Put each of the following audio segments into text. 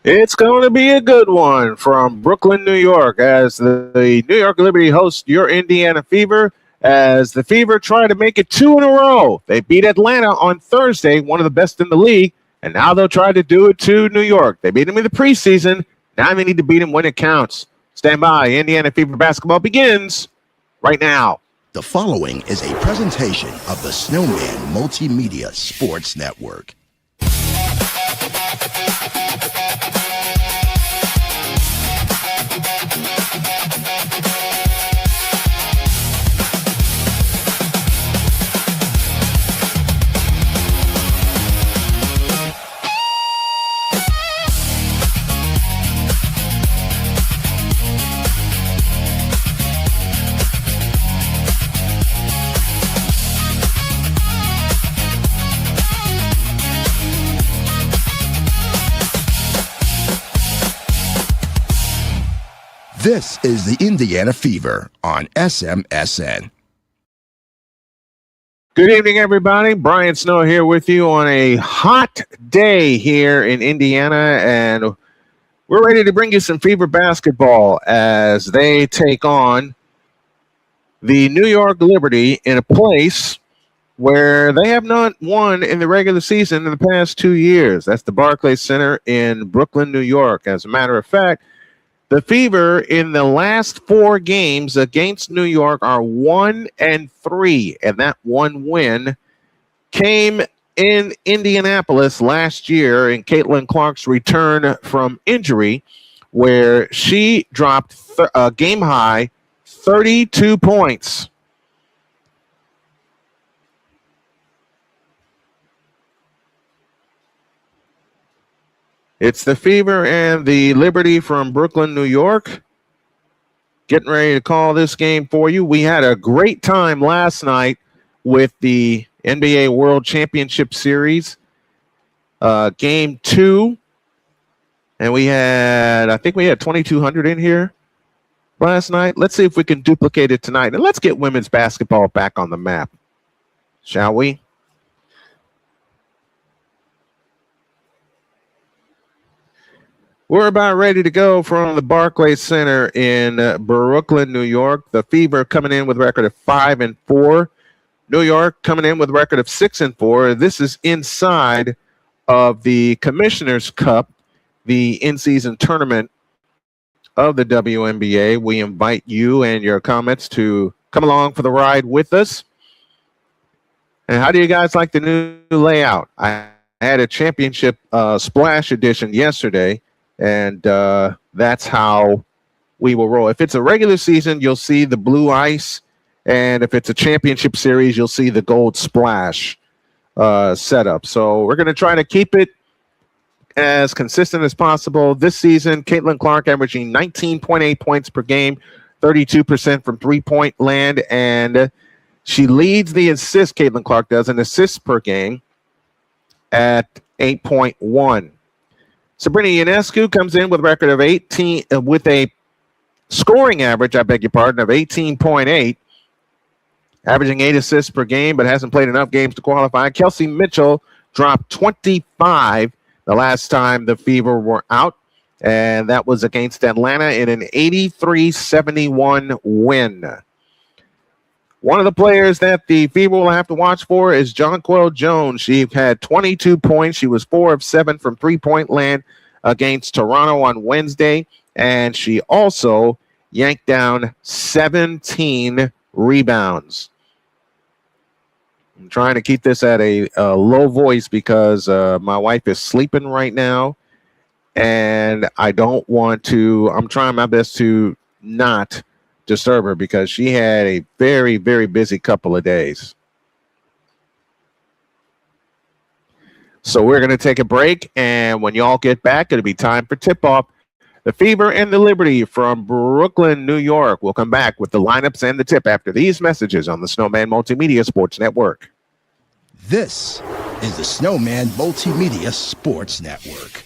It's going to be a good one from Brooklyn, New York, as the New York Liberty host your Indiana Fever, as the Fever try to make it two in a row. They beat Atlanta on Thursday, one of the best in the league, and now they'll try to do it to New York. They beat them in the preseason. Now they need to beat them when it counts. Stand by. Indiana Fever basketball begins right now. The following is a presentation of the Snowman Multimedia Sports Network. This is the Indiana Fever on SMSN. Good evening, everybody. Brian Snow here with you on a hot day here in Indiana, and we're ready to bring you some Fever basketball as they take on the New York Liberty in a place where they have not won in the regular season in the past 2 years. That's the Barclays Center in Brooklyn, New York. As a matter of fact, the Fever in the last 4 games against New York are 1-3, and that one win came in Indianapolis last year in Caitlin Clark's return from injury, where she dropped a game-high 32 points. It's the Fever and the Liberty from Brooklyn, New York. Getting ready to call this game for you. We had a great time last night with the NBA World Championship Series, Game 2. And I think we had 2,200 in here last night. Let's see if we can duplicate it tonight. And let's get women's basketball back on the map, shall we? We're about ready to go from the Barclays Center in Brooklyn, New York. The Fever coming in with a record of 5-4. New York coming in with a record of 6-4. This is inside of the Commissioner's Cup, the in-season tournament of the WNBA. We invite you and your comments to come along for the ride with us. And how do you guys like the new layout? I had a championship splash edition yesterday. And that's how we will roll. If it's a regular season, you'll see the blue ice. And if it's a championship series, you'll see the gold splash setup. So we're going to try to keep it as consistent as possible. This season, Caitlin Clark averaging 19.8 points per game, 32% from three-point land. And she leads the assist, Caitlin Clark does, in assists per game at 8.1. Sabrina Ionescu comes in with a record of 18, with a scoring average, of 18.8, averaging 8 assists per game, but hasn't played enough games to qualify. Kelsey Mitchell dropped 25 the last time the Fever were out, and that was against Atlanta in an 83-71 win. One of the players that the Fever will have to watch for is Jonquel Jones. She had 22 points. She was 4 of 7 from three-point land against Toronto on Wednesday, and she also yanked down 17 rebounds. I'm trying to keep this at a low voice because my wife is sleeping right now, and I don't want to. I'm trying my best to not disturb her because she had a very, very busy couple of days. So we're going to take a break, and when y'all get back, it'll be time for tip-off. The Fever and the Liberty from Brooklyn, New York. We'll come back with the lineups and the tip after these messages on the Snowman Multimedia Sports Network. This is the Snowman Multimedia Sports Network.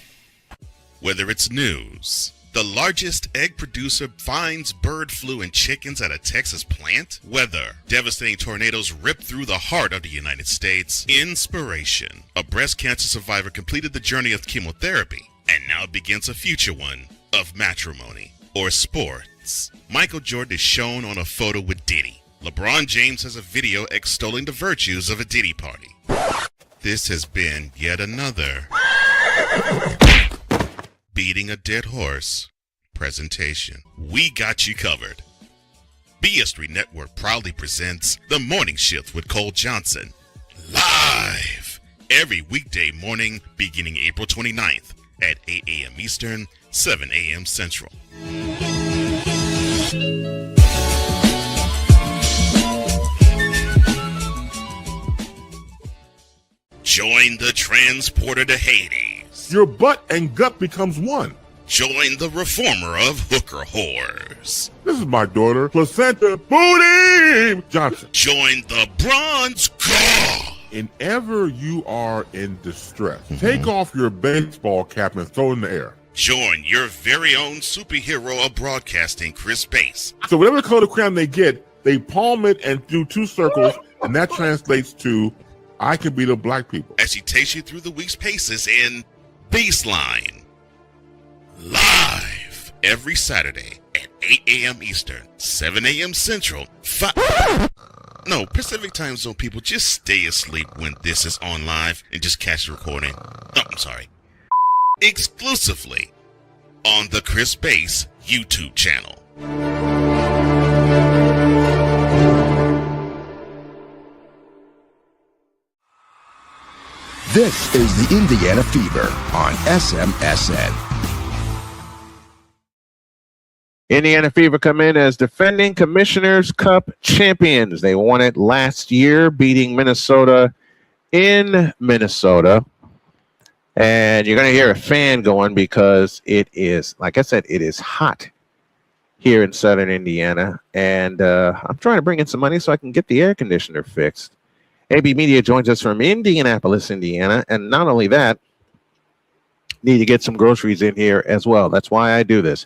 Whether it's news, the largest egg producer finds bird flu in chickens at a Texas plant, weather, devastating tornadoes rip through the heart of the United States, inspiration, a breast cancer survivor completed the journey of chemotherapy, And now begins a future one of matrimony or sports. Michael Jordan is shown on a photo with Diddy. LeBron James has a video extolling the virtues of a Diddy party. This has been yet another beating a dead horse presentation. We got you covered. BS3 Network proudly presents The Morning Shift with Cole Johnson, live every weekday morning beginning April 29th at 8 a.m. Eastern, 7 a.m. Central. Join the transporter to Hades. Your butt and gut becomes one. Join the reformer of hooker whores. This is my daughter, Placenta Booty Johnson. Join the bronze god. Whenever you are in distress, take off your baseball cap and throw it in the air. Join your very own superhero of broadcasting, Chris Bass. So whatever color crayon they get, they palm it and do two circles, and that translates to, I can beat up black people. As she takes you through the week's paces in Baseline. Live every Saturday at 8 a.m. Eastern, 7 a.m. Central, Pacific Time Zone people, just stay asleep when this is on live and just catch the recording. Exclusively on the Chris Bass YouTube channel. This is the Indiana Fever on SMSN. Indiana Fever come in as defending Commissioners Cup champions. They won it last year, beating Minnesota in Minnesota. And you're going to hear a fan going because it is, like I said, it is hot here in southern Indiana. And I'm trying to bring in some money so I can get the air conditioner fixed. AB Media joins us from Indianapolis, Indiana. And not only that, need to get some groceries in here as well. That's why I do this.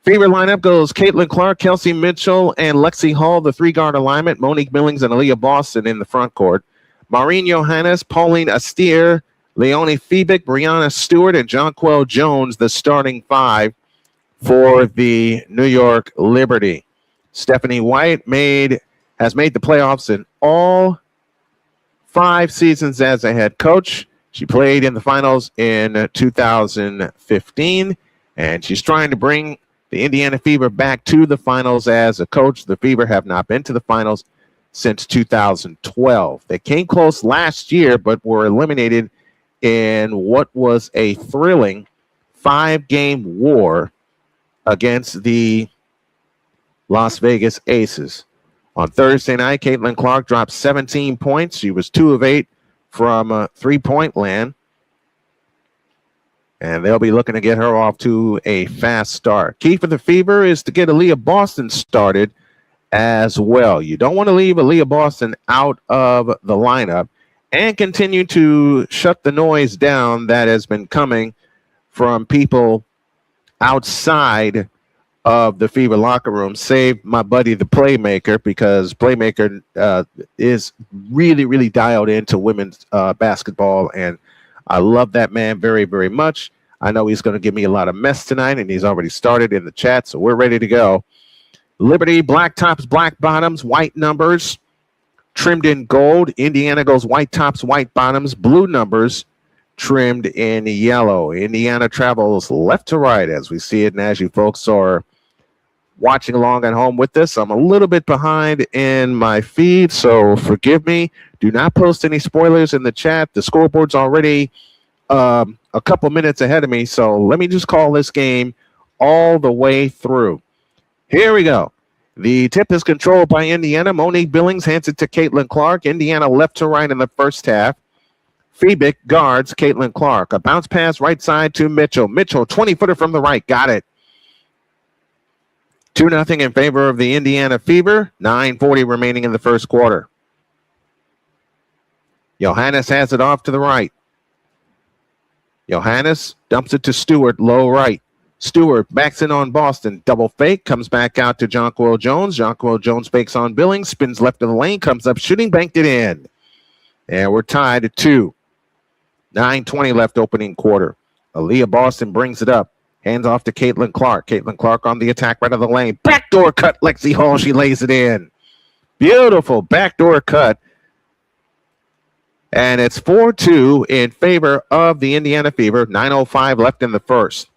Fever lineup goes Caitlin Clark, Kelsey Mitchell, and Lexi Hall, the three-guard alignment. Monique Billings and Aaliyah Boston in the front court. Maureen Johannes, Pauline Astier, Leonie Febick, Breanna Stewart, and Jonquel Jones, the starting five for the New York Liberty. Stephanie White has made the playoffs in all 5 seasons as a head coach. She played in the finals in 2015, and she's trying to bring the Indiana Fever back to the finals as a coach. The Fever have not been to the finals since 2012. They came close last year, but were eliminated in what was a thrilling 5-game war against the Las Vegas Aces. On Thursday night, Caitlin Clark dropped 17 points. She was 2 of 8 from three-point land. And they'll be looking to get her off to a fast start. Key for the Fever is to get Aaliyah Boston started as well. You don't want to leave Aaliyah Boston out of the lineup and continue to shut the noise down that has been coming from people outside of the Fever locker room. Save my buddy, the Playmaker, because Playmaker is really, really dialed into women's basketball, and I love that man very, very much. I know he's going to give me a lot of mess tonight, and he's already started in the chat, so we're ready to go. Liberty, black tops, black bottoms, white numbers, trimmed in gold. Indiana goes white tops, white bottoms, blue numbers, trimmed in yellow. Indiana travels left to right as we see it, and as you folks are watching along at home with this, I'm a little bit behind in my feed, so forgive me. Do not post any spoilers in the chat. The scoreboard's already a couple minutes ahead of me, so let me just call this game all the way through. Here we go. The tip is controlled by Indiana. Monique Billings hands it to Caitlin Clark. Indiana left to right in the first half. Febick guards Caitlin Clark. A bounce pass right side to Mitchell. Mitchell, 20-footer from the right. Got it. 2-0 in favor of the Indiana Fever. 9:40 remaining in the first quarter. Johannes has it off to the right. Johannes dumps it to Stewart, low right. Stewart backs in on Boston. Double fake, comes back out to Jonquel Jones. Jonquel Jones fakes on Billings, spins left of the lane, comes up shooting, banked it in. And we're tied at 2. 9:20 left opening quarter. Aaliyah Boston brings it up. Hands off to Caitlin Clark. Caitlin Clark on the attack right of the lane. Backdoor cut, Lexi Hall. She lays it in. Beautiful backdoor cut. And it's 4-2 in favor of the Indiana Fever. 9:05 left in the first.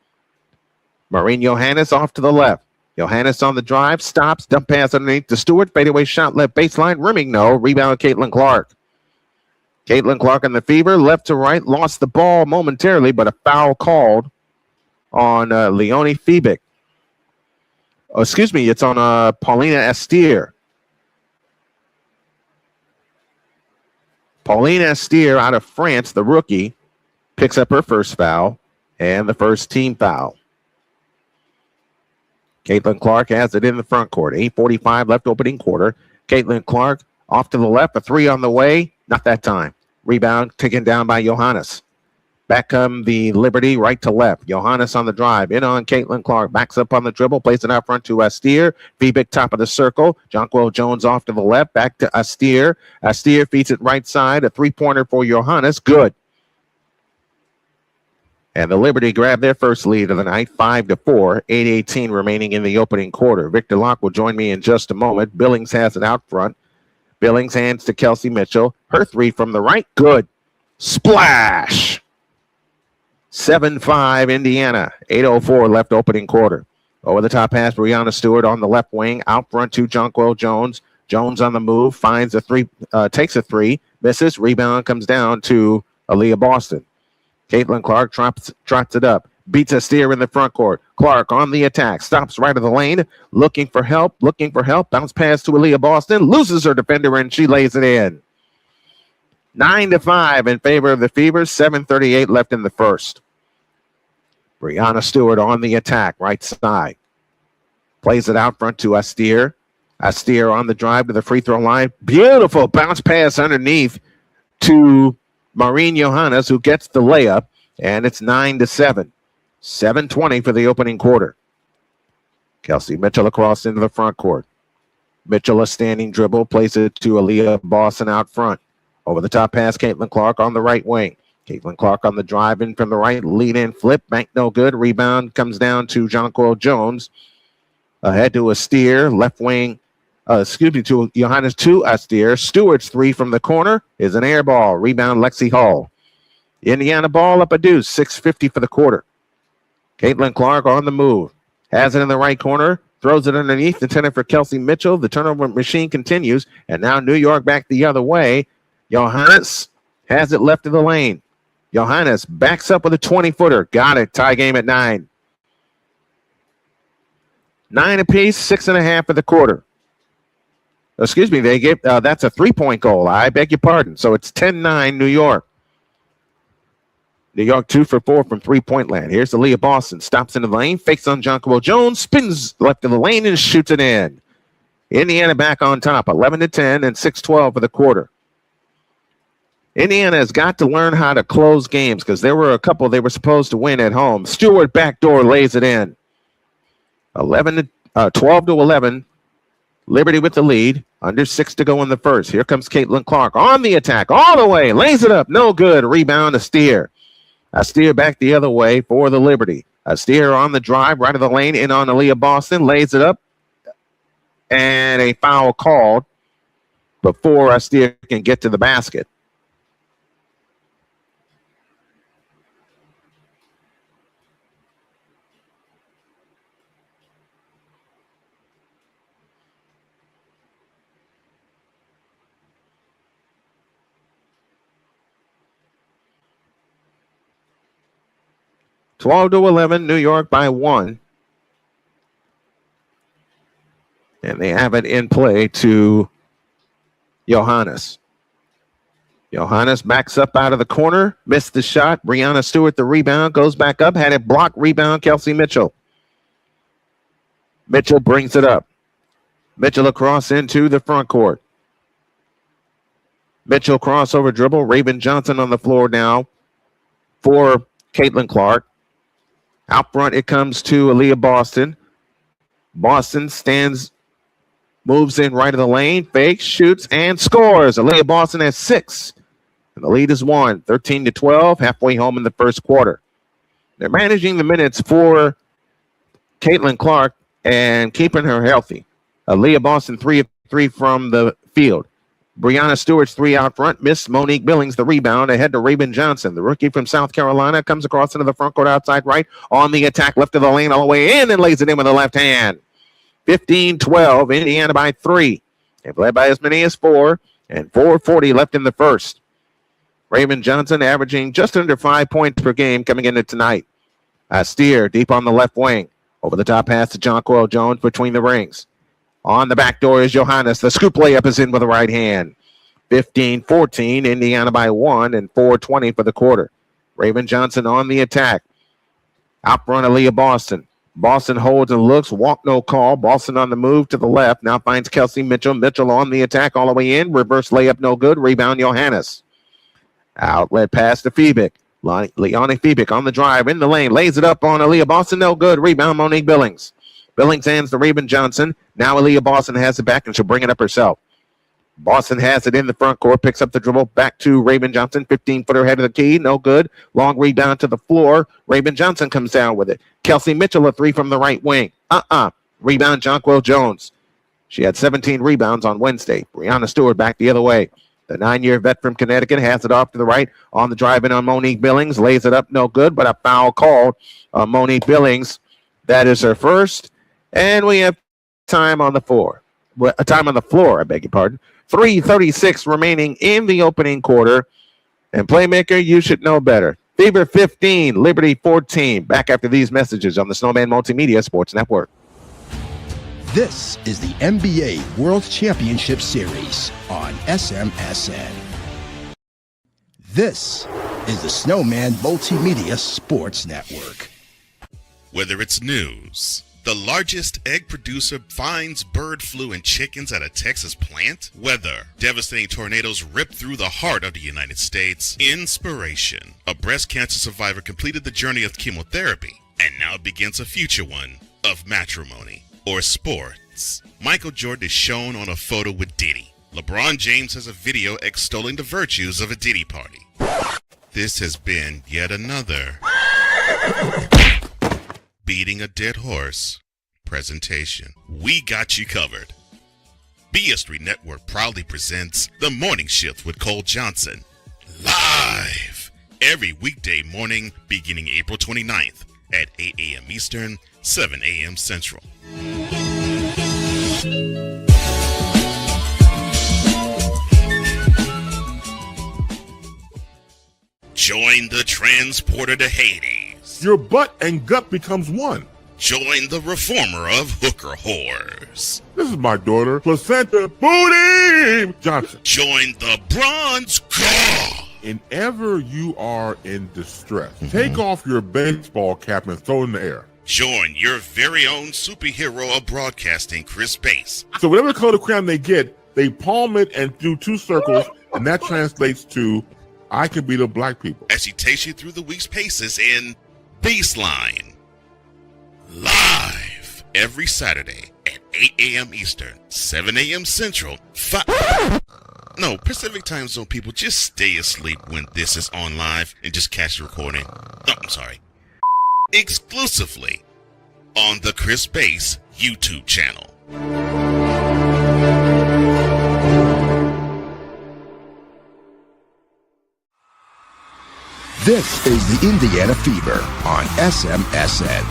Maureen Johannes off to the left. Johannes on the drive. Stops. Dump pass underneath to Stewart. Fadeaway shot left baseline. Rimming no. Rebound Caitlin Clark. Caitlin Clark and the Fever left to right. Lost the ball momentarily, but a foul called on Leonie Fiebig. Oh, excuse me. It's on Paulina Estier. Paulina Estier out of France, the rookie, picks up her first foul and the first team foul. Caitlin Clark has it in the front court. 8:45 left opening quarter. Caitlin Clark off to the left, a three on the way. Not that time. Rebound taken down by Johannes. Back come the Liberty right to left. Johannes on the drive. In on Caitlin Clark. Backs up on the dribble. Plays it out front to Estier. Fiebig top of the circle. Jonquil Jones off to the left. Back to Estier. Estier feeds it right side. A three-pointer for Johannes. Good. And the Liberty grabbed their first lead of the night, 5-4, 8:18 remaining in the opening quarter. Victor Locke will join me in just a moment. Billings has it out front. Billings hands to Kelsey Mitchell. Her three from the right, good. Splash! 7-5 Indiana, 8:04 left opening quarter. Over the top pass, Breanna Stewart on the left wing, out front to Jonquil Jones. Jones on the move, finds a three, takes a three, misses, rebound comes down to Aaliyah Boston. Caitlin Clark trots it up, beats a steer in the front court. Clark on the attack, stops right of the lane, looking for help, bounce pass to Aaliyah Boston, loses her defender, and she lays it in. 9-5 in favor of the Fever, 7:38 left in the first. Breanna Stewart on the attack, right side. Plays it out front to Estier. Estier on the drive to the free throw line. Beautiful bounce pass underneath to Maureen Johannes, who gets the layup, and it's 9-7. 7:20 for the opening quarter. Kelsey Mitchell across into the front court. Mitchell a standing dribble, plays it to Aaliyah Boston out front. Over the top pass, Caitlin Clark on the right wing. Caitlin Clark on the drive in from the right, lead in, flip, bank no good. Rebound comes down to Jonquil Jones. Ahead to Estier, left wing. To Johannes to Estier. Stewart's three from the corner is an air ball. Rebound Lexi Hall. Indiana ball up a deuce. 6:50 for the quarter. Caitlin Clark on the move. Has it in the right corner. Throws it underneath. Intended for Kelsey Mitchell. The turnover machine continues. And now New York back the other way. Johannes has it left of the lane. Johannes backs up with a 20-footer. Got it. Tie game at 9. 9 apiece. 6.5 for the quarter. Excuse me, they give that's a three-point goal. I beg your pardon. So it's 10-9 New York. New York 2 for 4 from three-point land. Here's Aaliyah Boston. Stops in the lane, fakes on Jonquil Jones, spins left of the lane and shoots it in. Indiana back on top, 11-10 and 6-12 for the quarter. Indiana has got to learn how to close games because there were a couple they were supposed to win at home. Stewart backdoor lays it in. 12-11. Liberty with the lead. Under 6 to go in the first. Here comes Caitlin Clark on the attack. All the way. Lays it up. No good. Rebound Estier. Estier back the other way for the Liberty. Estier on the drive. Right of the lane. In on Aaliyah Boston. Lays it up. And a foul called before Estier can get to the basket. (12-11), New York by 1. And they have it in play to Johannes. Johannes backs up out of the corner, missed the shot. Breanna Stewart, the rebound, goes back up, had it blocked, rebound, Kelsey Mitchell. Mitchell brings it up. Mitchell across into the front court. Mitchell crossover dribble. Raven Johnson on the floor now for Caitlin Clark. Out front, it comes to Aaliyah Boston. Boston stands, moves in right of the lane, fakes, shoots, and scores. Aaliyah Boston has 6. And the lead is 1, 13-12, halfway home in the first quarter. They're managing the minutes for Caitlin Clark and keeping her healthy. Leah Boston, 3 of 3 from the field. Breanna Stewart's 3 out front. Missed. Monique Billings, the rebound, ahead to Raven Johnson. The rookie from South Carolina comes across into the front court outside right. On the attack, left of the lane all the way in and lays it in with the left hand. 15-12, Indiana by 3. They've led by as many as 4, and 4:40 left in the first. Raven Johnson averaging just under 5 points per game coming into tonight. Steer deep on the left wing. Over the top pass to Jonquel Jones between the rings. On the back door is Johannes. The scoop layup is in with the right hand. 15-14, Indiana by 1, and 4:20 for the quarter. Raven Johnson on the attack. Out front, Aaliyah Boston. Boston holds and looks. Walk no call. Boston on the move to the left. Now finds Kelsey Mitchell. Mitchell on the attack all the way in. Reverse layup no good. Rebound Johannes. Outlet pass to Febick. Leonie Febick on the drive in the lane. Lays it up on Aaliyah Boston. No good. Rebound Monique Billings. Billings hands to Raven Johnson. Now Aaliyah Boston has it back and she'll bring it up herself. Boston has it in the front court. Picks up the dribble. Back to Raven Johnson. 15-footer head of the key. No good. Long rebound to the floor. Raven Johnson comes down with it. Kelsey Mitchell, a 3 from the right wing. Rebound Jonquel Jones. She had 17 rebounds on Wednesday. Breanna Stewart back the other way. The 9-year vet from Connecticut has it off to the right. On the drive in on Monique Billings. Lays it up. No good, but a foul called on Monique Billings. That is her first. And we have time on the floor. I beg your pardon. 3:36 remaining in the opening quarter. And Playmaker, you should know better. Fever 15, Liberty 14. Back after these messages on the Snowman Multimedia Sports Network. This is the NBA World Championship Series on SMSN. This is the Snowman Multimedia Sports Network. Whether it's news, the largest egg producer finds bird flu in chickens at a Texas plant, weather, devastating tornadoes rip through the heart of the United States, inspiration, a breast cancer survivor completed the journey of chemotherapy, and now begins a future one of matrimony or sports. Michael Jordan is shown on a photo with Diddy. LeBron James has a video extolling the virtues of a Diddy party. This has been yet another Beating a Dead Horse presentation. We got you covered. BS3 Network proudly presents The Morning Shift with Cole Johnson, live every weekday morning beginning April 29th at 8 a.m. Eastern, 7 a.m. Central. Join the transporter to Hades. Your butt and gut becomes one. Join the reformer of hooker whores. This is my daughter, Placenta Booty Johnson. Join the bronze claw. Whenever you are in distress, take off your baseball cap and throw it in the air. Join your very own superhero of broadcasting, Chris Bass. So whatever color crayon they get, they palm it and do 2 circles, and that translates to, I can beat up black people. As he takes you through the week's paces in Baseline. Live every Saturday at 8 a.m. Eastern, 7 a.m. Central, Pacific Time Zone people, just stay asleep when this is on live and just catch the recording. Oh, I'm sorry. Exclusively on the Chris Bass YouTube channel. This is the Indiana Fever on SMSN.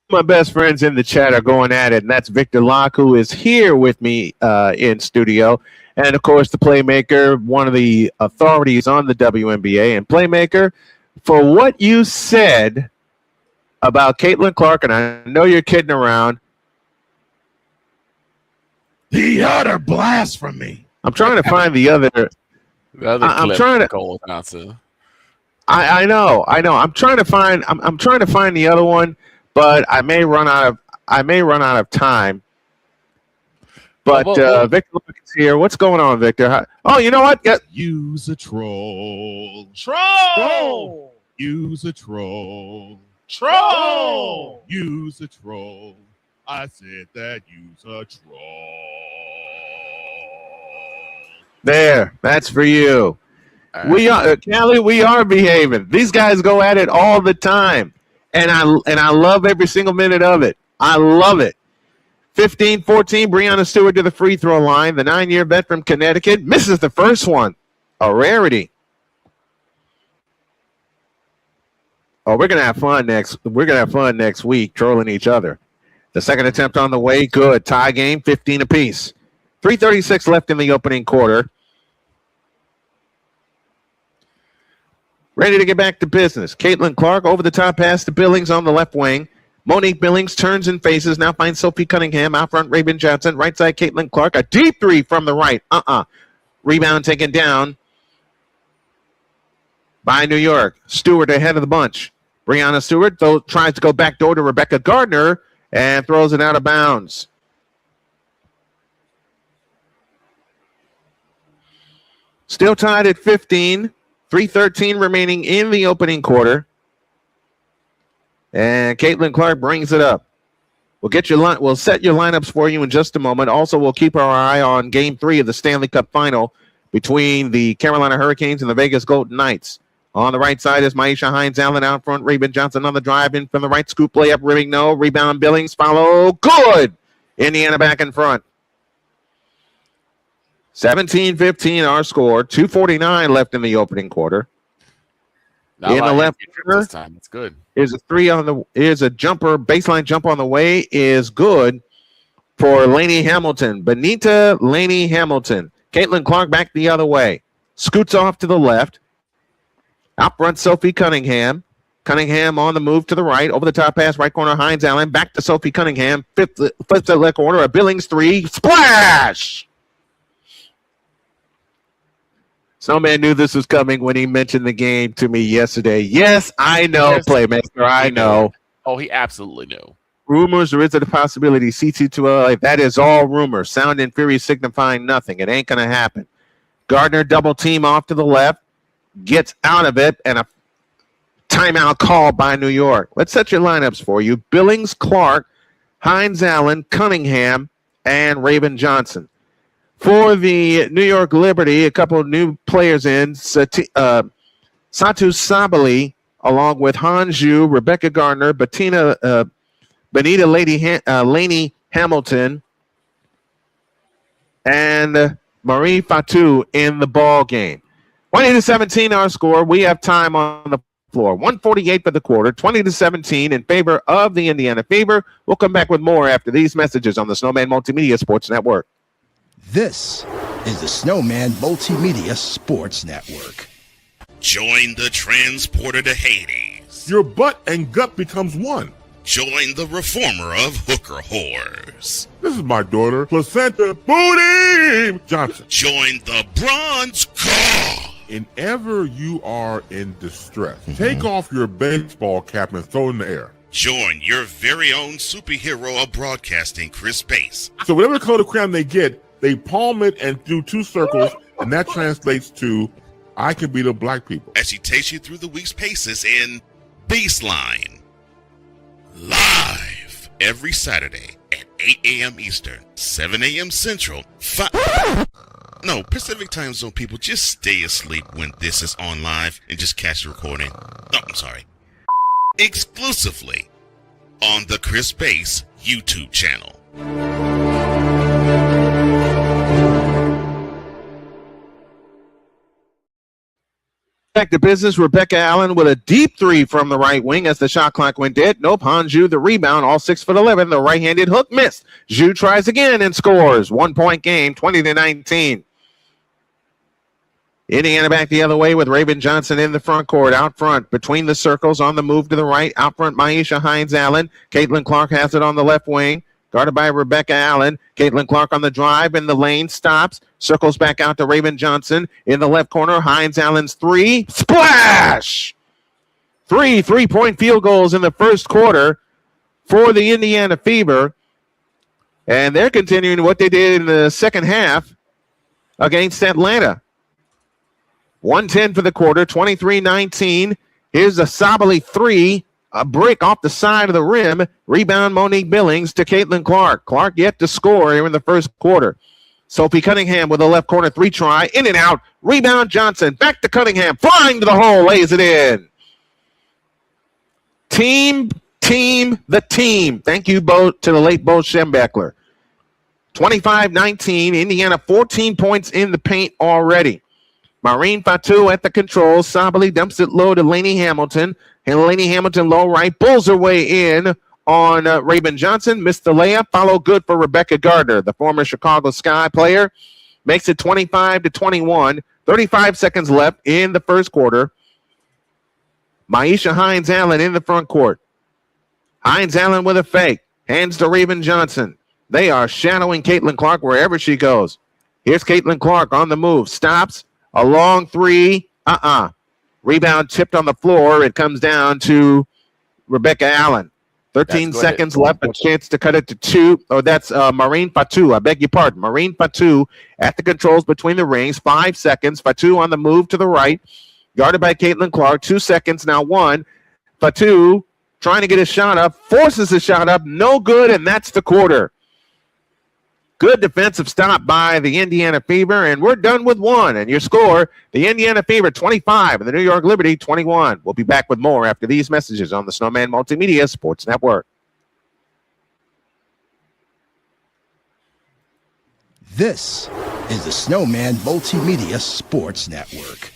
My best friends in the chat are going at it, and that's Victor Locke, who is here with me in studio. And, of course, the Playmaker, one of the authorities on the WNBA. And, Playmaker, for what you said about Caitlin Clark, and I know you're kidding around. The utter blasphemy. I'm trying to find the other. I'm trying to. Cole Johnson. I know. I'm trying to find. I'm trying to find the other one, but I may run out of time. But Victor is here. What's going on, Victor? Oh, you know what? Yeah. Use a troll. Troll. Use a troll. Troll. Use a troll. I said that. Use a troll. There. That's for you. We are, Callie, we are behaving. These guys go at it all the time. And I love every single minute of it. I love it. 15-14, Breanna Stewart to the free throw line. The 9-year vet from Connecticut misses the first one. A rarity. Oh, we're gonna have fun next week, trolling each other. The second attempt on the way, good. Tie game, 15 apiece. 3:36 left in the opening quarter. Ready to get back to business. Caitlin Clark over the top pass to Billings on the left wing. Monique Billings turns and faces. Now finds Sophie Cunningham. Out front, Raven Johnson. Right side, Caitlin Clark. A deep three from the right. Rebound taken down by New York. Stewart ahead of the bunch. Breanna Stewart, though, tries to go back door to Rebecca Gardner and throws it out of bounds. Still tied at 15. 3:13 remaining in the opening quarter. And Caitlin Clark brings it up. We'll set your lineups for you in just a moment. Also, we'll keep our eye on Game 3 of the Stanley Cup Final between the Carolina Hurricanes and the Vegas Golden Knights. On the right side is Maisha Hines-Allen out front. Raven Johnson on the drive in from the right. Scoop layup, rimming no. Rebound Billings, follow. Good! Indiana back in front. 17-15 our score. 2:49 left in the opening quarter. Not in the left corner, this time. It's good. is a jumper, baseline jump on the way is good for Laney Hamilton. Benita Laney Hamilton. Caitlin Clark back the other way. Scoots off to the left. Out front, Sophie Cunningham. Cunningham on the move to the right. Over the top pass, right corner, Hines-Allen. Back to Sophie Cunningham. Flips the left corner. A Billings three. Splash! Snowman knew this was coming when he mentioned the game to me yesterday. Yes, I know, Playmaster. I know. Oh, he absolutely knew. Rumors, or is it a possibility? CT2LA, that is all rumors. Sound and fury signifying nothing. It ain't going to happen. Gardner double team off to the left. Gets out of it, and a timeout call by New York. Let's set your lineups for you. Billings, Clark, Hines-Allen, Cunningham, and Raven Johnson. For the New York Liberty, a couple of new players in. Satu Sabali, along with Hanju, Rebecca Gardner, Benita Laney Hamilton, and Marie Fatou in the ball game. 20-17 our score. We have time on the floor. 1:48 for the quarter. 20-17 in favor of the Indiana Fever. We'll come back with more after these messages on the Snowman Multimedia Sports Network. This is the Snowman Multimedia Sports Network. Join the transporter to Hades. Your butt and gut becomes one. Join the reformer of hooker whores. This is my daughter, Placenta Booty Johnson. Join the bronze god. Whenever you are in distress, take off your baseball cap and throw it in the air. Join your very own superhero of broadcasting, Chris Bass. So whatever color crayon they get, they palm it and do two circles, and that translates to, I can beat up black people. As she takes you through the week's paces in Baseline. Live every Saturday at 8 a.m. Eastern, 7 a.m. Central, Pacific Time Zone people, just stay asleep when this is on live and just catch the recording. Oh, I'm sorry. Exclusively on the Chris Bass YouTube channel. Back to business. Rebecca Allen with a deep three from the right wing as the shot clock went dead. Nope. Hanju, the rebound, all 6'11". The right-handed hook missed. Zhu tries again and scores. 1 point game, 20-19. Indiana back the other way with Raven Johnson in the front court. Out front, between the circles, on the move to the right. Out front, Maisha Hines-Allen. Caitlin Clark has it on the left wing. Guarded by Rebecca Allen. Caitlin Clark on the drive in the lane. Stops. Circles back out to Raven Johnson. In the left corner, Hines-Allen's three. Splash! 3 3-point field goals in the first quarter for the Indiana Fever. And they're continuing what they did in the second half against Atlanta. 1:10 for the quarter, 23-19. Here's a Sabali three. A brick off the side of the rim. Rebound Monique Billings to Caitlin Clark. Clark yet to score here in the first quarter. Sophie Cunningham with a left corner 3 try. In and out. Rebound Johnson. Back to Cunningham. Flying to the hole. Lays it in. Team, the team. Thank you, Bo, to the late Bo Schembechler. 25-19. Indiana 14 points in the paint already. Maureen Fatou at the controls. Sabali dumps it low to Laney Hamilton. And Laney Hamilton low right. Pulls her way in on Raven Johnson. Missed the layup. Follow good for Rebecca Gardner, the former Chicago Sky player. Makes it 25-21. 35 seconds left in the first quarter. Maisha Hines-Allen in the front court. Hines-Allen with a fake. Hands to Raven Johnson. They are shadowing Caitlin Clark wherever she goes. Here's Caitlin Clark on the move. Stops. A long 3. Rebound tipped on the floor. It comes down to Rebecca Allen. 13 seconds left. A chance to cut it to 2. Oh, that's Maureen Fatou. I beg your pardon. Maureen Fatou at the controls between the rings. 5 seconds. Fatou on the move to the right. Guarded by Caitlin Clark. 2 seconds. Now 1. Fatou trying to get a shot up. Forces a shot up. No good, and that's the quarter. Good defensive stop by the Indiana Fever, and we're done with 1. And your score, the Indiana Fever 25 and the New York Liberty 21. We'll be back with more after these messages on the Snowman Multimedia Sports Network. This is the Snowman Multimedia Sports Network.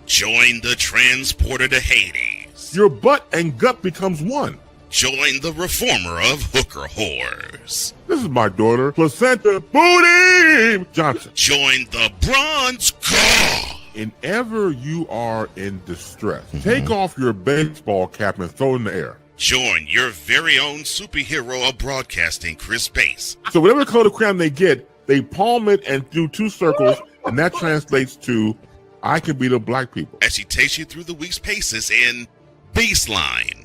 Join the transporter to Hades. Your butt and gut becomes one. Join the reformer of hooker whores. This is my daughter, Placenta Booty Johnson. Join the bronze god. Whenever you are in distress, take off your baseball cap and throw it in the air. Join your very own superhero of broadcasting, Chris Bass. So whatever color crayon they get, they palm it and do 2 circles, and that translates to, I can beat up black people. As he takes you through the week's paces in Baseline.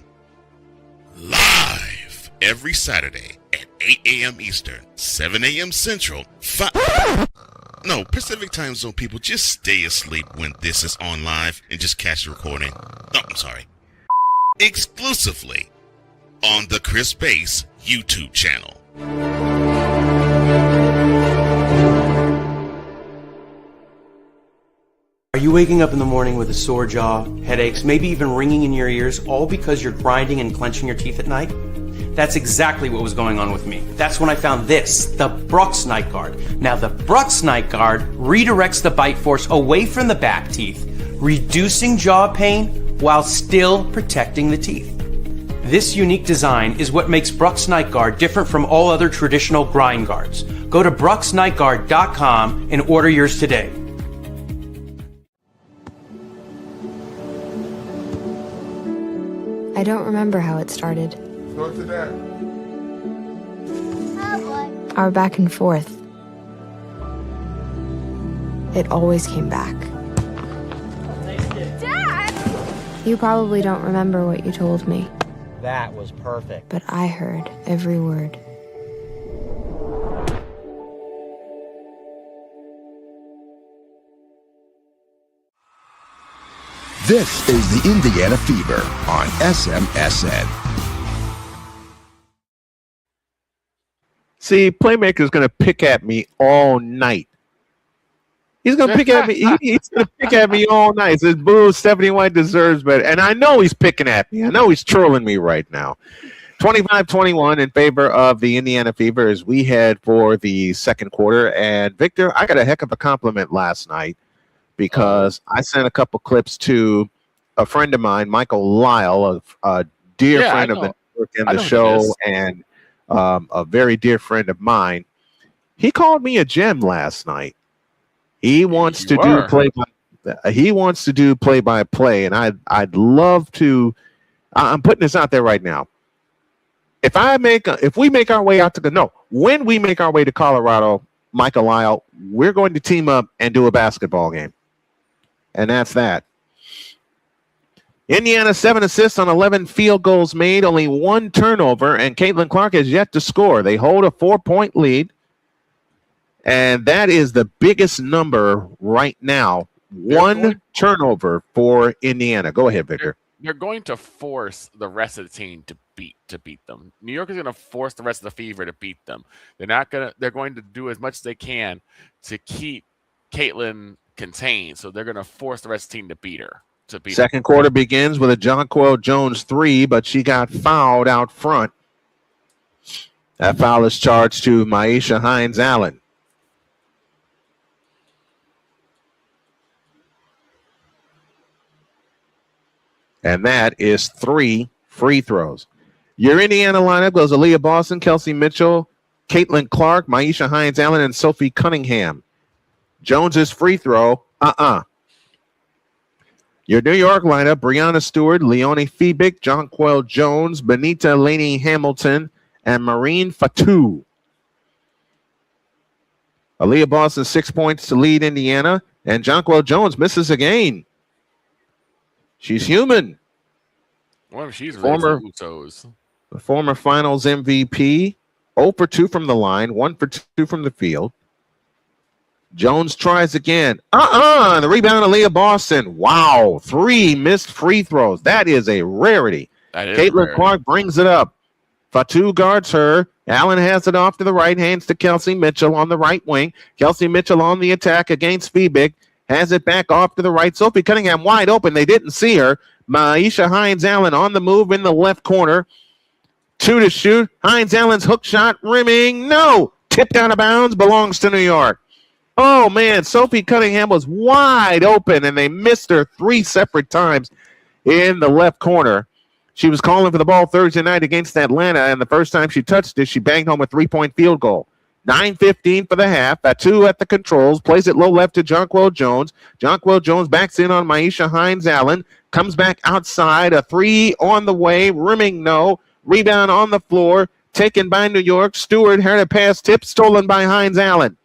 Live every Saturday at 8 a.m. Eastern, 7 a.m. Central, Pacific Time Zone people, just stay asleep when this is on live and just catch the recording. No, I'm sorry. Exclusively on the Chris Bass YouTube channel. Are you waking up in the morning with a sore jaw, headaches, maybe even ringing in your ears, all because you're grinding and clenching your teeth at night? That's exactly what was going on with me. That's when I found this, the Brux Night Guard. Now, the Brux Night Guard redirects the bite force away from the back teeth, reducing jaw pain while still protecting the teeth. This unique design is what makes Brux Night Guard different from all other traditional grind guards. Go to bruxnightguard.com and order yours today. I don't remember how it started. Go to that. Our back and forth. It always came back. Dad! You probably don't remember what you told me. That was perfect. But I heard every word. This is the Indiana Fever on SMSN. See, Playmaker's going to pick at me all night. He's going to pick at me. He's going to pick at me all night. Says, boo, Stephanie White deserves better. And I know he's picking at me. I know he's trolling me right now. 25-21 in favor of the Indiana Fever as we head for the second quarter. And, Victor, I got a heck of a compliment last night because I sent a couple clips to a friend of mine, Michael Lyle, a dear friend of the network and the show, and a very dear friend of mine. He called me a gem last night. He wants to do play-by-play, and I'd love to. I'm putting this out there right now. When we make our way to Colorado, Michael Lyle, we're going to team up and do a basketball game. And that's that. Indiana 7 assists on 11 field goals made, only 1 turnover, and Caitlin Clark has yet to score. They hold a 4-point lead, and that is the biggest number right now. 1 turnover for Indiana. Go ahead, Victor. They're going to force the rest of the team to beat them. New York is going to force the rest of the Fever to beat them. They're going to do as much as they can to keep Caitlin contained. So they're going to force the rest of the team to beat her. Second quarter begins with a Jonquel Jones 3, but she got fouled out front. That foul is charged to Maisha Hines-Allen. And that is 3 free throws. Your Indiana lineup goes Aaliyah Boston, Kelsey Mitchell, Caitlin Clark, Maisha Hines-Allen, and Sophie Cunningham. Jones's free throw, Your New York lineup, Breanna Stewart, Leonie Febick, Jonquel Jones, Benita Laney Hamilton, and Marine Fatou. Aaliyah Boston 6 points to lead Indiana, and Jonquel Jones misses again. She's human. Well, she's the former finals MVP, 0 for 2 from the line, 1 for 2 from the field. Jones tries again. The rebound, Aaliyah Boston. Wow, 3 missed free throws. That is a rarity. Caitlin Clark brings it up. Fatou guards her. Allen has it off to the right, hands to Kelsey Mitchell on the right wing. Kelsey Mitchell on the attack against Febick. Has it back off to the right. Sophie Cunningham wide open. They didn't see her. Maisha Hines-Allen on the move in the left corner. 2 to shoot. Hines-Allen's hook shot rimming. No. Tipped out of bounds. Belongs to New York. Oh, man. Sophie Cunningham was wide open, and they missed her 3 separate times in the left corner. She was calling for the ball Thursday night against Atlanta, and the first time she touched it, she banged home a 3-point field goal. 9:15 for the half. Fatou at the controls. Plays it low left to Jonquel Jones. Jonquel Jones backs in on Maisha Hines-Allen. Comes back outside. A 3 on the way. Rimming no. Rebound on the floor. Taken by New York. Stewart had a pass tip. Stolen by Hines-Allen.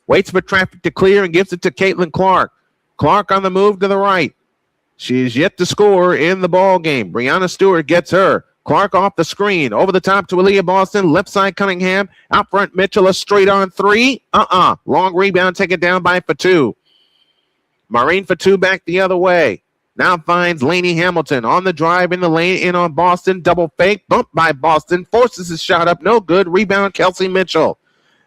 Waits for traffic to clear and gives it to Caitlin Clark. Clark on the move to the right. She's yet to score in the ball game. Breanna Stewart gets her. Clark off the screen. Over the top to Aaliyah Boston. Left side Cunningham. Out front Mitchell. A straight on 3. Long rebound taken down by Fatou. Marine Fatou back the other way. Now finds Laney Hamilton on the drive in the lane. In on Boston. Double fake. Bumped by Boston. Forces his shot up. No good. Rebound Kelsey Mitchell.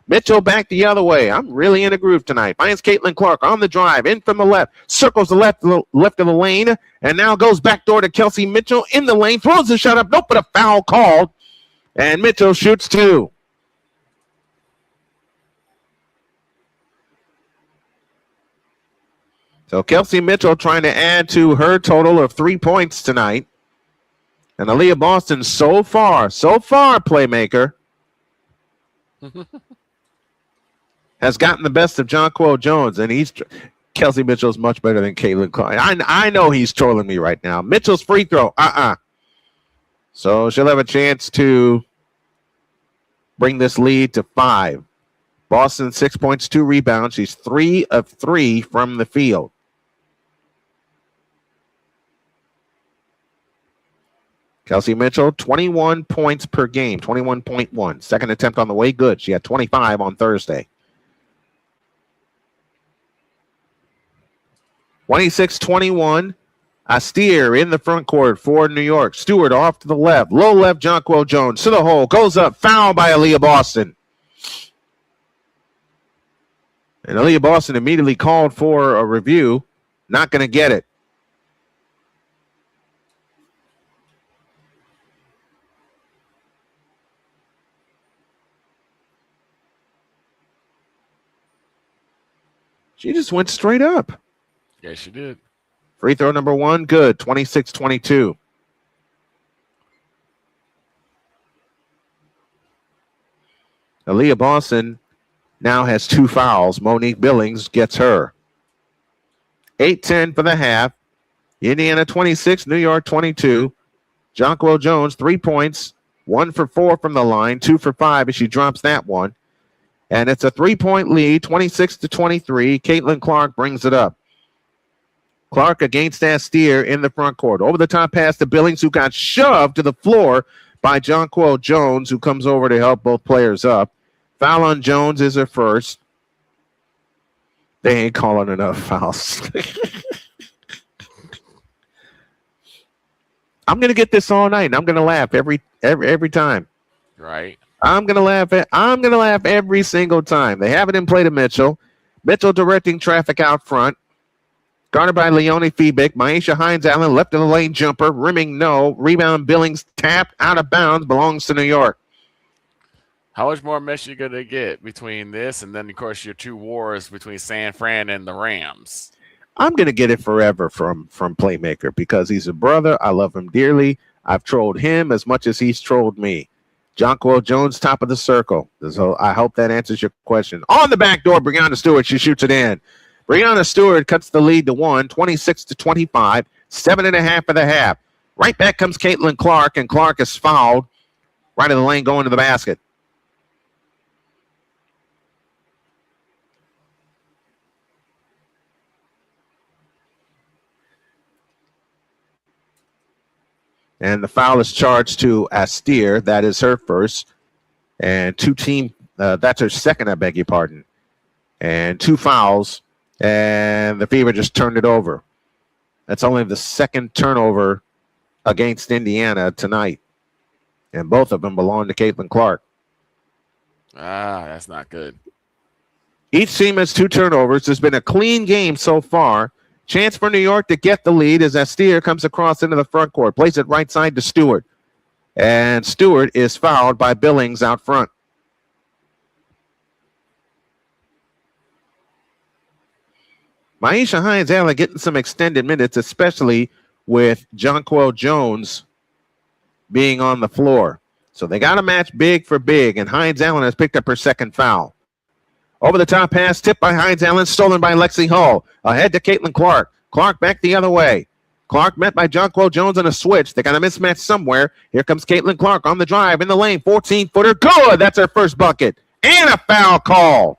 Mitchell back the other way. I'm really in a groove tonight. Finds Caitlin Clark on the drive. In from the left. Circles the left of the lane. And now goes backdoor to Kelsey Mitchell in the lane. Throws the shot up. Nope, but a foul called. And Mitchell shoots 2. So Kelsey Mitchell trying to add to her total of 3 points tonight. And Aaliyah Boston so far, playmaker, has gotten the best of Jonquel Jones. And Kelsey Mitchell's much better than Caitlin Clark. I know he's trolling me right now. Mitchell's free throw, So she'll have a chance to bring this lead to 5. Boston 6 points, 2 rebounds. She's 3 of 3 from the field. Kelsey Mitchell, 21 points per game, 21.1. Second attempt on the way, good. She had 25 on Thursday. 26-21. Astier in the front court for New York. Stewart off to the left. Low left, Jonquel Jones to the hole. Goes up. Foul by Aaliyah Boston. And Aaliyah Boston immediately called for a review. Not going to get it. She just went straight up. Yeah, she did. Free throw number 1, good. 26-22. Aaliyah Boston now has 2 fouls. Monique Billings gets her. 8-10 for the half. Indiana 26, New York 22. Jonquel Jones, 3 points. 1 for 4 from the line. 2 for 5 as she drops that one. And it's a 3-point lead, 26-23. Caitlin Clark brings it up. Clark against Astier in the front court. Over the top pass to Billings, who got shoved to the floor by Jonquel Jones, who comes over to help both players up. Foul on Jones is her first. They ain't calling enough fouls. I'm going to get this all night, and I'm going to laugh every time. Right. I'm going to laugh every single time. They have it in play to Mitchell. Mitchell directing traffic out front. Guarded by Leonie Feebick. Maisha Hines-Allen left of the lane jumper. Rimming no. Rebound Billings tapped out of bounds. Belongs to New York. How much more mess you going to get between this and then, of course, your two wars between San Fran and the Rams? I'm going to get it forever from Playmaker because he's a brother. I love him dearly. I've trolled him as much as he's trolled me. Jonquel Jones, top of the circle. So I hope that answers your question. On the back door, Breanna Stewart. She shoots it in. Breanna Stewart cuts the lead to 26-25, 7.5 for the half. Right back comes Caitlin Clark, and Clark is fouled right in the lane going to the basket. And the foul is charged to Astier. That is her first. And that's her second, I beg your pardon. And 2 fouls. And the Fever just turned it over. That's only the second turnover against Indiana tonight. And both of them belong to Caitlin Clark. That's not good. Each team has 2 turnovers. There's been a clean game so far. Chance for New York to get the lead as Astier comes across into the front court. Plays it right side to Stewart. And Stewart is fouled by Billings out front. Maisha Hines-Allen getting some extended minutes, especially with Jonquel Jones being on the floor. So they got to match big for big, and Hines-Allen has picked up her second foul. Over the top pass, tipped by Hines-Allen, stolen by Lexi Hall. Ahead to Caitlin Clark. Clark back the other way. Clark met by Jonquel Jones on a switch. They got a mismatch somewhere. Here comes Caitlin Clark on the drive in the lane. 14-footer. Good. That's her first bucket. And a foul call.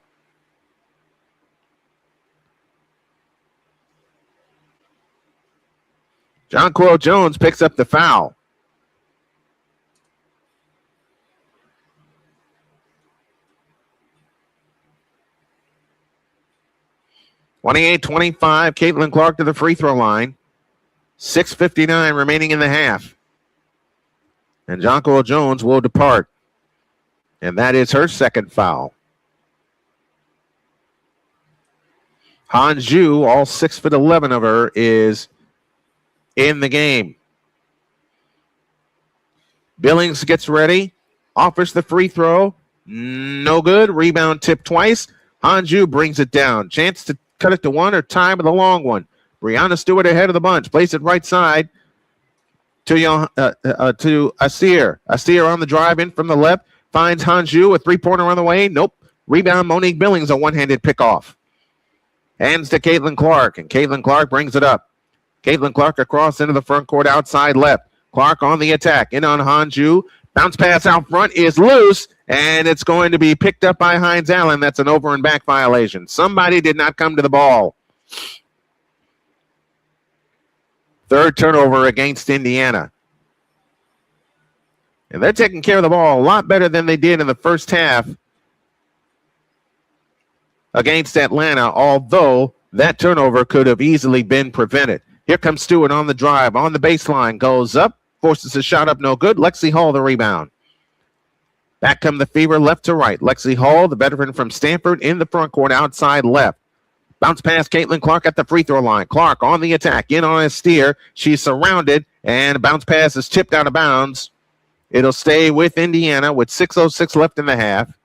Jonquel Jones picks up the foul. (28-25). Caitlin Clark to the free throw line. 6:59 remaining in the half. And Jonquel Jones will depart. And that is her second foul. Hanju, all 6'11" of her, is in the game. Billings gets ready. Offers the free throw. No good. Rebound tip twice. Hanju brings it down. Chance to cut it to 1 or tie with a long one. Breanna Stewart ahead of the bunch. Plays it right side to Astier. Astier on the drive in from the left. Finds Hanju. A 3-pointer on the way. Nope. Rebound Monique Billings. A one-handed pickoff. Hands to Caitlin Clark. And Caitlin Clark brings it up. Caitlin Clark across into the front court outside left. Clark on the attack. In on Hanju. Bounce pass out front is loose. And it's going to be picked up by Hines-Allen. That's an over and back violation. Somebody did not come to the ball. Third turnover against Indiana. And they're taking care of the ball a lot better than they did in the first half against Atlanta, although that turnover could have easily been prevented. Here comes Stewart on the drive, on the baseline, goes up, forces a shot up, no good. Lexi Hall the rebound. Back come the Fever left to right. Lexi Hall, the veteran from Stanford, in the front court outside left. Bounce past Caitlin Clark at the free throw line. Clark on the attack, in on a steer. She's surrounded, and bounce pass is tipped out of bounds. It'll stay with Indiana with 6:06 left in the half.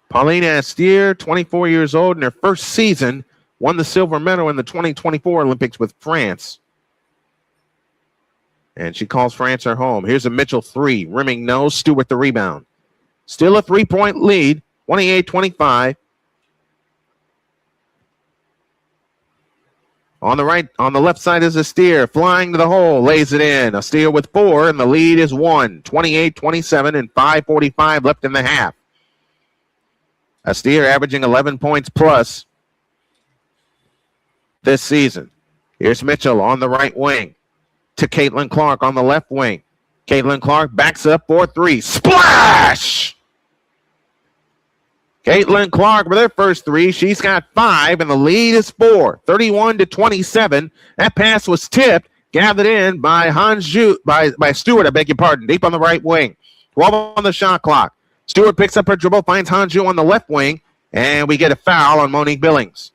Paulina Astier, 24 years old, in her first season, won the silver medal in the 2024 Olympics with France. And she calls France her home. Here's a Mitchell 3. Rimming no. Stewart the rebound. Still a 3-point lead. 28-25. On the left side is Astier. Flying to the hole. Lays it in. Astier with 4, and the lead is 1. 28-27 and 5:45 left in the half. Astier averaging 11 points plus this season. Here's Mitchell on the right wing to Caitlin Clark on the left wing. Caitlin Clark backs up for 3. Splash! Caitlin Clark with her first three. She's got 5, and the lead is 4, 31-27. That pass was tipped, gathered in by by Stewart, I beg your pardon, deep on the right wing. 12 on the shot clock. Stewart picks up her dribble, finds Hanju on the left wing, and we get a foul on Monique Billings.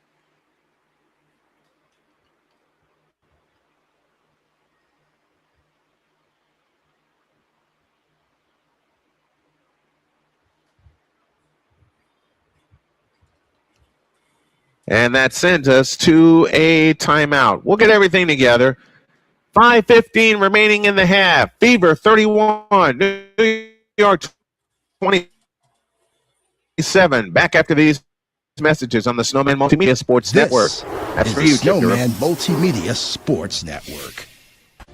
And that sends us to a timeout. We'll get everything together. 5:15 remaining in the half. Fever 31, New York 27. Back after these messages on the Snowman Multimedia Sports Network. That's is for the you, Snowman Multimedia Sports Network.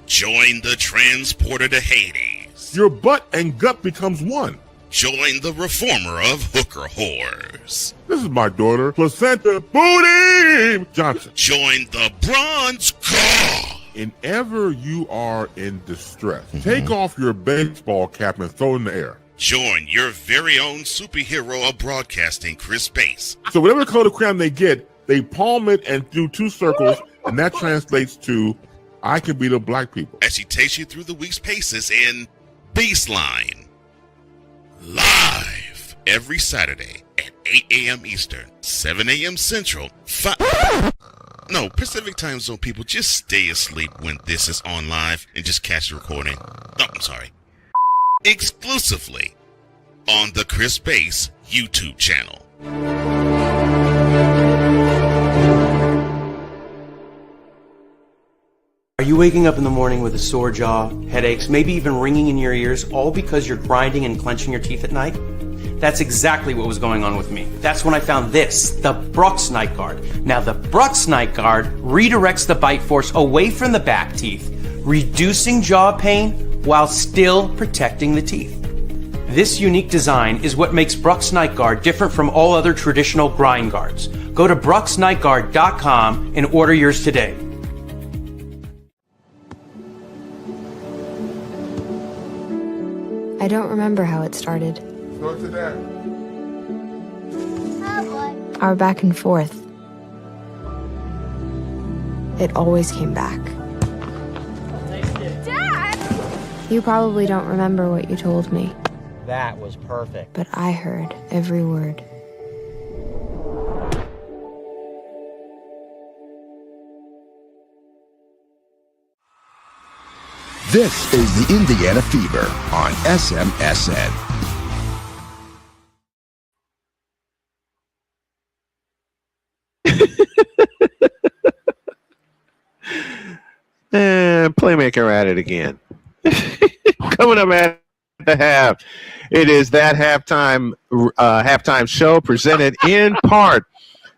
Join the transporter to Hades. Your butt and gut becomes one. Join the reformer of hooker whores. This is my daughter, Placenta Booty Johnson. Join the bronze god. Whenever you are in distress, take off your baseball cap and throw it in the air. Join your very own superhero of broadcasting, Chris Bass. So whatever color crayon they get, they palm it and do 2 circles, and that translates to, I can beat up black people. As he takes you through the week's paces in Baseline. Live every Saturday at 8 a.m. Eastern, 7 a.m. Central, Pacific Time Zone people, just stay asleep when this is on live and just catch the recording. Oh, I'm sorry. Exclusively on the Chris Bass YouTube channel. Are you waking up in the morning with a sore jaw, headaches, maybe even ringing in your ears, all because you're grinding and clenching your teeth at night? That's exactly what was going on with me. That's when I found this, the Brooks Night Guard. Now, the Brooks Night Guard redirects the bite force away from the back teeth, reducing jaw pain while still protecting the teeth. This unique design is what makes Brooks Night Guard different from all other traditional grind guards. Go to brooksnightguard.com and order yours today. I don't remember how it started. Go to that. Our back and forth. It always came back. Dad! You probably don't remember what you told me, That was perfect. but I heard every word. This is the Indiana Fever on SMSN. And Playmaker at it again. Coming up at the half, it is that halftime show presented in part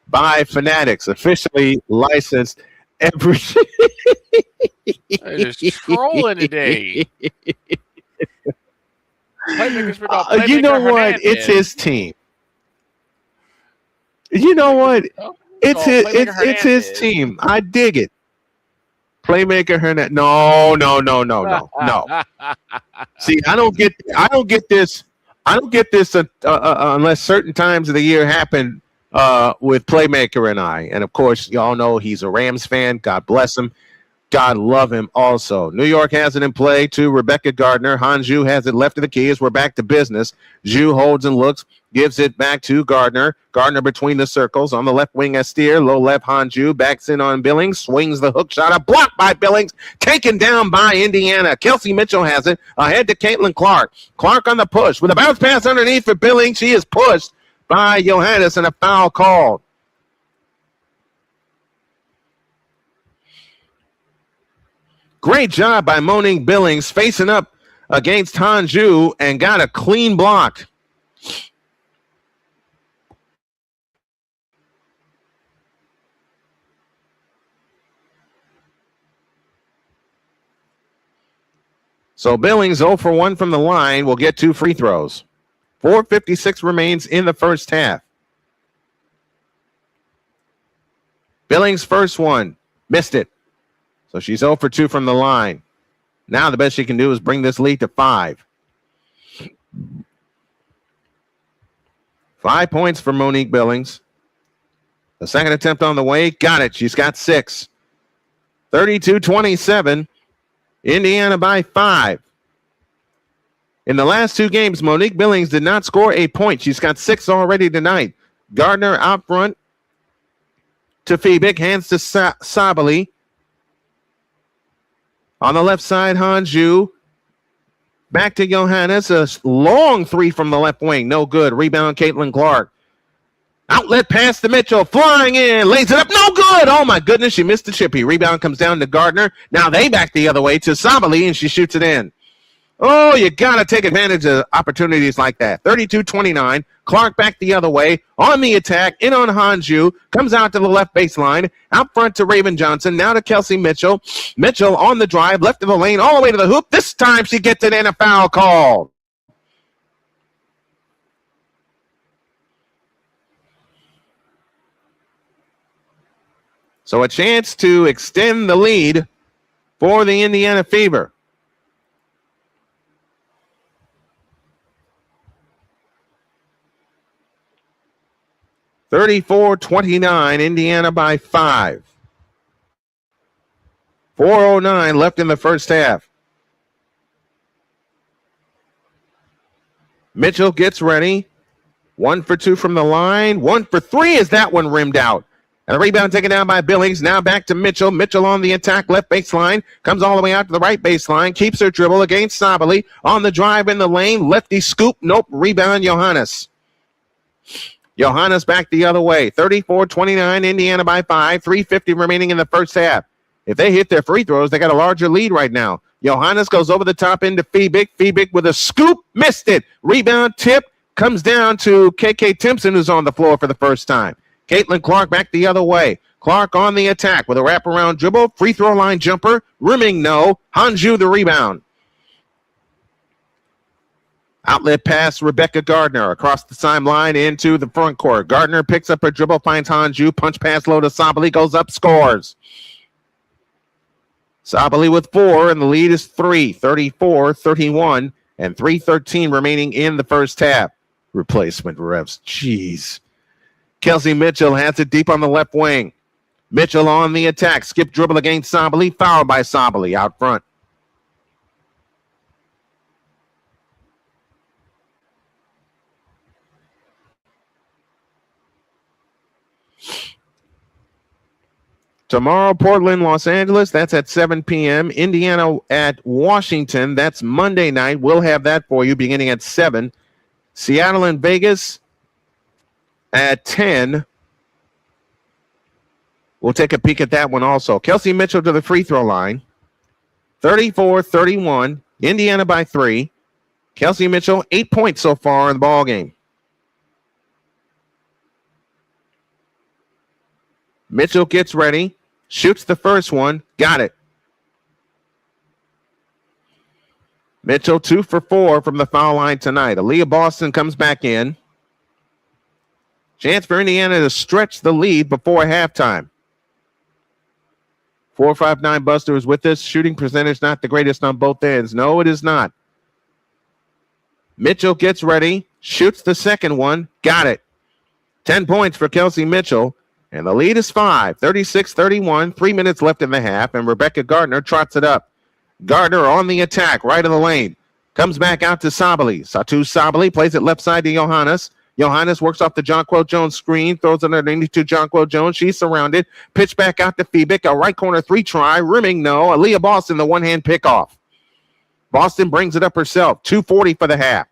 by Fanatics, officially licensed every. They're just trolling today. Playmakers forgot Playmaker You know what? Hernandez. It's his team. You know what? It's his team. I dig it. Playmaker Hernandez. No. See, I don't get this. I don't get this unless certain times of the year happen with Playmaker and I. And of course, y'all know he's a Rams fan. God bless him. God love him also. New York has it in play to Rebecca Gardner. Hanju has it left of the keys. We're back to business. Zhu holds and looks, gives it back to Gardner. Gardner between the circles. On the left wing, Estier. Low left, Hanju. Backs in on Billings. Swings the hook shot. A block by Billings. Taken down by Indiana. Kelsey Mitchell has it. Ahead to Caitlin Clark. Clark on the push. With a bounce pass underneath for Billings. She is pushed by Johannes and a foul called. Great job by Monique Billings facing up against Hanju and got a clean block. So Billings 0 for 1 from the line will get 2 free throws. 4:56 remains in the first half. Billings first one. Missed it. So she's 0 for 2 from the line. Now the best she can do is bring this lead to 5. 5 points for Monique Billings. The second attempt on the way. Got it. She's got 6. 32-27. Indiana by 5. In the last 2 games, Monique Billings did not score a point. She's got 6 already tonight. Gardner out front to Fiebig. Hands to Sabali. On the left side, Hanju. Back to Johannes. A long 3 from the left wing. No good. Rebound, Caitlin Clark. Outlet pass to Mitchell. Flying in. Lays it up. No good. Oh, my goodness. She missed the chippy. Rebound comes down to Gardner. Now they back the other way to Sabali, and she shoots it in. Oh, you got to take advantage of opportunities like that. 32-29. Clark back the other way. On the attack. In on Hanju. Comes out to the left baseline. Out front to Raven Johnson. Now to Kelsey Mitchell. Mitchell on the drive. Left of the lane. All the way to the hoop. This time she gets it in, a foul call. So a chance to extend the lead for the Indiana Fever. (34-29), Indiana by 5. 4:09 left in the first half. Mitchell gets ready. 1 for 2 from the line. 1 for 3 as that one rimmed out. And a rebound taken down by Billings. Now back to Mitchell. Mitchell on the attack, left baseline. Comes all the way out to the right baseline. Keeps her dribble against Sabali. On the drive in the lane. Lefty scoop. Nope. Rebound, Johannes. Johannes back the other way. 34-29, Indiana by 5. 3:50 remaining in the first half. If they hit their free throws, they got a larger lead right now. Johannes goes over the top into Fiebig. Fiebig with a scoop. Missed it. Rebound tip. Comes down to KK Timpson, who's on the floor for the first time. Caitlin Clark back the other way. Clark on the attack with a wraparound dribble. Free throw line jumper. Rimming no. Hanju the rebound. Outlet pass, Rebecca Gardner across the sideline into the front court. Gardner picks up her dribble, finds Hanju. Punch pass low to Sabali, goes up, scores. Sabali with 4, and the lead is 3. 34-31, and 3:13 remaining in the first half. Replacement refs, jeez. Kelsey Mitchell has it deep on the left wing. Mitchell on the attack. Skip dribble against Sabali. Fouled by Sabali out front. Tomorrow, Portland, Los Angeles. That's at 7 p.m. Indiana at Washington. That's Monday night. We'll have that for you beginning at 7. Seattle and Vegas at 10. We'll take a peek at that one also. Kelsey Mitchell to the free throw line. 34-31. Indiana by 3. Kelsey Mitchell, 8 points so far in the ball game. Mitchell gets ready. Shoots the first one. Got it. Mitchell 2 for 4 from the foul line tonight. Aaliyah Boston comes back in. Chance for Indiana to stretch the lead before halftime. 459 Buster is with us. Shooting percentage not the greatest on both ends. No, it is not. Mitchell gets ready. Shoots the second one. Got it. 10 points for Kelsey Mitchell. And the lead is 5. 36-31. 3 minutes left in the half. And Rebecca Gardner trots it up. Gardner on the attack. Right of the lane. Comes back out to Sabali. Satu Sabali plays it left side to Johannes. Johannes works off the Jonquel Jones screen. Throws it underneath to Jonquel Jones. She's surrounded. Pitch back out to Fiebig. A right corner 3 try. Rimming no. Aaliyah Boston the one-hand pickoff. Boston brings it up herself. 2:40 for the half.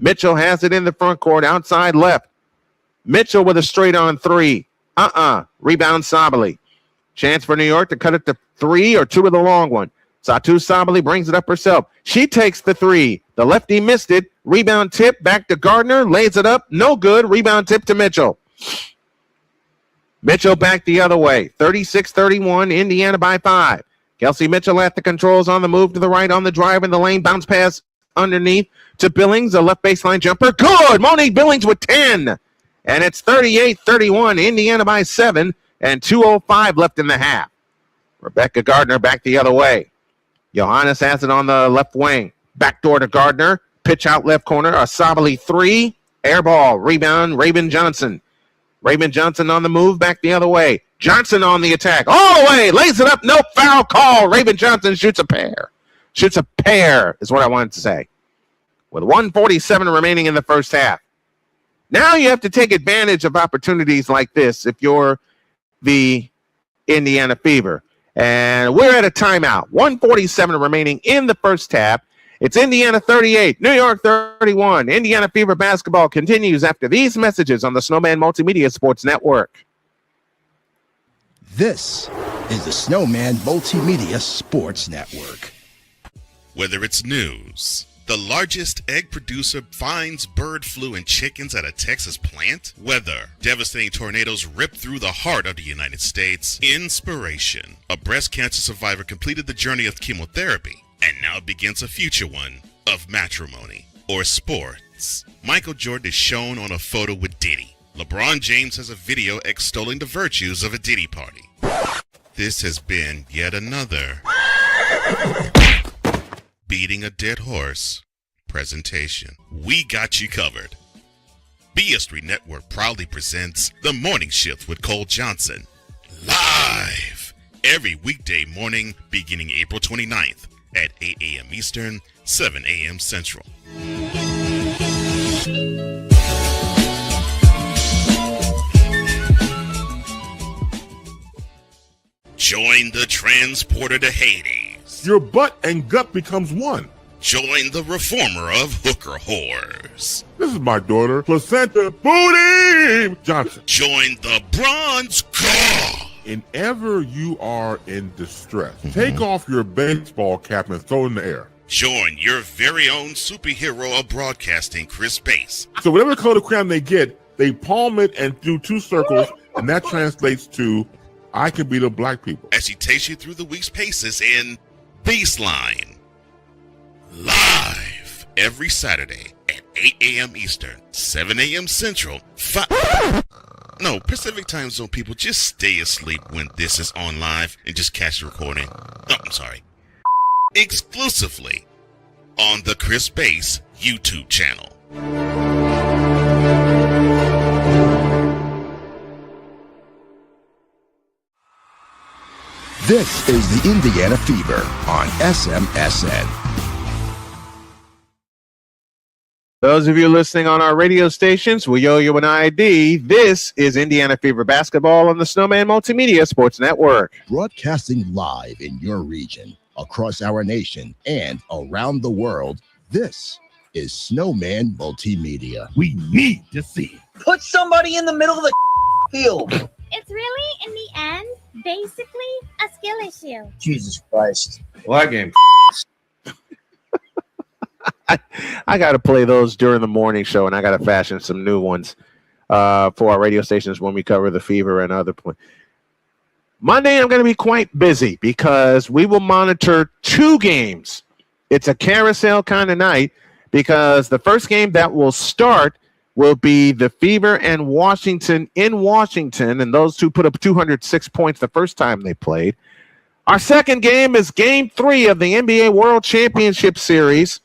Mitchell has it in the front court. Outside left. Mitchell with a straight-on 3. Rebound Sabali. Chance for New York to cut it to 3 or 2 of the long one. Satu Sabali brings it up herself. She takes the 3. The lefty missed it. Rebound tip back to Gardner. Lays it up. No good. Rebound tip to Mitchell. Mitchell back the other way. 36-31. Indiana by 5. Kelsey Mitchell at the controls on the move to the right on the drive in the lane. Bounce pass underneath to Billings. A left baseline jumper. Good. Monique Billings with 10. And it's 38-31, Indiana by 7, and 2:05 left in the half. Rebecca Gardner back the other way. Johannes has it on the left wing. Backdoor to Gardner. Pitch out left corner. A Sabali 3. Air ball, rebound, Raven Johnson. Raven Johnson on the move, back the other way. Johnson on the attack, all the way, lays it up, no foul call. Raven Johnson shoots a pair. Shoots a pair is what I wanted to say. With 1:47 remaining in the first half. Now you have to take advantage of opportunities like this if you're the Indiana Fever. And we're at a timeout. 1:47 remaining in the first half. It's Indiana 38, New York 31. Indiana Fever basketball continues after these messages on the Snowman Multimedia Sports Network. This is the Snowman Multimedia Sports Network. Whether it's news, the largest egg producer finds bird flu in chickens at a Texas plant, weather, devastating tornadoes rip through the heart of the United States, inspiration, a breast cancer survivor completed the journey of chemotherapy, and now begins a future one of matrimony or sports. Michael Jordan is shown on a photo with Diddy. LeBron James has a video extolling the virtues of a Diddy party. This has been yet another beating a dead horse presentation. We got you covered. BS3 Network proudly presents The Morning Shift with Cole Johnson, live every weekday morning beginning April 29th at 8 a.m. Eastern, 7 a.m. Central. Join the transporter to Hades. Your butt and gut becomes one. Join the reformer of hooker whores. This is my daughter, Placenta Booty Johnson. Join the bronze god. Whenever you are in distress, take off your baseball cap and throw it in the air. Join your very own superhero of broadcasting, Chris Bass. So whatever color crayon they get, they palm it and do two circles, and that translates to, I can beat up black people. As he takes you through the week's paces in Baseline. Live every Saturday at 8 a.m. Eastern, 7 a.m. Central, Pacific Time Zone people, just stay asleep when this is on live and just catch the recording. Oh, I'm sorry. Exclusively on the Chris Bass YouTube channel. This is the Indiana Fever on SMSN. Those of you listening on our radio stations, we owe you an ID. This is Indiana Fever basketball on the Snowman Multimedia Sports Network. Broadcasting live in your region, across our nation, and around the world, this is Snowman Multimedia. We need to see. Put somebody in the middle of the field. It's really, in the end, basically a skill issue. Jesus Christ. Well, that game. I got to play those during the morning show, and I got to fashion some new ones for our radio stations when we cover the Fever and other points. Monday, I'm going to be quite busy because we will monitor two games. It's a carousel kind of night because the first game that will start will be the Fever and Washington in Washington, and those two put up 206 points the first time they played. Our second game is Game 3 of the NBA World Championship Series.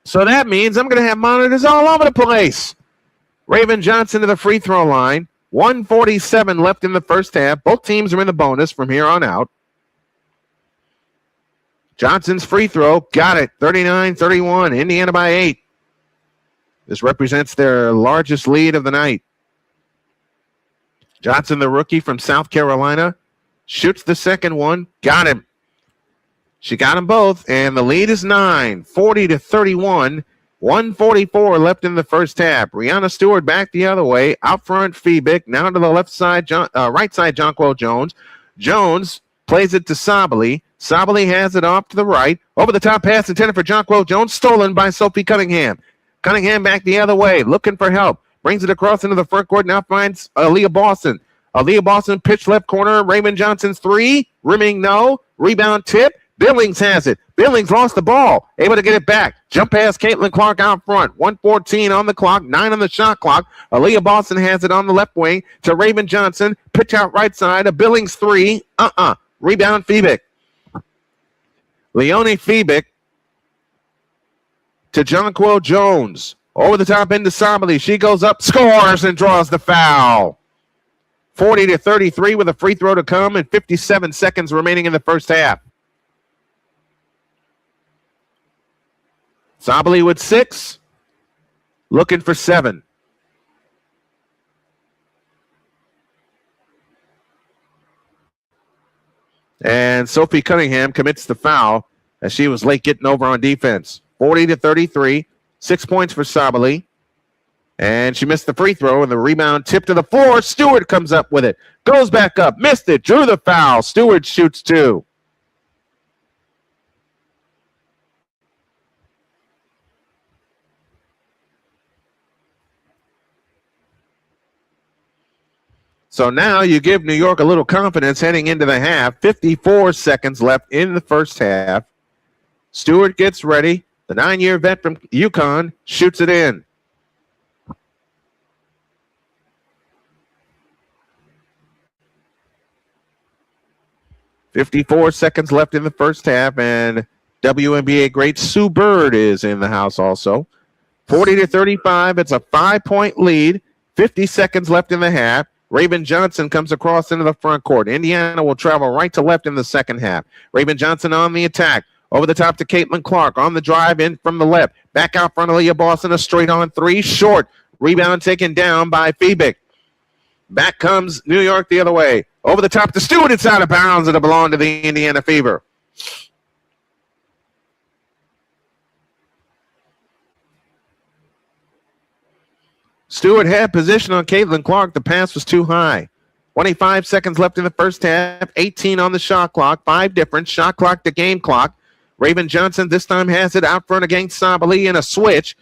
So that means I'm going to have monitors all over the place. Raven Johnson to the free throw line. 1:47 left in the first half. Both teams are in the bonus from here on out. Johnson's free throw. Got it. 39-31. Indiana by 8. This represents their largest lead of the night. Johnson, the rookie from South Carolina, shoots the second one. Got him. She got them both, and the lead is 9, 40-31. 1:44 left in the first half. Breanna Stewart back the other way. Out front, Feebick. Now to the left side, right side, Jonquel Jones. Jones plays it to Sabally. Sabally has it off to the right. Over the top pass intended for Jonquel Jones. Stolen by Sophie Cunningham. Cunningham back the other way, looking for help. Brings it across into the front court. Now finds Aaliyah Boston. Aaliyah Boston, pitch left corner. Raymond Johnson's three. Rimming no. Rebound tip. Billings has it. Billings lost the ball. Able to get it back. Jump past Caitlin Clark out front. 1:14 on the clock. 9 on the shot clock. Aaliyah Boston has it on the left wing to Raven Johnson. Pitch out right side. A Billings three. Rebound Feebick. Leonie Feebick to Jonquel Jones. Over the top into Sabali. She goes up, scores, and draws the foul. 40-33 with a free throw to come and 57 seconds remaining in the first half. Sabali with 6, looking for 7. And Sophie Cunningham commits the foul as she was late getting over on defense. 40-33, 6 points for Sabali. And she missed the free throw, and the rebound tipped to the floor. Stewart comes up with it. Goes back up, missed it, drew the foul. Stewart shoots 2. So now you give New York a little confidence heading into the half. 54 seconds left in the first half. Stewart gets ready. The 9-year vet from UConn shoots it in. .54 seconds left in the first half, and WNBA great Sue Bird is in the house also. 40-35, it's a 5-point lead. 50 seconds left in the half. Raven Johnson comes across into the front court. Indiana will travel right to left in the second half. Raven Johnson on the attack. Over the top to Caitlin Clark. On the drive in from the left. Back out front of Leah Boston. A straight on 3. Short. Rebound taken down by Febick. Back comes New York the other way. Over the top to Stewart. It's out of bounds. It'll belong to the Indiana Fever. Stewart had position on Caitlin Clark. The pass was too high. 25 seconds left in the first half. 18 on the shot clock. 5 difference. Shot clock to game clock. Raven Johnson this time has it out front against Sabali in a switch.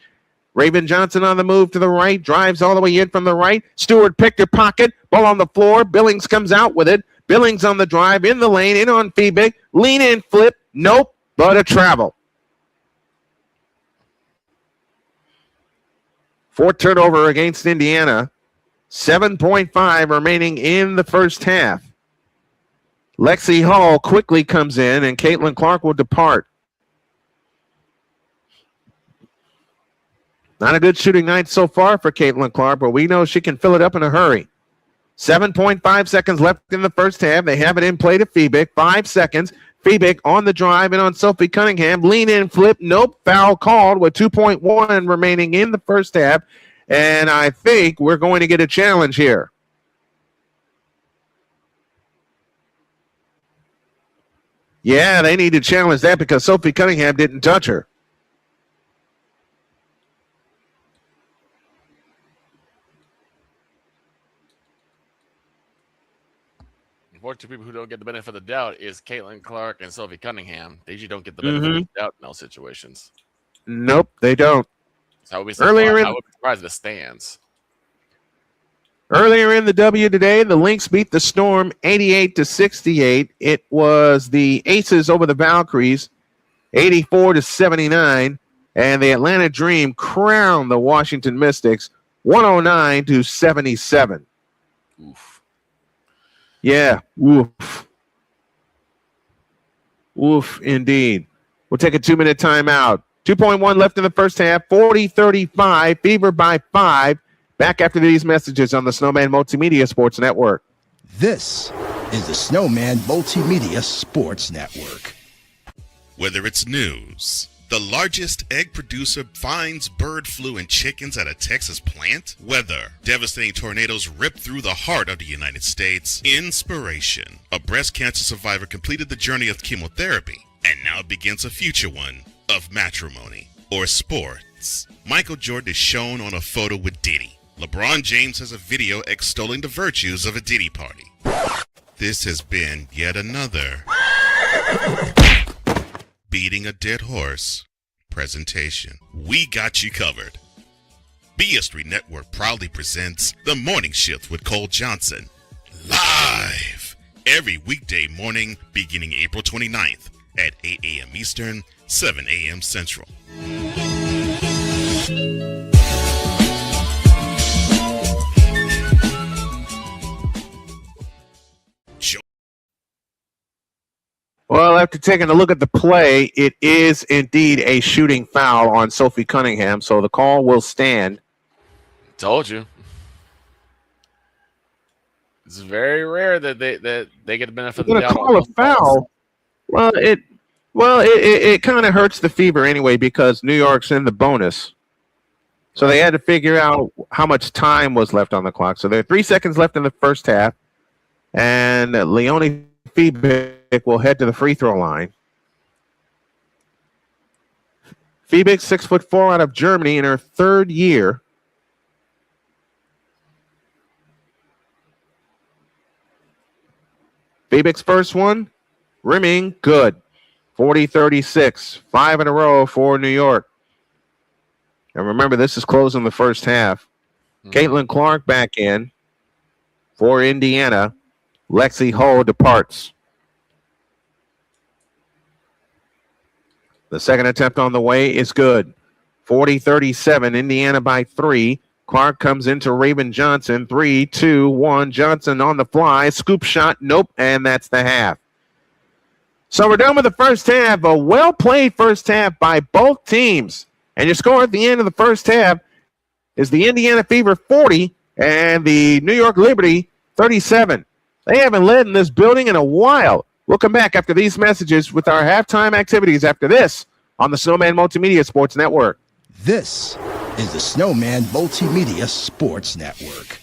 Raven Johnson on the move to the right. Drives all the way in from the right. Stewart picked her pocket. Ball on the floor. Billings comes out with it. Billings on the drive. In the lane. In on Febick. Lean in flip. Nope. But a travel. 4 turnover against Indiana. 7.5 remaining in the first half. Lexi Hall quickly comes in, and Caitlin Clark will depart. Not a good shooting night so far for Caitlin Clark, but we know she can fill it up in a hurry. 7.5 seconds left in the first half. They have it in play to Febick. 5 seconds. Febick on the drive and on Sophie Cunningham. Lean in, flip. Nope. Foul called with 2.1 remaining in the first half. And I think we're going to get a challenge here. Yeah, they need to challenge that because Sophie Cunningham didn't touch her. More two people who don't get the benefit of the doubt is Caitlin Clark and Sophie Cunningham. They usually don't get the benefit of the doubt in those situations. Nope, they don't. So I would be surprised if it stands. Earlier in the W today, the Lynx beat the Storm 88-68. It was the Aces over the Valkyries 84-79. And the Atlanta Dream crowned the Washington Mystics 109-77. Oof. Yeah, oof. Oof, indeed. We'll take a 2-minute timeout. 2.1 left in the first half, 40-35, Fever by 5. Back after these messages on the Snowman Multimedia Sports Network. This is the Snowman Multimedia Sports Network. Whether it's news, the largest egg producer finds bird flu in chickens at a Texas plant, weather, devastating tornadoes rip through the heart of the United States, inspiration, a breast cancer survivor completed the journey of chemotherapy, and now begins a future one of matrimony or sports. Michael Jordan is shown on a photo with Diddy. LeBron James has a video extolling the virtues of a Diddy party. This has been yet another beating a dead horse presentation. We got you covered. BS3 Network proudly presents The Morning Shift with Cole Johnson, live every weekday morning beginning April 29th at 8 a.m. Eastern, 7 a.m. Central. Well, after taking a look at the play, it is indeed a shooting foul on Sophie Cunningham, so the call will stand. Told you. It's very rare that they get the benefit of the They're doubt. going to call a foul. Well, it kind of hurts the Fever anyway because New York's in the bonus. So they had to figure out how much time was left on the clock. So there are 3 seconds left in the first half, and Leonie Fiebig will head to the free throw line. Fiebig, 6'4" out of Germany in her third year. Fiebig's first one, rimming, good. 40-36, 5 in a row for New York. And remember, this is closing the first half. Caitlin Clark back in for Indiana. Lexi Ho departs. The second attempt on the way is good. 40-37, Indiana by 3. Clark comes into Raven Johnson. 3, 2, 1. Johnson on the fly. Scoop shot. Nope. And that's the half. So we're done with the first half. A well-played first half by both teams. And your score at the end of the first half is the Indiana Fever 40 and the New York Liberty 37. They haven't led in this building in a while. We'll come back after these messages with our halftime activities after this on the Snowman Multimedia Sports Network. This is the Snowman Multimedia Sports Network.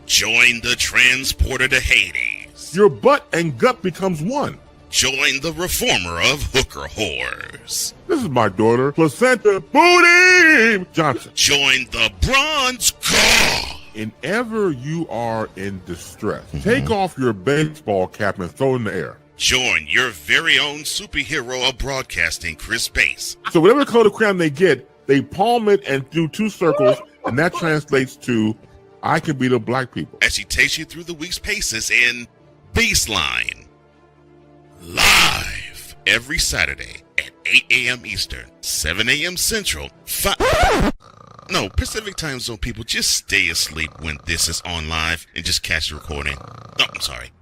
Join the transporter to Hades. Your butt and gut becomes one. Join the reformer of hooker whores. This is my daughter, Placenta Booty Johnson. Join the bronze god. Whenever you are in distress, take off your baseball cap and throw it in the air. Join your very own superhero of broadcasting, Chris Bass. So whatever color crayon they get, they palm it and do 2 circles, and that translates to, I can beat up black people. As she takes you through the week's paces in Baseline. Live every Saturday at 8 a.m. Eastern, 7 a.m. Central, Pacific time zone people, just stay asleep when this is on live and just catch the recording. Oh, I'm sorry.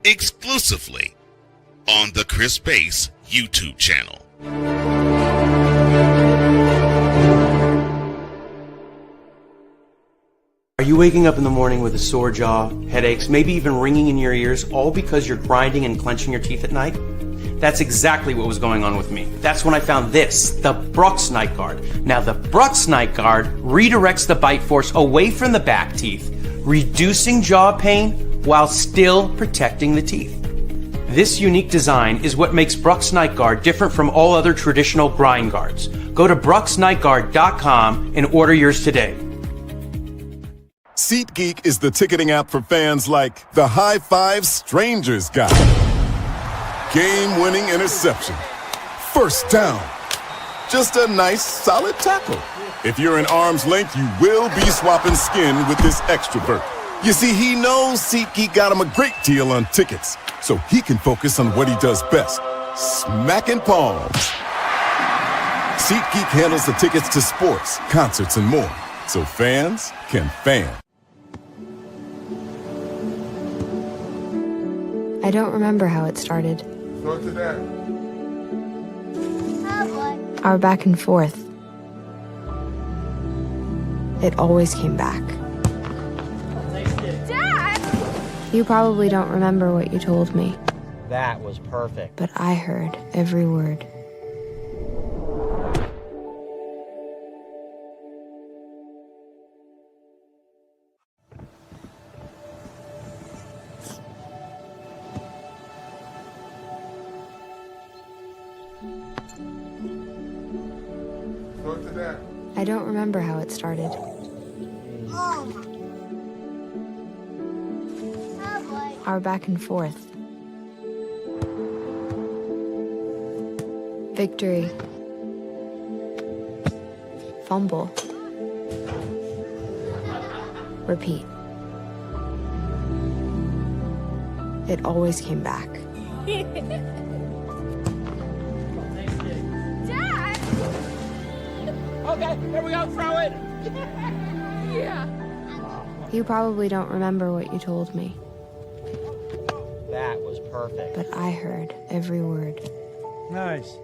Exclusively on the Chris Bass YouTube channel. Are you waking up in the morning with a sore jaw, headaches, maybe even ringing in your ears, all because you're grinding and clenching your teeth at night? That's exactly what was going on with me. That's when I found this, the Brooks Night Guard. Now, the Brooks Night Guard redirects the bite force away from the back teeth, reducing jaw pain while still protecting the teeth. This unique design is what makes Brooks Night Guard different from all other traditional grind guards. Go to brooksnightguard.com and order yours today. SeatGeek is the ticketing app for fans like the High Five Strangers guy. Game-winning interception. First down. Just a nice, solid tackle. If you're in arm's length, you will be swapping skin with this extrovert. You see, he knows SeatGeek got him a great deal on tickets, so he can focus on what he does best, smacking palms. SeatGeek handles the tickets to sports, concerts, and more, so fans can fan. I don't remember how it started. Go to that. Our back and forth. It always came back. Dad! You probably don't remember what you told me. That was perfect. But I heard every word. I don't remember how it started. Our back and forth. Victory. Fumble. Repeat. It always came back. Okay, here we go, throw it! Yeah. You probably don't remember what you told me. That was perfect. perfect. but I heard every word. Nice.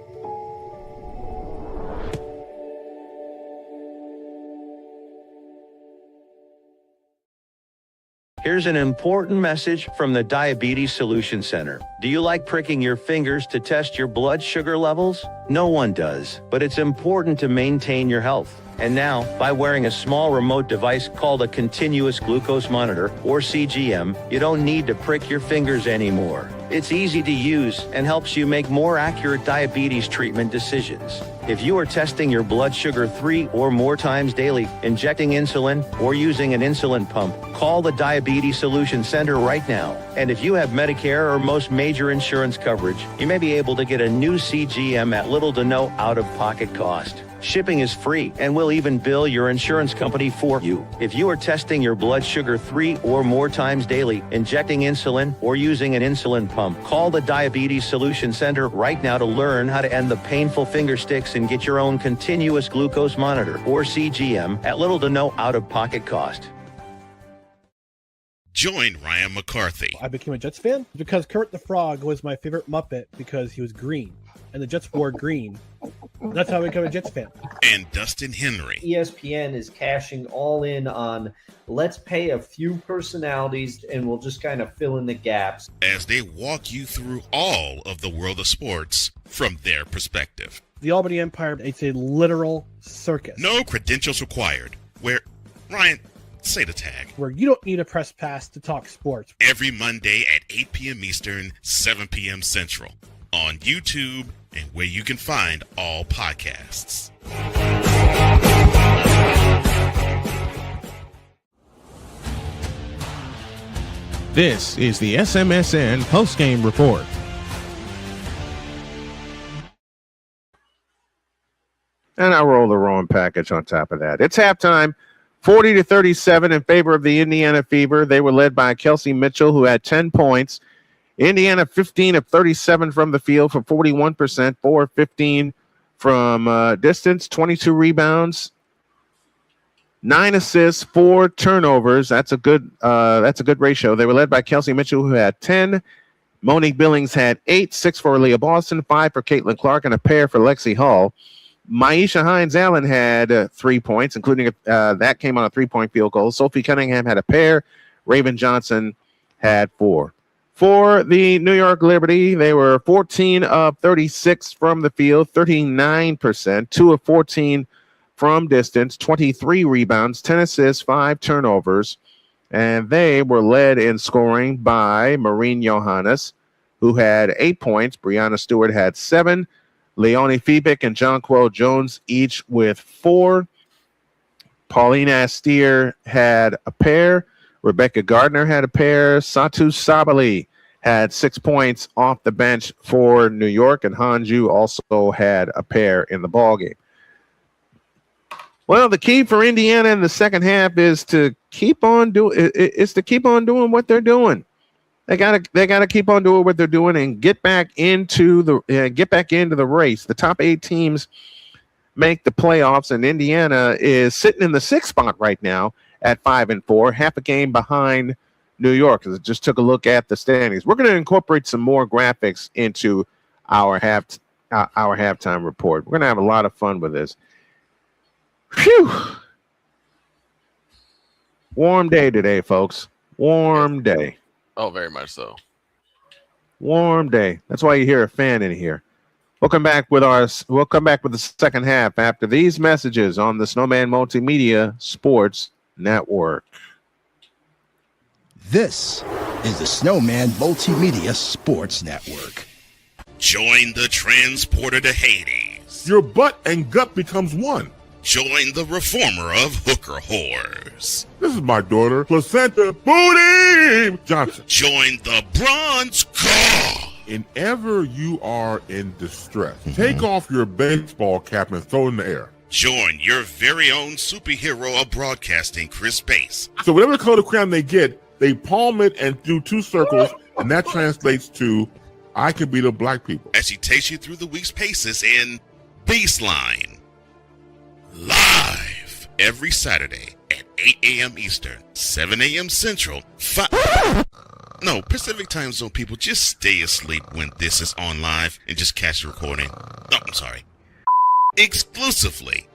Here's an important message from the Diabetes Solution Center. Do you like pricking your fingers to test your blood sugar levels? No one does, but it's important to maintain your health. And now, by wearing a small remote device called a continuous glucose monitor, or CGM, you don't need to prick your fingers anymore. It's easy to use and helps you make more accurate diabetes treatment decisions. If you are testing your blood sugar 3 or more times daily, injecting insulin, or using an insulin pump, call the Diabetes Solution Center right now. And if you have Medicare or most major insurance coverage, you may be able to get a new CGM at little to no out-of-pocket cost. Shipping is free, and we'll even bill your insurance company for you. If you are testing your blood sugar 3 or more times daily, injecting insulin, or using an insulin pump, call the Diabetes Solution Center right now to learn how to end the painful finger sticks and get your own continuous glucose monitor, or CGM, at little to no out-of-pocket cost. Join Ryan McCarthy. I became a Jets fan because Kermit the Frog was my favorite Muppet because he was green, and the Jets wore green. That's how I became a Jets fan. And Dustin Henry. ESPN is cashing all in on let's pay a few personalities and we'll just kind of fill in the gaps. As they walk you through all of the world of sports from their perspective. The Albany Empire, it's a literal circus. No credentials required. Where, Ryan, say the tag. Where you don't need a press pass to talk sports. Every Monday at 8 p.m. Eastern, 7 p.m. Central. On YouTube and where you can find all podcasts. This is the SMSN postgame report. And I roll the wrong package on top of that. It's halftime, 40-37 in favor of the Indiana Fever. They were led by Kelsey Mitchell, who had 10 points. Indiana 15 of 37 from the field for 41%, 4 of 15 from distance, 22 rebounds, 9 assists, 4 turnovers. That's a good ratio. They were led by Kelsey Mitchell, who had 10. Monique Billings had 8, 6 for Leah Boston, 5 for Caitlin Clark, and a pair for Lexi Hall. Maisha Hines-Allen had 3 points, including that came on a 3-point field goal. Sophie Cunningham had a pair. Raven Johnson had 4. For the New York Liberty, they were 14 of 36 from the field, 39%, 2 of 14 from distance, 23 rebounds, 10 assists, 5 turnovers. And they were led in scoring by Maureen Johannes, who had 8 points. Breanna Stewart had 7. Leonie Fiebig and Jonquel Jones each with 4. Pauline Astier had a pair. Rebecca Gardner had a pair. Satu Sabali had 6 points off the bench for New York, and Hanju also had a pair in the ballgame. Well, the key for Indiana in the second half is to keep on doing what they're doing. They gotta keep on doing what they're doing and get back into the race. The top 8 teams make the playoffs, and Indiana is sitting in the 6th spot right now at 5-4, half a game behind New York. I just took a look at the standings. We're going to incorporate some more graphics into our halftime report. We're going to have a lot of fun with this. Phew! Warm day today, folks. Warm day. Oh, very much so. Warm day. That's why you hear a fan in here. We'll come back with the second half after these messages on the Snowman Multimedia Sports Network. This is the Snowman Multimedia Sports Network. Join the transporter to Hades. Your butt and gut becomes one. Join the reformer of hooker whores. This is my daughter, Placenta Booty Johnson. Join the bronze car. Whenever you are in distress, take off your baseball cap and throw it in the air. Join your very own superhero of broadcasting, Chris Bass. So whatever color crayon they get, they palm it and do 2 circles, and that translates to, I can beat up black people. As he takes you through the week's paces in Baseline. Live every Saturday at 8 a.m. Eastern, 7 a.m. Central. No, Pacific Time Zone people, just stay asleep when this is on live and just catch the recording. Oh, I'm sorry. Exclusively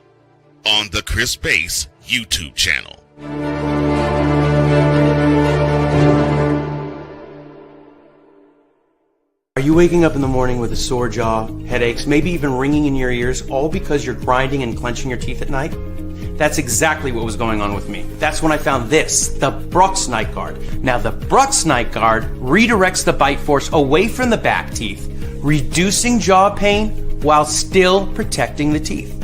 on the Chris Base YouTube channel. Are you waking up in the morning with a sore jaw, headaches, maybe even ringing in your ears, all because you're grinding and clenching your teeth at night? That's exactly what was going on with me. That's when I found this, the Brux Night Guard. Now, the Brux Night Guard redirects the bite force away from the back teeth, reducing jaw pain while still protecting the teeth.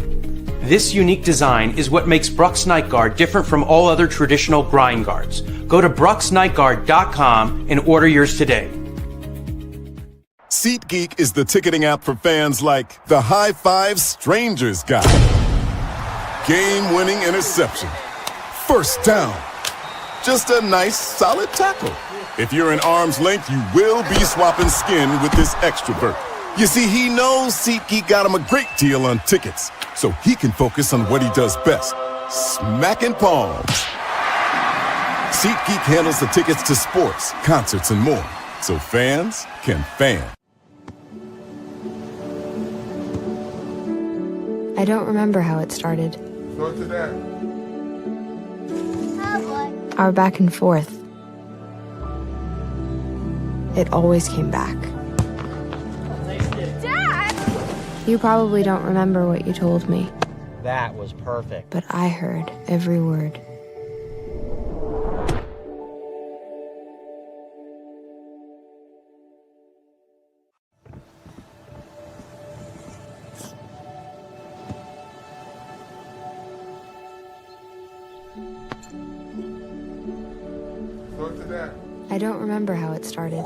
This unique design is what makes Brux Night Guard different from all other traditional grind guards. Go to bruxnightguard.com and order yours today. SeatGeek is the ticketing app for fans like the High Five Strangers guy. Game-winning interception. First down. Just a nice, solid tackle. If you're in arm's length, you will be swapping skin with this extrovert. You see, he knows SeatGeek got him a great deal on tickets, so he can focus on what he does best, smacking palms. SeatGeek handles the tickets to sports, concerts, and more, so fans can fan. I don't remember how it started. Go to that. Our back and forth. It always came back. Dad! You probably don't remember what you told me, That was perfect. but I heard every word. Go to that. I don't remember how it started.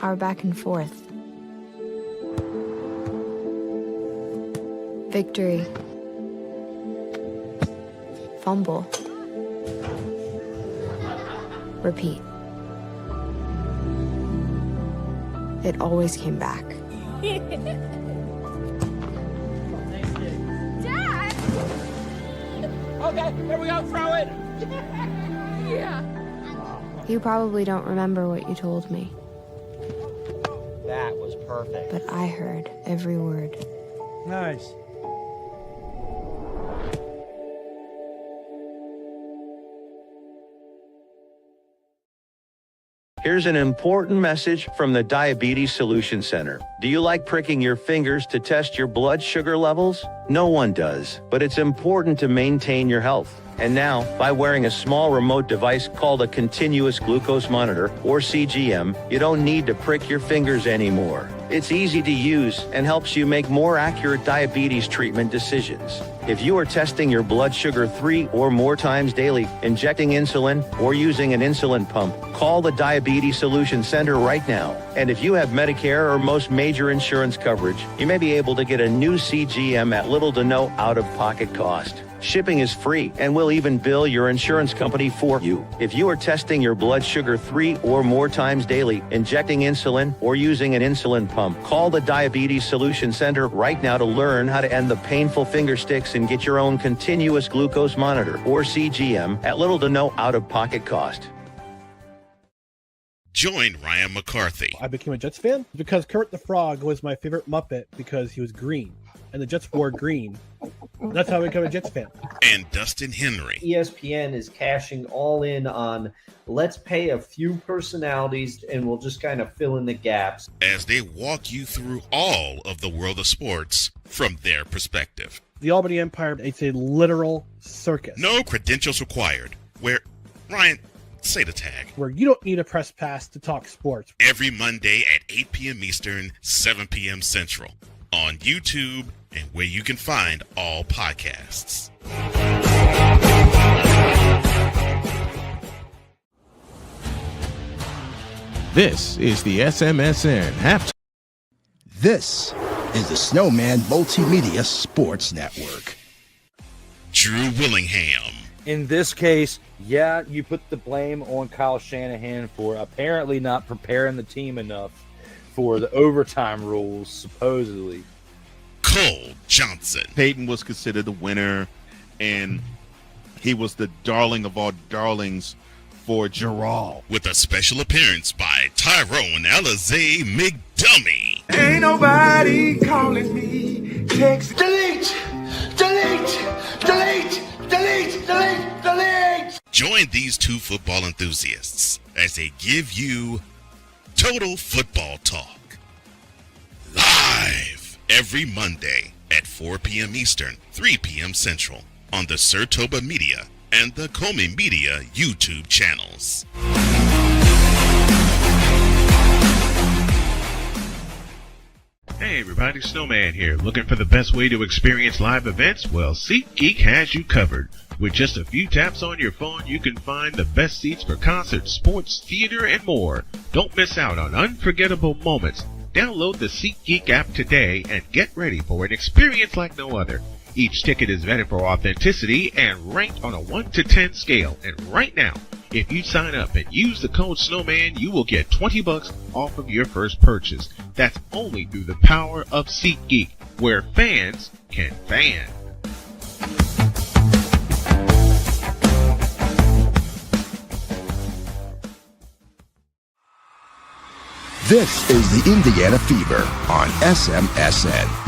Our back and forth. Victory. Fumble. Repeat. It always came back. Dad! Okay, here we go, throw it. Yeah. You probably don't remember what you told me, That was perfect. but I heard every word. Nice. Here's an important message from the Diabetes Solution Center. Do you like pricking your fingers to test your blood sugar levels? No one does, but it's important to maintain your health. And now, by wearing a small remote device called a continuous glucose monitor, or CGM, you don't need to prick your fingers anymore. It's easy to use and helps you make more accurate diabetes treatment decisions. If you are testing your blood sugar 3 or more times daily, injecting insulin, or using an insulin pump, call the Diabetes Solution Center right now. And if you have Medicare or most major insurance coverage, you may be able to get a new CGM at little to no out-of-pocket cost. Shipping is free, and we'll even bill your insurance company for you. If you are testing your blood sugar 3 or more times daily, injecting insulin, or using an insulin pump, call the Diabetes Solution Center right now to learn how to end the painful finger sticks and get your own continuous glucose monitor, or CGM, at little to no out-of-pocket cost. Join Ryan McCarthy I became a Jets fan because Kurt the Frog was my favorite Muppet because he was green, and the Jets wore green. That's how I became a Jets fan. and Dustin Henry ESPN is cashing all in on let's pay a few personalities and we'll just kind of fill in the gaps. as they walk you through all of the world of sports from their perspective. The Albany Empire, it's a literal circus. No credentials required. Where, Ryan, say the tag. Where you don't need a press pass to talk sports. Every Monday at 8 p.m. Eastern, 7 p.m. Central. On YouTube and where you can find all podcasts. This is the SMSN halftime. This is the Snowman Multimedia Sports Network. Drew Willingham. In this case, yeah, you put the blame on Kyle Shanahan for apparently not preparing the team enough for the overtime rules, supposedly. Cole Johnson. Peyton was considered the winner, and He was the darling of all darlings for Gerald. With a special appearance by Tyrone Alizé McDummy. Ain't nobody calling me. Text delete, delete, delete, delete, delete, delete. Join these two football enthusiasts as they give you Total Football Talk. Live every Monday at 4 p.m. Eastern, 3 p.m. Central on the Sertoba Media and the Comey Media YouTube channels. Hey everybody, Snowman here. Looking for the best way to experience live events? Well, SeatGeek has you covered. With just a few taps on your phone, you can find the best seats for concerts, sports, theater, and more. Don't miss out on unforgettable moments. Download the SeatGeek app today and get ready for an experience like no other. Each ticket is vetted for authenticity and ranked on a 1 to 10 scale. And right now, if you sign up and use the code Snowman, you will get $20 off of your first purchase. That's only through the power of SeatGeek, where fans can fan. This is the Indiana Fever on SMSN.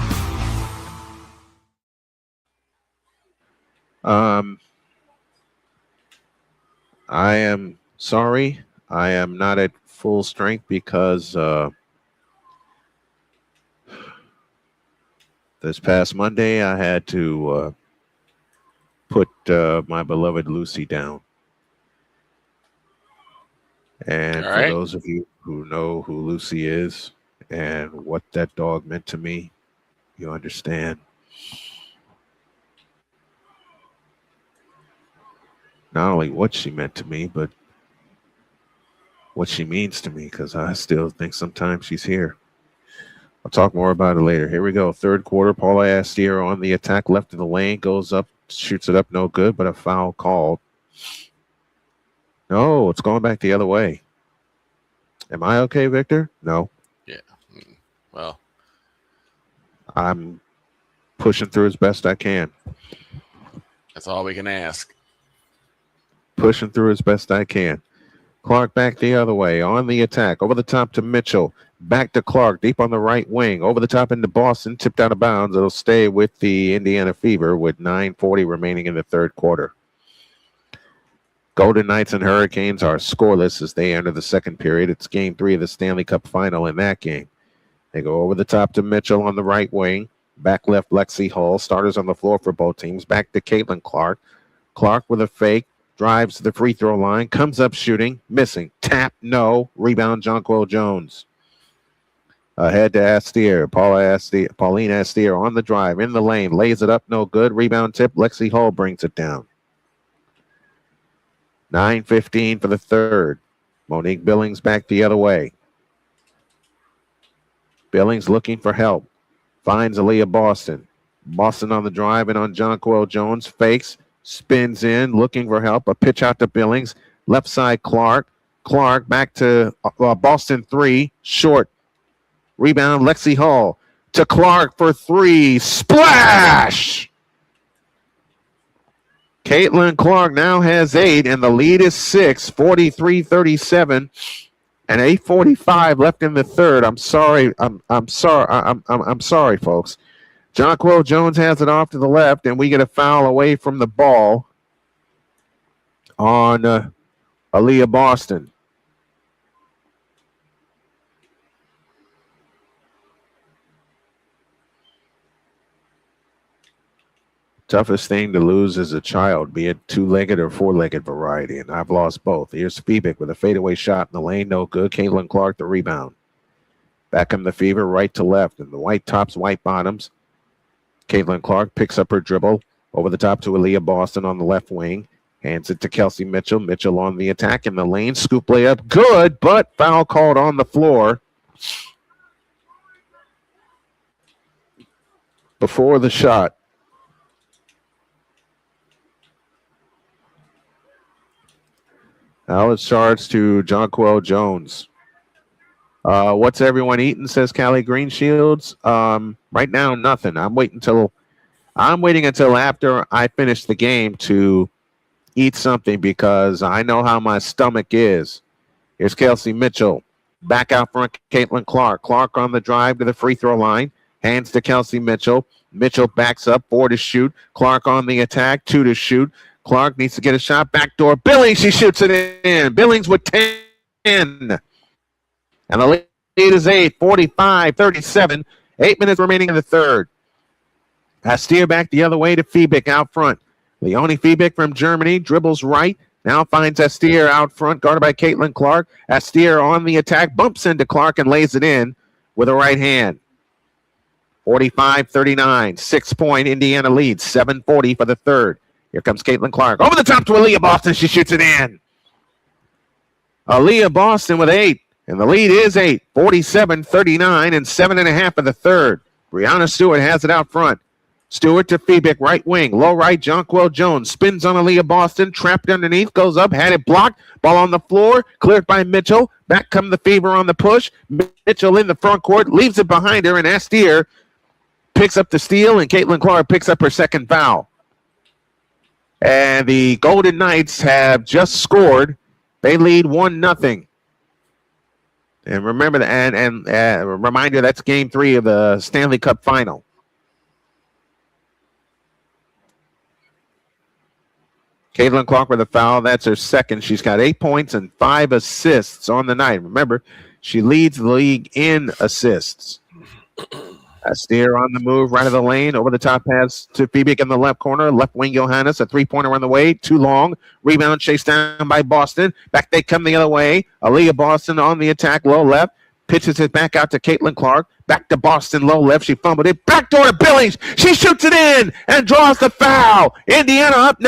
I am sorry. I am not at full strength because this past Monday I had to put my beloved Lucy down. And All for right. those of you who know who Lucy is and what that dog meant to me, you understand. Not only what she meant to me, but what she means to me, because I still think sometimes she's here. I'll talk more about it later. Here we go. Third quarter, Paula Astier on the attack, left of the lane, goes up, shoots it up, no good, but a foul called. No, it's going back the other way. Am I okay, Victor? No. Yeah. Well, I'm pushing through as best I can. that's all we can ask. Pushing through as best I can. Clark back the other way on the attack. Over the top to Mitchell. Back to Clark, deep on the right wing. Over the top into Boston, tipped out of bounds. It'll stay with the Indiana Fever with 9:40 remaining in the third quarter. Golden Knights and Hurricanes are scoreless as they enter the second period. It's game 3 of the Stanley Cup final in that game. They go over the top to Mitchell on the right wing. Back left, Lexi Hull. Starters on the floor for both teams. Back to Caitlin Clark. Clark with a fake. Drives to the free throw line. Comes up shooting. Missing. Tap. No. Rebound, Jonquil Jones. Ahead to Astier. Pauline Astier on the drive. In the lane. Lays it up. No good. Rebound tip. Lexi Hull brings it down. 9:15 for the third. Monique Billings back the other way. Billings looking for help. Finds Aaliyah Boston. Boston on the drive and on Jonquil Jones. Fakes. Spins in. Looking for help. A pitch out to Billings. Left side Clark. Clark back to Boston 3. Short. Rebound Lexi Hull. To Clark for 3. Splash! Caitlin Clark now has 8, and the lead is 6, 43-37, and 8:45 left in the third. I'm sorry. I'm sorry, folks. Jonquil Jones has it off to the left, and we get a foul away from the ball on Aaliyah Boston. Toughest thing to lose as a child, be it two-legged or four-legged variety, and I've lost both. Here's Spivak with a fadeaway shot in the lane, no good. Caitlin Clark the rebound. Back in the Fever, right to left, and the white tops, white bottoms. Caitlin Clark picks up her dribble over the top to Aaliyah Boston on the left wing. Hands it to Kelsey Mitchell. Mitchell on the attack in the lane. Scoop layup, good, but foul called on the floor. Before the shot. Now it's charged to Jonquil Jones. What's everyone eating, says Callie Greenshields. Right now, nothing. I'm waiting until after I finish the game to eat something because I know how my stomach is. Here's Kelsey Mitchell. Back out front, Caitlin Clark. Clark on the drive to the free throw line. Hands to Kelsey Mitchell. Mitchell backs up, 4 to shoot. Clark on the attack, 2 to shoot. Clark needs to get a shot. Backdoor. Billings, she shoots it in. Billings with 10. And the lead is 8, 45-37. 8 minutes remaining in the third. Astier back the other way to Fiebig out front. Leonie Fiebig from Germany dribbles right. Now finds Astier out front, guarded by Caitlin Clark. Astier on the attack, bumps into Clark and lays it in with a right hand. 45-39, 6-point Indiana lead, 7:40 for the third. Here comes Caitlin Clark. Over the top to Aaliyah Boston. She shoots it in. Aaliyah Boston with 8. And the lead is 8. 47-39 and 7.5 for the third. Breanna Stewart has it out front. Stewart to Fiebig, right wing. Low right, Jonquel Jones. Spins on Aaliyah Boston. Trapped underneath. Goes up. Had it blocked. Ball on the floor. Cleared by Mitchell. Back come the Fever on the push. Mitchell in the front court. Leaves it behind her. And Astier picks up the steal. And Caitlin Clark picks up her second foul. And the Golden Knights have just scored. They lead 1-0. And remember that, and reminder, that's game 3 of the Stanley Cup final. Caitlin Clark with a foul. That's her second. She's got 8 points and 5 assists on the night. Remember, she leads the league in assists. Astier on the move, right of the lane, over the top pass to Fiebig in the left corner. Left wing, Johannes, a three-pointer on the way. Too long. Rebound chased down by Boston. Back they come the other way. Aaliyah Boston on the attack, low left. Pitches it back out to Caitlin Clark. Back to Boston, low left. She fumbled it. Backdoor to Billings. She shoots it in and draws the foul. Indiana up 10,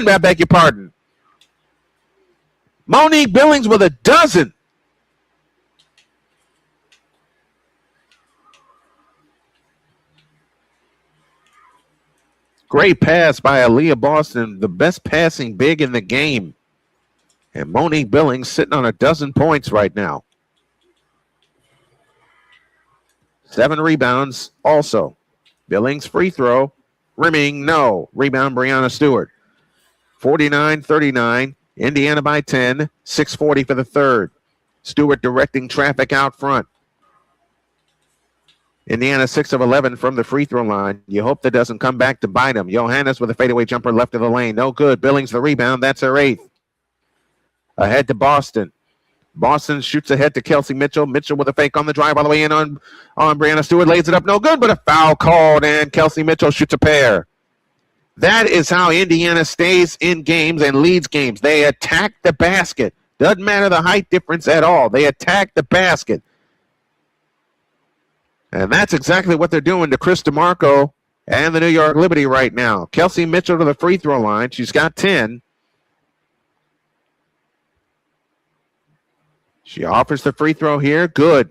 I beg your pardon. Monique Billings with a dozen. Great pass by Aaliyah Boston, the best passing big in the game. And Monique Billings sitting on a dozen points right now. 7 rebounds also. Billings free throw. Rimming, no. Rebound, Breanna Stewart. 49-39. Indiana by 10. 6:40 for the third. Stewart directing traffic out front. Indiana 6 of 11 from the free throw line. You hope that doesn't come back to bite them. Johannes with a fadeaway jumper left of the lane. No good. Billings the rebound. That's her 8th. Ahead to Boston. Boston shoots ahead to Kelsey Mitchell. Mitchell with a fake on the drive all the way in on Breanna Stewart. Lays it up. No good, but a foul called, and Kelsey Mitchell shoots a pair. That is how Indiana stays in games and leads games. They attack the basket. Doesn't matter the height difference at all. They attack the basket. And that's exactly what they're doing to Chris DeMarco and the New York Liberty right now. Kelsey Mitchell to the free throw line. She's got 10. She offers the free throw here. Good.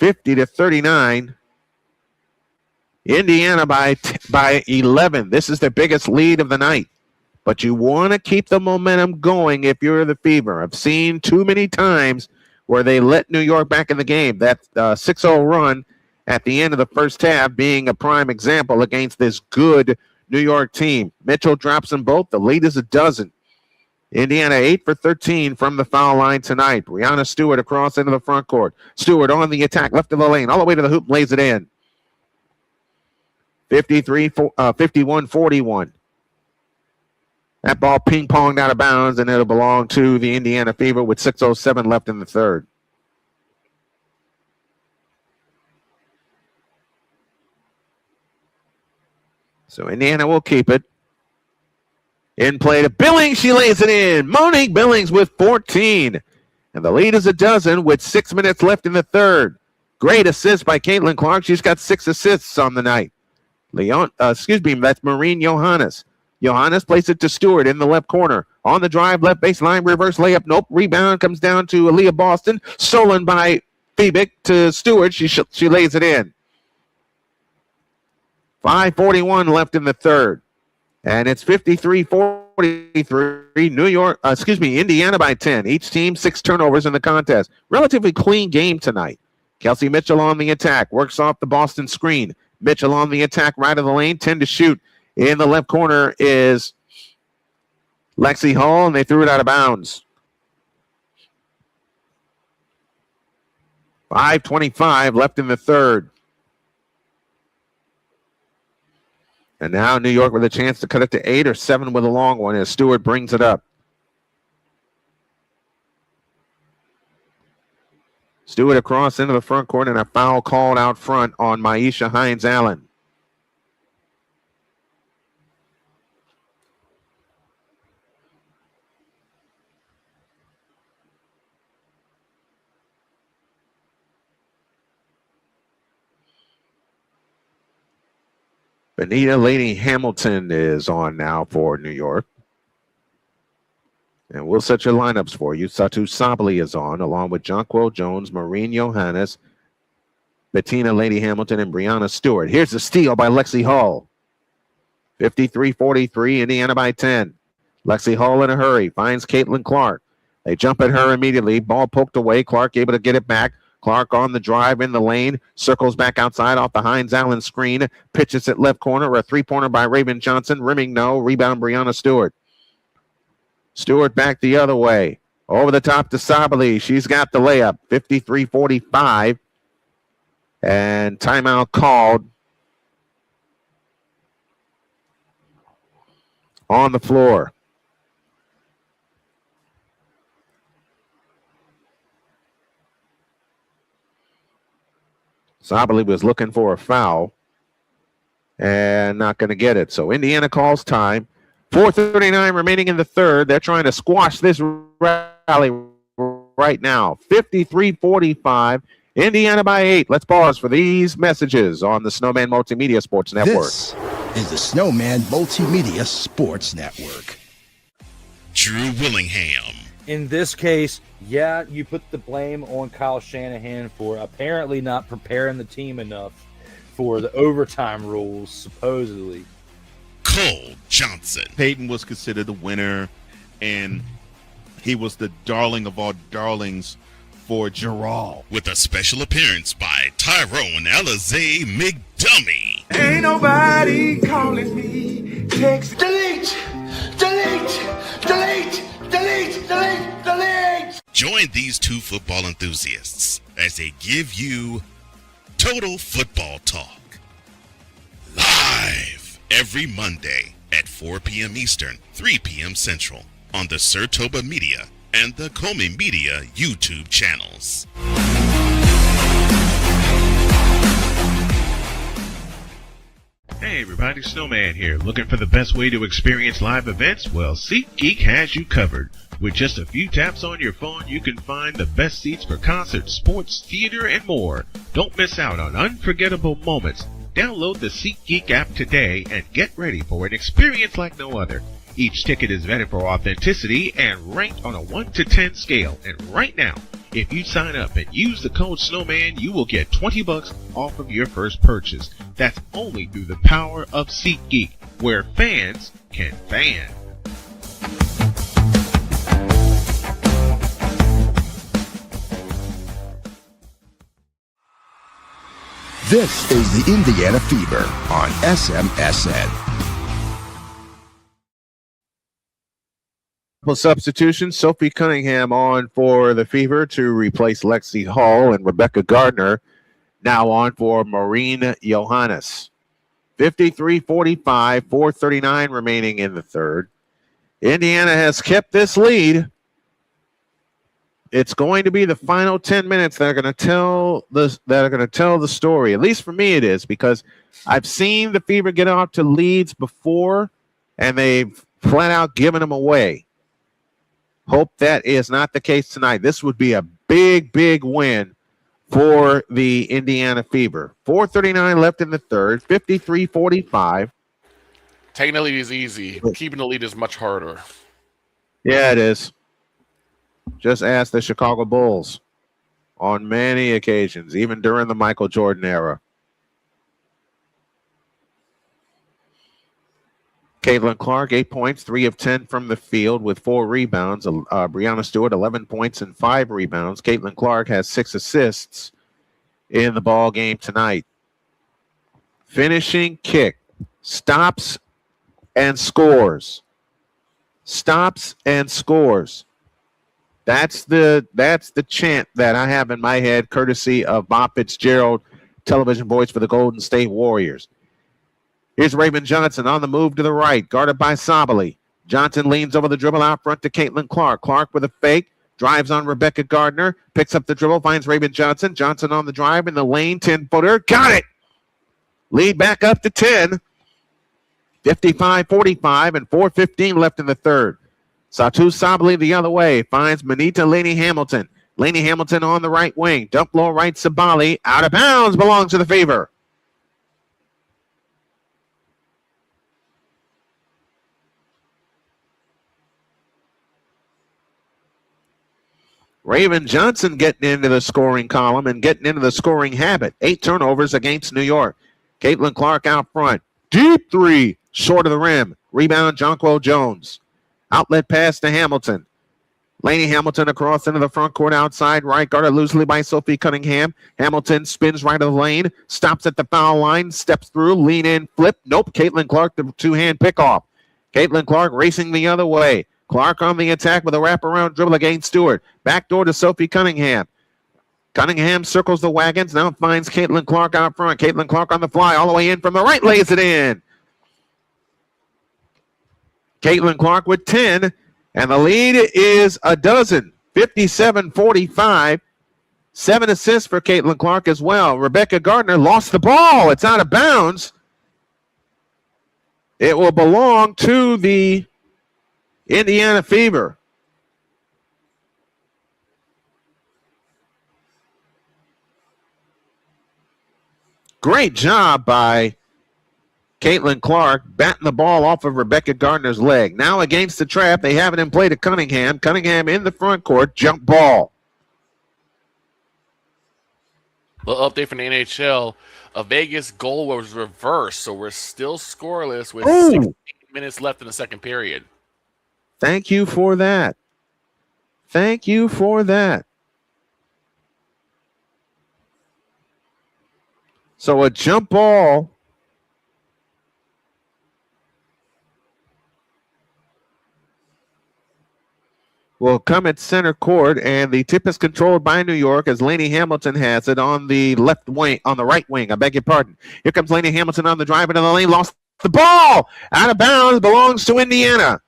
50-39. Indiana by 11. This is their biggest lead of the night. But you want to keep the momentum going if you're the Fever. I've seen too many times where they let New York back in the game. That 6-0 run at the end of the first half being a prime example against this good New York team. Mitchell drops them both. The lead is a dozen. Indiana 8 for 13 from the foul line tonight. Breanna Stewart across into the front court. Stewart on the attack, left of the lane, all the way to the hoop, lays it in. 51-41. That ball ping-ponged out of bounds, and it'll belong to the Indiana Fever with 6:07 left in the third. So Indiana will keep it. In play to Billings. She lays it in. Monique Billings with 14. And the lead is a dozen with 6 minutes left in the third. Great assist by Caitlin Clark. She's got 6 assists on the night. That's Maureen Johannes. Johannes plays it to Stewart in the left corner. On the drive, left baseline, reverse layup. Nope. Rebound comes down to Aaliyah Boston. Stolen by Fiebig to Stewart. She lays it in. 5:41 left in the third. And it's 53-43. Indiana by 10. Each team 6 turnovers in the contest. Relatively clean game tonight. Kelsey Mitchell on the attack. Works off the Boston screen. Mitchell on the attack, right of the lane. 10 to shoot. In the left corner is Lexi Hall, and they threw it out of bounds. 5:25 left in the third. And now New York with a chance to cut it to 8 or 7 with a long one as Stewart brings it up. Stewart across into the front court, and a foul called out front on Maisha Hines-Allen. Benita Lady Hamilton is on now for New York. And we'll set your lineups for you. Satu Sabali is on, along with Jonquil Jones, Maureen Johannes, Bettina Lady Hamilton, and Breanna Stewart. Here's the steal by Lexi Hall. 53-43, Indiana by 10. Lexi Hall in a hurry, finds Caitlin Clark. They jump at her immediately. Ball poked away. Clark able to get it back. Clark on the drive in the lane, circles back outside off the Hines-Allen screen, pitches it left corner, a three-pointer by Raven Johnson, rimming no, rebound Breanna Stewart. Stewart back the other way, over the top to Sabali. She's got the layup, 53-45, and timeout called on the floor. Sabali was looking for a foul and not going to get it. So Indiana calls time. 4:39 remaining in the third. They're trying to squash this rally right now. 53-45. Indiana by 8. Let's pause for these messages on the Snowman Multimedia Sports Network. This is the Snowman Multimedia Sports Network. Drew Willingham. In this case, yeah, you put the blame on Kyle Shanahan for apparently not preparing the team enough for the overtime rules, supposedly. Cole Johnson. Peyton was considered the winner, and he was the darling of all darlings for Gerald. With a special appearance by Tyrone Alizé McDummy. Ain't nobody calling me. Text delete, delete, delete, delete, delete, delete. Join these two football enthusiasts as they give you Total Football Talk. Live every Monday at 4 p.m. Eastern, 3 p.m. Central on the Sertoba Media and the Comey Media YouTube channels. Hey everybody, Snowman here. Looking for the best way to experience live events? Well, SeatGeek has you covered. With just a few taps on your phone, you can find the best seats for concerts, sports, theater, and more. Don't miss out on unforgettable moments. Download the SeatGeek app today and get ready for an experience like no other. Each ticket is vetted for authenticity and ranked on a 1 to 10 scale. And right now, if you sign up and use the code Snowman, you will get $20 off of your first purchase. That's only through the power of SeatGeek, where fans can fan. This is the Indiana Fever on SMSN. Substitution, Sophie Cunningham on for the Fever to replace Lexi Hall, and Rebecca Gardner now on for Maureen Johannes. 53-45, 4:39 remaining in the third. Indiana has kept this lead. It's going to be the final 10 minutes that are going to tell the story. At least for me it is, because I've seen the Fever get off to leads before and they've flat out given them away. Hope that is not the case tonight. This would be a big, big win for the Indiana Fever. 4:39 left in the third, 53-45. Taking the lead is easy. Keeping the lead is much harder. Yeah, it is. Just ask the Chicago Bulls on many occasions, even during the Michael Jordan era. Caitlin Clark, 8 points, 3 of 10 from the field with 4 rebounds. Breanna Stewart, 11 points and 5 rebounds. Caitlin Clark has 6 assists in the ball game tonight. Finishing kick, stops and scores. stops and scores. That's the chant that I have in my head, courtesy of Bob Fitzgerald, television voice for the Golden State Warriors. Here's Raven Johnson on the move to the right, guarded by Sabali. Johnson leans over the dribble out front to Caitlin Clark. Clark with a fake, drives on Rebecca Gardner, picks up the dribble, finds Raven Johnson. Johnson on the drive in the lane, 10-footer, got it! Lead back up to 10. 55-45 and 4:15 left in the third. Satu Sabali the other way, finds Manita Laney Hamilton. Laney Hamilton on the right wing. Dump low right, Sabali. Out of bounds, belongs to the Fever. Raven Johnson getting into the scoring column and getting into the scoring habit. 8 turnovers against New York. Caitlin Clark out front. Deep three, short of the rim. Rebound, Jonquil Jones. Outlet pass to Hamilton. Laney Hamilton across into the front court outside right, guarded loosely by Sophie Cunningham. Hamilton spins right of the lane, stops at the foul line, steps through, lean in, flip. Nope, Caitlin Clark, the two-hand pickoff. Caitlin Clark racing the other way. Clark on the attack with a wraparound dribble against Stewart. Backdoor to Sophie Cunningham. Cunningham circles the wagons, now finds Caitlin Clark out front. Caitlin Clark on the fly, all the way in from the right, lays it in. Caitlin Clark with 10, and the lead is a dozen, 57-45. 7 assists for Caitlin Clark as well. Rebecca Gardner lost the ball. It's out of bounds. It will belong to the Indiana Fever. Great job by Caitlin Clark batting the ball off of Rebecca Gardner's leg. Now against the trap, they have it in play to Cunningham. Cunningham in the front court, jump ball. Little update from the NHL. A Vegas goal was reversed, so we're still scoreless with 16 minutes left in the second period. Thank you for that. Thank you for that. So a jump ball will come at center court, and the tip is controlled by New York as Laney Hamilton has it on the left wing, on the right wing. I beg your pardon. Here comes Laney Hamilton on the drive into the lane, lost the ball. Out of bounds, belongs to Indiana.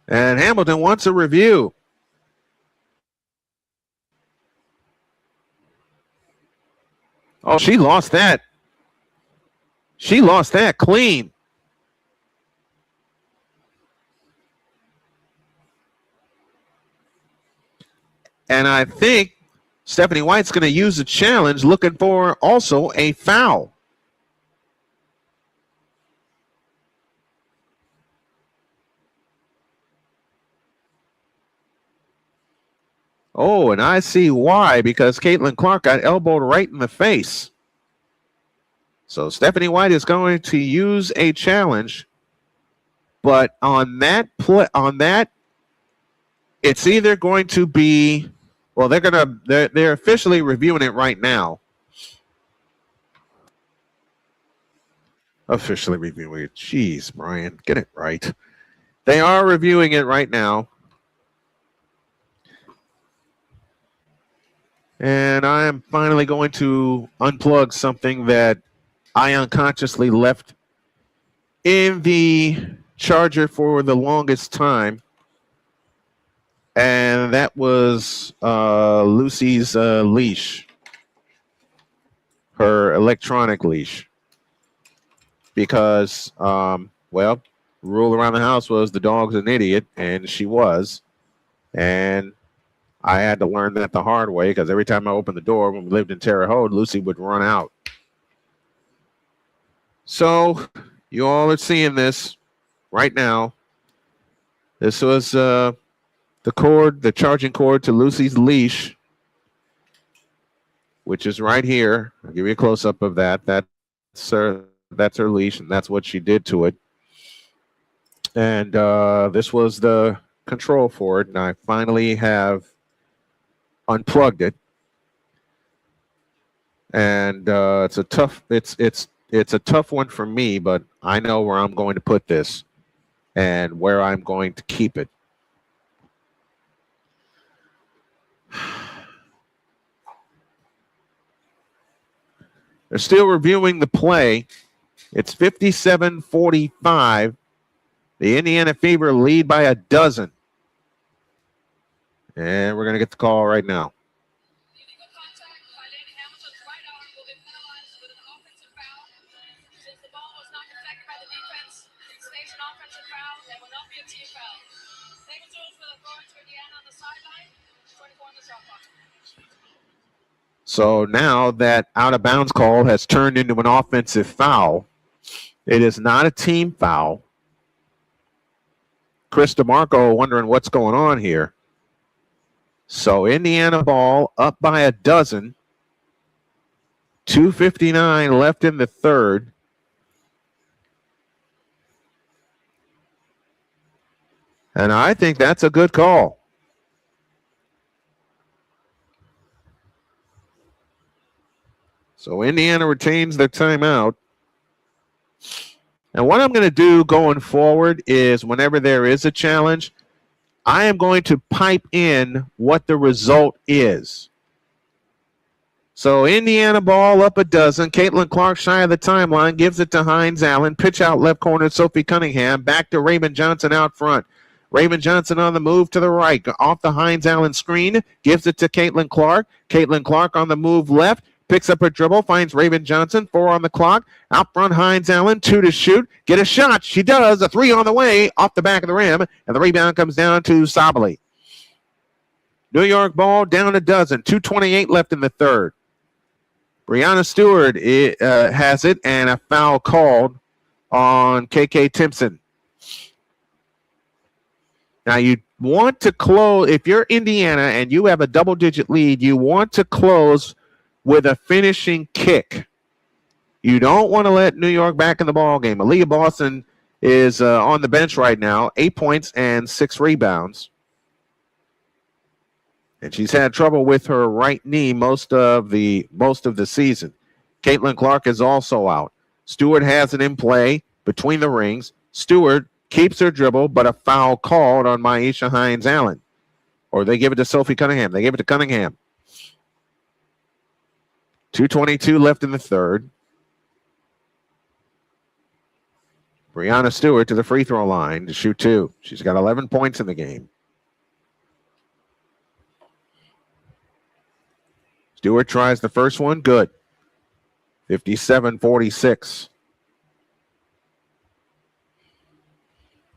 And Hamilton wants a review. Oh, she lost that. She lost that clean. And I think Stephanie White's going to use a challenge, looking for also a foul. Oh, and I see why, because Caitlin Clark got elbowed right in the face. So Stephanie White is going to use a challenge, but on that it's either going to be, well, they're officially reviewing it right now. Officially reviewing it. Jeez, Brian, get it right. They are reviewing it right now. And I am finally going to unplug something that I unconsciously left in the charger for the longest time. And that was Lucy's leash, her electronic leash. Because, well, rule around the house was the dog's an idiot, and she was. And I had to learn that the hard way, because every time I opened the door when we lived in Terre Haute, Lucy would run out. So you all are seeing this right now. This was the cord, the charging cord to Lucy's leash, which is right here. I'll give you a close-up of that. That's her leash, and that's what she did to it. And this was the control for it, and I finally have unplugged it. And it's a tough one for me, but I know where I'm going to put this and where I'm going to keep it. They're still reviewing the play. It's 57-45. The Indiana Fever lead by a dozen. And we're going to get the call right now. So now that out-of-bounds call has turned into an offensive foul. It is not a team foul. Chris DeMarco wondering what's going on here. So Indiana ball up by a dozen. 2:59 left in the third. And I think that's a good call. So Indiana retains their timeout. And what I'm going to do going forward is whenever there is a challenge, I am going to pipe in what the result is. So Indiana ball up a dozen. Caitlin Clark shy of the timeline, gives it to Hines Allen. Pitch out left corner, Sophie Cunningham. Back to Raven Johnson out front. Raven Johnson on the move to the right. Off the Hines Allen screen, gives it to Caitlin Clark. Caitlin Clark on the move left. Picks up her dribble, finds Raven Johnson, 4 on the clock. Out front, Hines Allen, 2 to shoot. Get a shot. She does. A 3 on the way, off the back of the rim, and the rebound comes down to Sabali. New York ball down a dozen. 2:28 left in the third. Breanna Stewart has it, and a foul called on KK Timpson. Now, you want to close, if you're Indiana and you have a double-digit lead, you want to close with a finishing kick. You don't want to let New York back in the ball game. Aaliyah Boston is on the bench right now, 8 points and 6 rebounds. And she's had trouble with her right knee most of the season. Caitlin Clark is also out. Stewart has it in play between the rings. Stewart keeps her dribble, but a foul called on Maisha Hines Allen. Or they give it to Sophie Cunningham. They give it to Cunningham. 2:22 left in the third. Breanna Stewart to the free throw line to shoot 2. She's got 11 points in the game. Stewart tries the first one. Good. 57-46.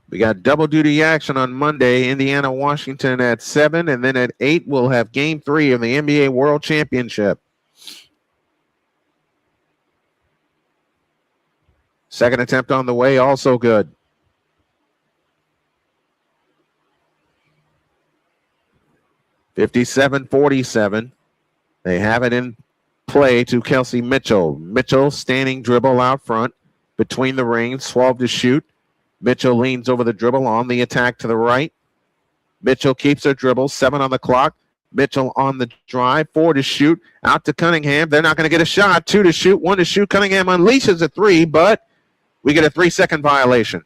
We got double duty action on Monday. Indiana, Washington at 7. And then at 8, we'll have game 3 of the NBA World Championship. Second attempt on the way, also good. (57-47). They have it in play to Kelsey Mitchell. Mitchell standing dribble out front between the rings, 12 to shoot. Mitchell leans over the dribble on the attack to the right. Mitchell keeps her dribble, 7 on the clock. Mitchell on the drive, 4 to shoot. Out to Cunningham. They're not going to get a shot. 2 to shoot, 1 to shoot. Cunningham unleashes a 3, but we get a 3-second violation.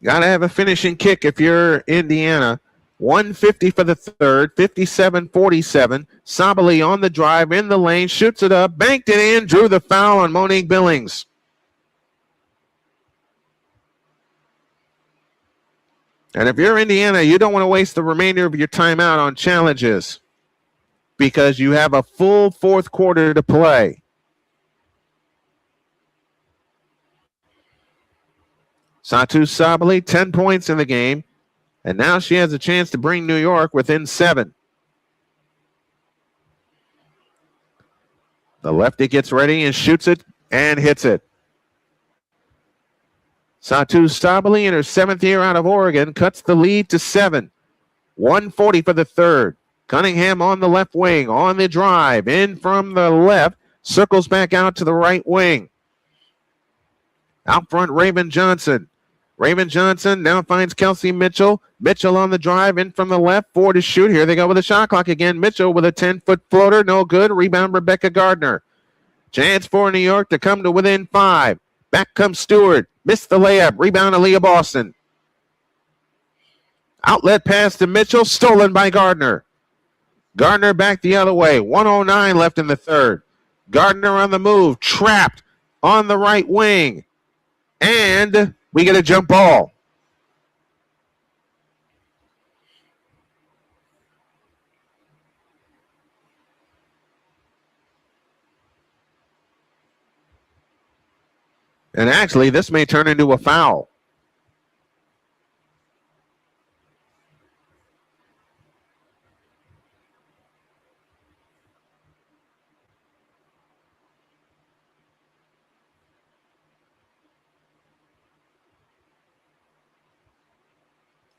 Got to have a finishing kick if you're Indiana. 150 for the third, 57-47. Sabali on the drive, in the lane, shoots it up, banked it in, drew the foul on Monique Billings. And if you're Indiana, you don't want to waste the remainder of your timeout on challenges because you have a full fourth quarter to play. Satu Sabali, 10 points in the game, and now she has a chance to bring New York within 7. The lefty gets ready and shoots it and hits it. Satu Sabali, in her 7th year out of Oregon, cuts the lead to 7. 140 for the third. Cunningham on the left wing, on the drive, in from the left, circles back out to the right wing. Out front, Raven Johnson. Raven Johnson now finds Kelsey Mitchell. Mitchell on the drive, in from the left, 4 to shoot. Here they go with the shot clock again. Mitchell with a 10-foot floater, no good. Rebound, Rebecca Gardner. Chance for New York to come to within 5. Back comes Stewart. Missed the layup. Rebound, Aaliyah Boston. Outlet pass to Mitchell, stolen by Gardner. Gardner back the other way. 1:09 left in the third. Gardner on the move, trapped on the right wing. And we get a jump ball. And actually, this may turn into a foul.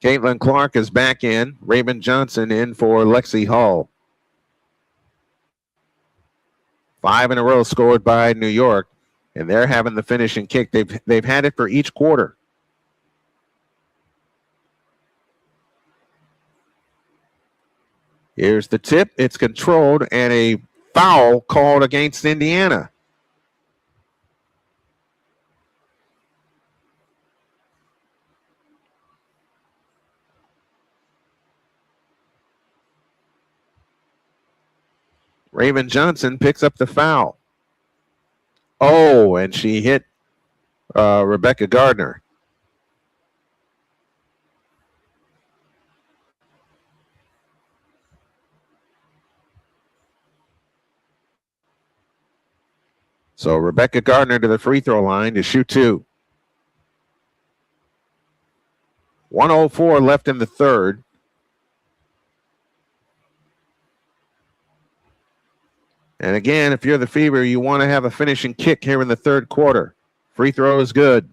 Caitlin Clark is back in. Raven Johnson in for Lexi Hall. 5 in a row scored by New York, and they're having the finishing kick. They've had it for each quarter. Here's the tip. It's controlled, and a foul called against Indiana. Raven Johnson picks up the foul. Oh, and she hit Rebecca Gardner. So Rebecca Gardner to the free throw line to shoot 2. 1:04 left in the third. And again, if you're the Fever, you want to have a finishing kick here in the third quarter. Free throw is good.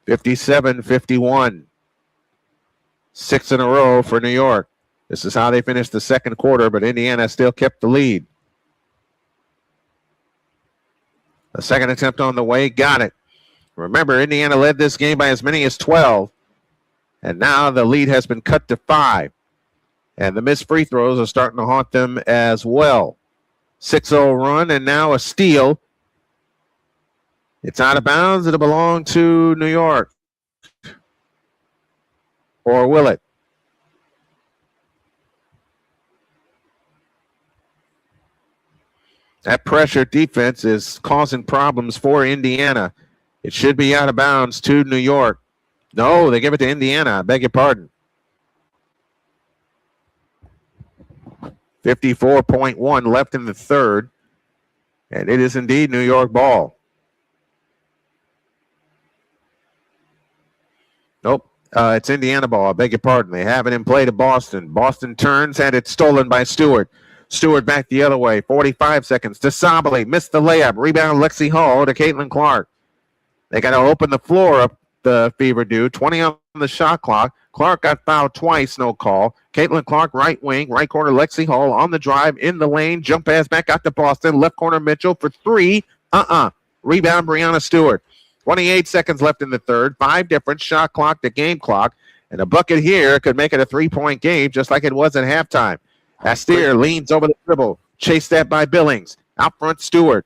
57-51. 6 in a row for New York. This is how they finished the second quarter, but Indiana still kept the lead. A second attempt on the way, got it. Remember, Indiana led this game by as many as 12, and now the lead has been cut to 5. And the missed free throws are starting to haunt them as well. 6-0 run, and now a steal. It's out of bounds. It'll belong to New York. Or will it? That pressure defense is causing problems for Indiana. It should be out of bounds to New York. No, they give it to Indiana. I beg your pardon. 54.1 left in the third. And it is indeed New York ball. Nope. It's Indiana ball. I beg your pardon. They have it in play to Boston. Boston turns, and it's stolen by Stewart. Stewart back the other way. 45 seconds to Sabali. Missed the layup. Rebound Lexi Hall to Caitlin Clark. They got to open the floor up, the Fever do. 20 on the shot clock. Clark got fouled twice, no call. Caitlin Clark, right wing, right corner, Lexi Hall on the drive, in the lane, jump pass back out to Boston, left corner Mitchell for 3. Rebound, Breanna Stewart. 28 seconds left in the third. 5 different shot clock to game clock. And a bucket here could make it a 3-point game, just like it was at halftime. Astier leans over the dribble. Chased that by Billings. Out front, Stewart.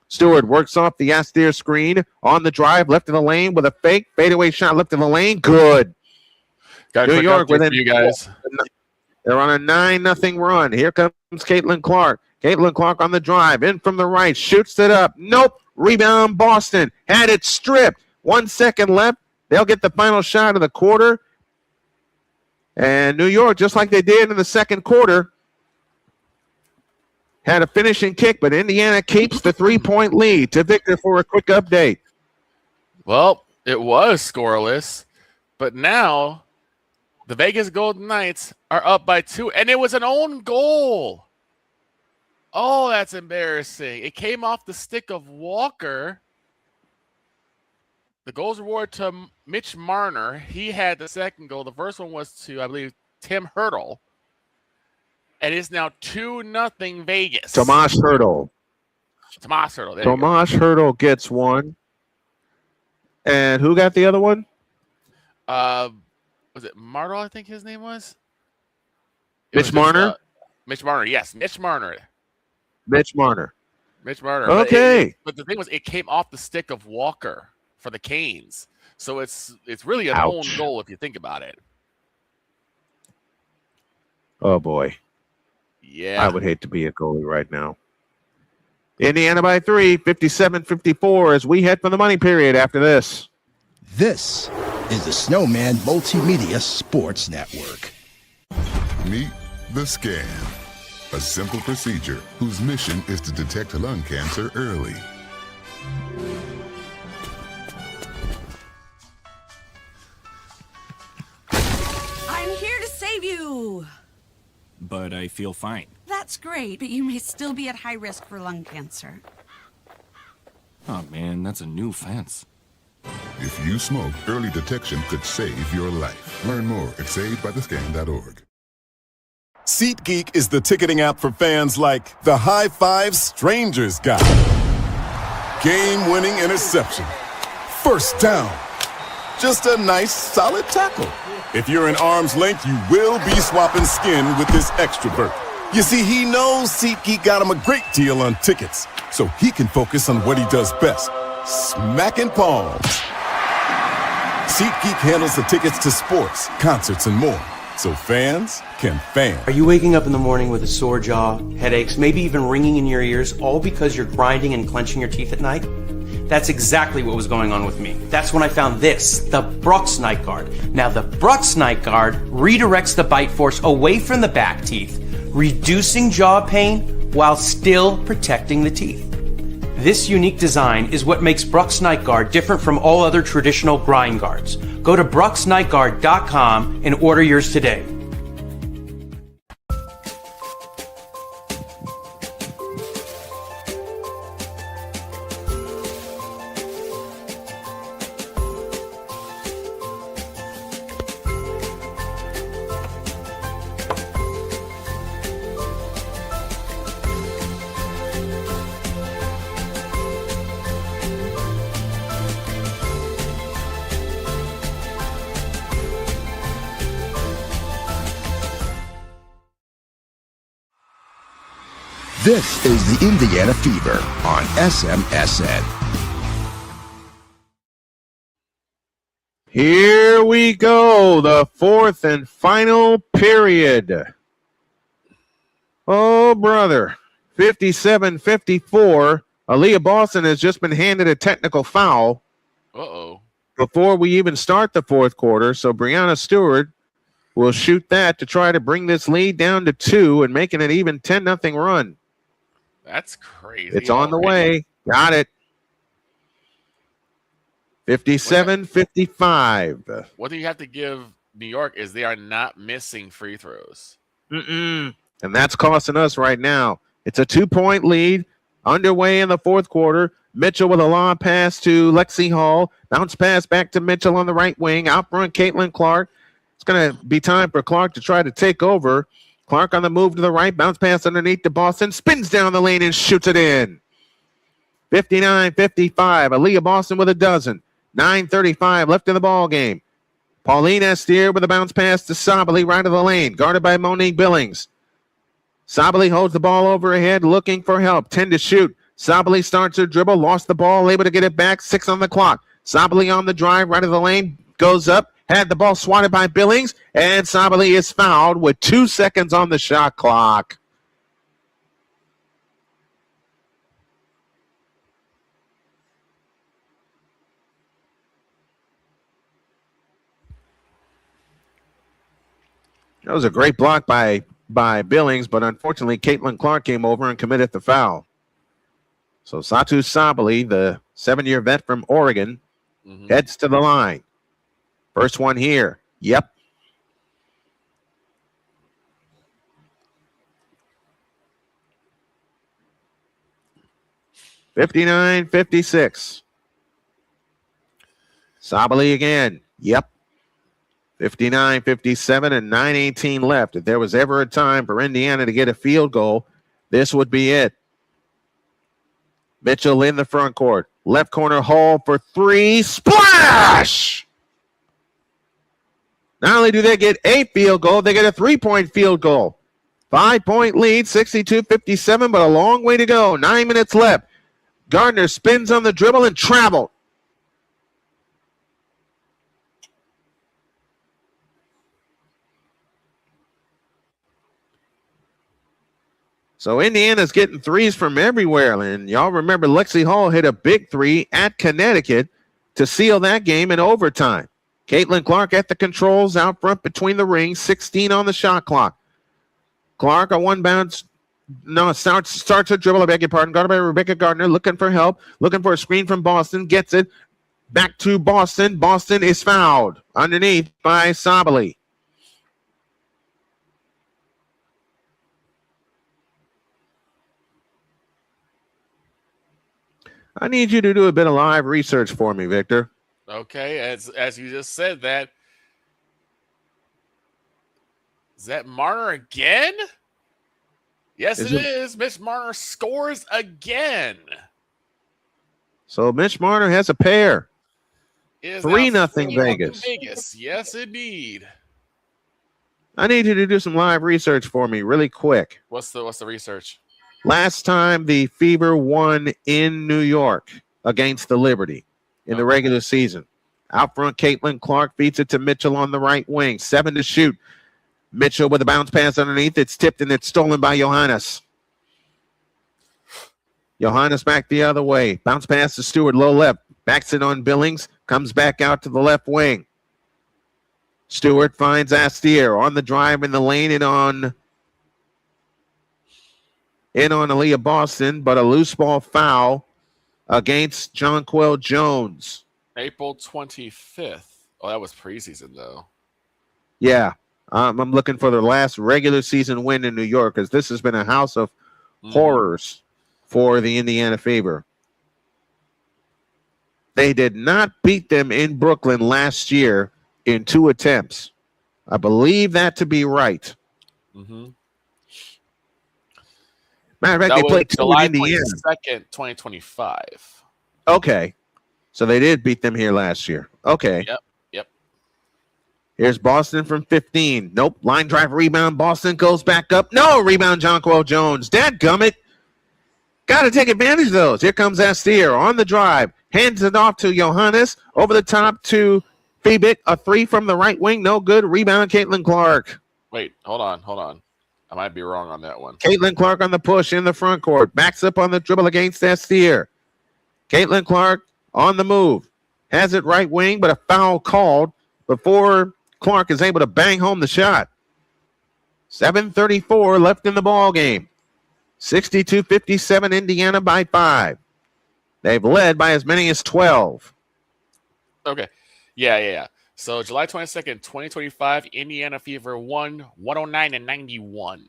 Stewart works off the Astier screen on the drive, left in the lane with a fake fadeaway shot, left in the lane. Good. New York within you guys. They're on a 9-0 run. Here comes Caitlin Clark. Caitlin Clark on the drive, in from the right, shoots it up. Nope. Rebound Boston. Had it stripped. 1 second left. They'll get the final shot of the quarter. And New York, just like they did in the second quarter, had a finishing kick, but Indiana keeps the 3-point lead. To Victor for a quick update. Well, it was scoreless, but now the Vegas Golden Knights are up by 2, and it was an own goal. Oh, that's embarrassing. It came off the stick of Walker. The goals reward to Mitch Marner. He had the second goal. The first one was to, I believe, Tim Hurdle. And it's now 2-0 Vegas. Tomas Hurdle. Tomas Hurdle. Tomas Hurdle gets one. And who got the other one? Was it Martle? I think his name was. Mitch Marner? Mitch Marner, yes. Mitch Marner. Mitch Marner. Okay. But the thing was, it came off the stick of Walker for the Canes. So it's really an own goal if you think about it. Oh, boy. Yeah. I would hate to be a goalie right now. Indiana by 3, 57-54 as we head for the money period after this. This is the Snowman Multimedia Sports Network. Meet the scan, a simple procedure whose mission is to detect lung cancer early. I'm here to save you. But I feel fine. That's great, but you may still be at high risk for lung cancer. Oh man, that's a new fence. If you smoke, early detection could save your life. Learn more at savedbythescan.org. SeatGeek is the ticketing app for fans like the High Five Strangers guy. Game-winning interception. First down. Just a nice, solid tackle. If you're in arm's length, you will be swapping skin with this extrovert. You see, he knows SeatGeek got him a great deal on tickets, so he can focus on what he does best, smacking palms. SeatGeek handles the tickets to sports, concerts, and more, so fans can fan. Are you waking up in the morning with a sore jaw, headaches, maybe even ringing in your ears, all because you're grinding and clenching your teeth at night? That's exactly what was going on with me. That's when I found this, the Brux Night Guard. Now, the Brux Night Guard redirects the bite force away from the back teeth, reducing jaw pain while still protecting the teeth. This unique design is what makes Brux Night Guard different from all other traditional grind guards. Go to bruxnightguard.com and order yours today. This is the Indiana Fever on SMSN. Here we go, the fourth and final period. Oh, brother. 57-54. Aaliyah Boston has just been handed a technical foul. Uh-oh. Before we even start the fourth quarter, so Breanna Stewart will shoot that to try to bring this lead down to 2 and making it even 10-0 run. That's crazy. It's on the way. Got it. 57-55. What do you have to give New York is they are not missing free throws. And that's costing us right now. It's a 2-point lead underway in the fourth quarter. Mitchell with a long pass to Lexi Hall. Bounce pass back to Mitchell on the right wing. Out front, Caitlin Clark. It's going to be time for Clark to try to take over. Clark on the move to the right. Bounce pass underneath to Boston. Spins down the lane and shoots it in. 59-55. Aaliyah Boston with a dozen. 9:35 left in the ball game. Pauline Estier with a bounce pass to Sabali right of the lane. Guarded by Monique Billings. Sabali holds the ball over her head looking for help. 10 to shoot. Sabali starts her dribble. Lost the ball. Able to get it back. 6 on the clock. Sabali on the drive right of the lane. Goes up. Had the ball swatted by Billings, and Sabali is fouled with 2 seconds on the shot clock. That was a great block by Billings, but unfortunately, Caitlin Clark came over and committed the foul. So Satu Sabali, the 7-year vet from Oregon, heads to the line. First one here. Yep. $59-56. Sabali again. Yep. 59-57 and 9:18 left. If there was ever a time for Indiana to get a field goal, this would be it. Mitchell in the front court. Left corner Hall for three. Splash! Not only do they get a field goal, they get a 3-point field goal. 5-point lead, 62-57, but a long way to go. 9 minutes left. Gardner spins on the dribble and traveled. So Indiana's getting threes from everywhere. And y'all remember Lexi Hall hit a big three at Connecticut to seal that game in overtime. Caitlin Clark at the controls out front between the rings, 16 on the shot clock. Clark, a one bounce, starts a dribble, I beg your pardon. Guarded by Rebecca Gardner, looking for help, looking for a screen from Boston, gets it. Back to Boston. Boston is fouled underneath by Sabali. I need you to do a bit of live research for me, Victor. Okay, as you just said that. Is that Marner again? Yes, it is. Mitch Marner scores again. So Mitch Marner has a pair. 3-0 Vegas. Vegas. Yes, indeed. I need you to do some live research for me really quick. What's the research? Last time the Fever won in New York against the Liberty in the regular season. Out front, Caitlin Clark beats it to Mitchell on the right wing. 7 to shoot. Mitchell with a bounce pass underneath. It's tipped and it's stolen by Johannes. Johannes back the other way. Bounce pass to Stewart, low left. Backs it on Billings. Comes back out to the left wing. Stewart finds Astier on the drive in the lane and on Aaliyah Boston, but a loose ball foul against Jonquel Jones. April 25th. Oh, that was preseason, though. Yeah. I'm looking for the last regular season win in New York because this has been a house of horrors for the Indiana Fever. They did not beat them in Brooklyn last year in 2 attempts. I believe that to be right. Mm-hmm. Matter of fact, they played July in Indiana. 22nd, 2025. Okay. So they did beat them here last year. Okay. Yep. Here's Boston from 15. Nope. Line drive rebound. Boston goes back up. No. Rebound Jonquel Jones. Dadgummit. Got to take advantage of those. Here comes Astier on the drive. Hands it off to Johannes. Over the top to Fiebig. A 3 from the right wing. No good. Rebound Caitlin Clark. Wait. Hold on. I might be wrong on that one. Caitlin Clark on the push in the front court. Backs up on the dribble against Astier. Caitlin Clark on the move. Has it right wing, but a foul called before Clark is able to bang home the shot. 7:34 left in the ball game. 62-57 Indiana by 5. They've led by as many as 12. Okay. Yeah. So July 22nd, 2025, Indiana Fever won 109-91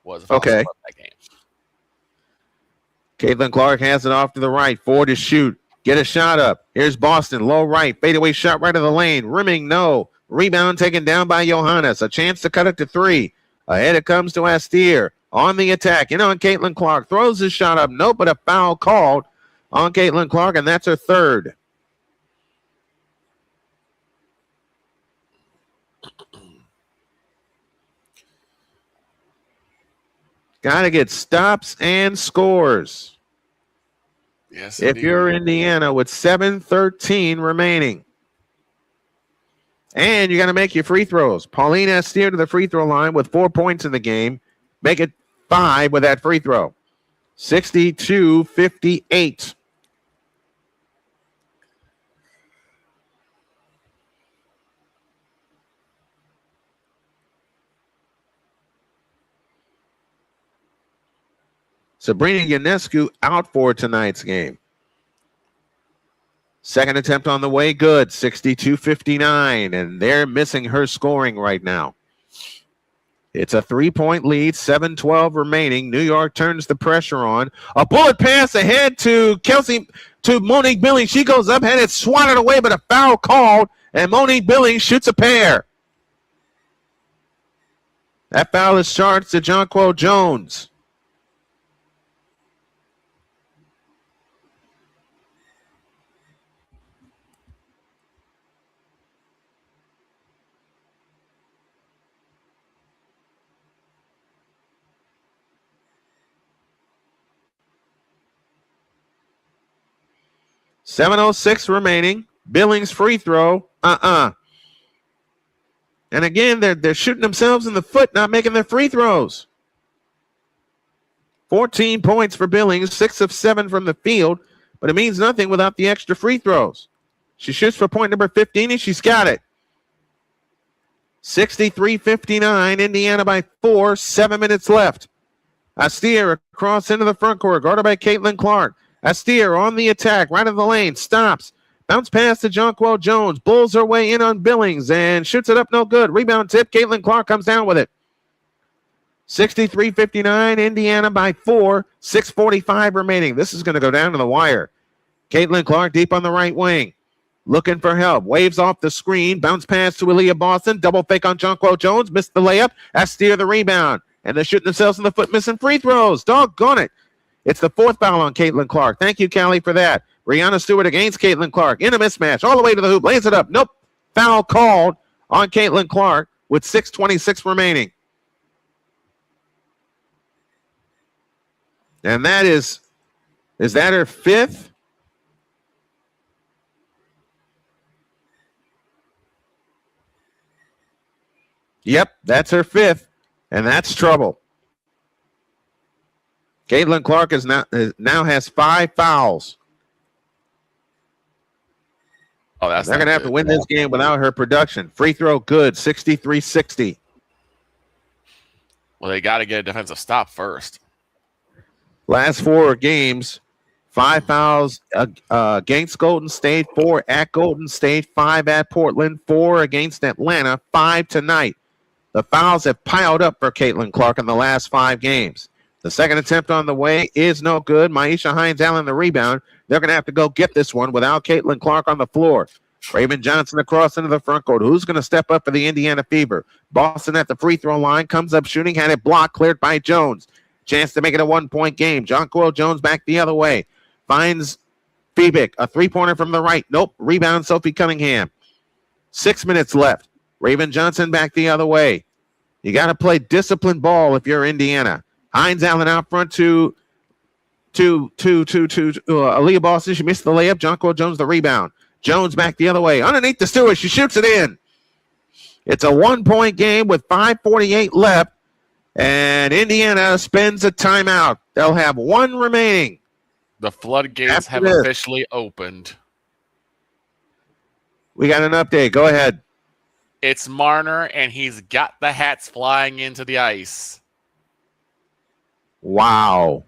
was the okay. That game. Caitlin Clark has it off to the right. 4 to shoot. Get a shot up. Here's Boston. Low right. Fadeaway shot right of the lane. Rimming, no. Rebound taken down by Johannes. A chance to cut it to 3. Ahead it comes to Astier. On the attack. In on Caitlin Clark. Throws his shot up. Nope, but a foul called on Caitlin Clark, and that's her 3rd. Got to get stops and scores. Yes, if you're Indiana with 7:13 remaining. And you got to make your free throws. Pauline Astier to the free throw line with 4 points in the game. Make it 5 with that free throw. 62-58. Sabrina Ionescu out for tonight's game. Second attempt on the way, good. 62-59, and they're missing her scoring right now. It's a 3-point lead, 7:12 remaining. New York turns the pressure on. A bullet pass ahead to Monique Billings. She goes up, had it swatted away, but a foul called, and Monique Billings shoots a pair. That foul is charged to Jonquel Jones. 7:06 remaining. Billings free throw. And again, they're shooting themselves in the foot, not making their free throws. 14 points for Billings, 6 of 7 from the field, but it means nothing without the extra free throws. She shoots for point number 15, and she's got it. 63-59, Indiana by 4, 7 minutes left. Astier across into the front court, guarded by Caitlin Clark. Astier on the attack, right of the lane, stops. Bounce pass to Jonquel Jones, bulls her way in on Billings, and shoots it up, no good. Rebound tip, Caitlin Clark comes down with it. 63-59, Indiana by 4, 6:45 remaining. This is going to go down to the wire. Caitlin Clark deep on the right wing. Looking for help. Waves off the screen. Bounce pass to Aaliyah Boston. Double fake on Jonquel Jones. Missed the layup. Astier the rebound. And they're shooting themselves in the foot, missing free throws. Doggone it. It's the 4th foul on Caitlin Clark. Thank you, Callie, for that. Breanna Stewart against Caitlin Clark. In a mismatch. All the way to the hoop. Lays it up. Nope. Foul called on Caitlin Clark with 6:26 remaining. And that is that her 5th? Yep, that's her 5th, and that's trouble. Caitlin Clark now has 5 fouls. Oh, that's they're going to have to win this game without her production. Free throw good, 63-60. Well, they got to get a defensive stop first. Last 4 games, 5 fouls against Golden State, 4 at Golden State, 5 at Portland, 4 against Atlanta, 5 tonight. The fouls have piled up for Caitlin Clark in the last 5 games. The second attempt on the way is no good. Maisha Hines-Allen the rebound. They're going to have to go get this one without Caitlin Clark on the floor. Raven Johnson across into the front court. Who's going to step up for the Indiana Fever? Boston at the free throw line, comes up shooting, had it blocked, cleared by Jones. Chance to make it a 1-point game. Jonquel Jones back the other way. Finds Febick. A 3-pointer from the right. Nope. Rebound Sophie Cunningham. 6 minutes left. Raven Johnson back the other way. You got to play disciplined ball if you're Indiana. Hines-Allen out front to Aaliyah Boston. She missed the layup. Jonquel Jones the rebound. Jones back the other way. Underneath the Stewart. She shoots it in. It's a 1-point game with 5:48 left. And Indiana spends a timeout. They'll have 1 remaining. The floodgates have officially opened. We got an update. Go ahead. It's Marner, and he's got the hats flying into the ice. Wow.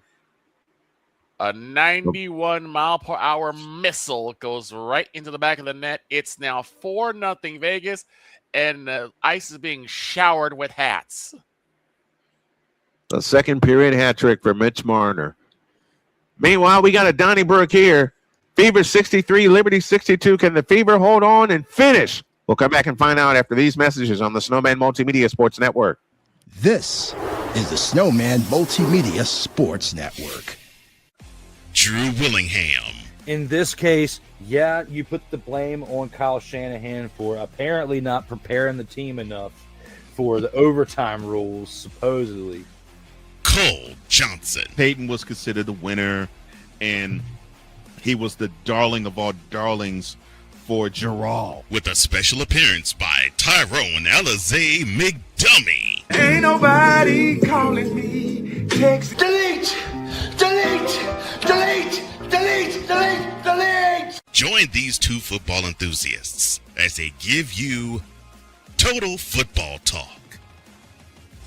A 91-mile-per-hour missile goes right into the back of the net. It's now 4-0 Vegas, and the ice is being showered with hats. The second period hat trick for Mitch Marner. Meanwhile, we got a Donnybrook here. Fever 63, Liberty 62. Can the Fever hold on and finish? We'll come back and find out after these messages on the Snowman Multimedia Sports Network. This is the Snowman Multimedia Sports Network. Drew Willingham. In this case, yeah, you put the blame on Kyle Shanahan for apparently not preparing the team enough for the overtime rules, supposedly. Cole Johnson. Peyton was considered the winner, and he was the darling of all darlings for Gerald. With a special appearance by Tyrone Alizé McDummy. Ain't nobody calling me. Text delete, delete, delete, delete, delete, delete. Join these 2 football enthusiasts as they give you Total Football Talk.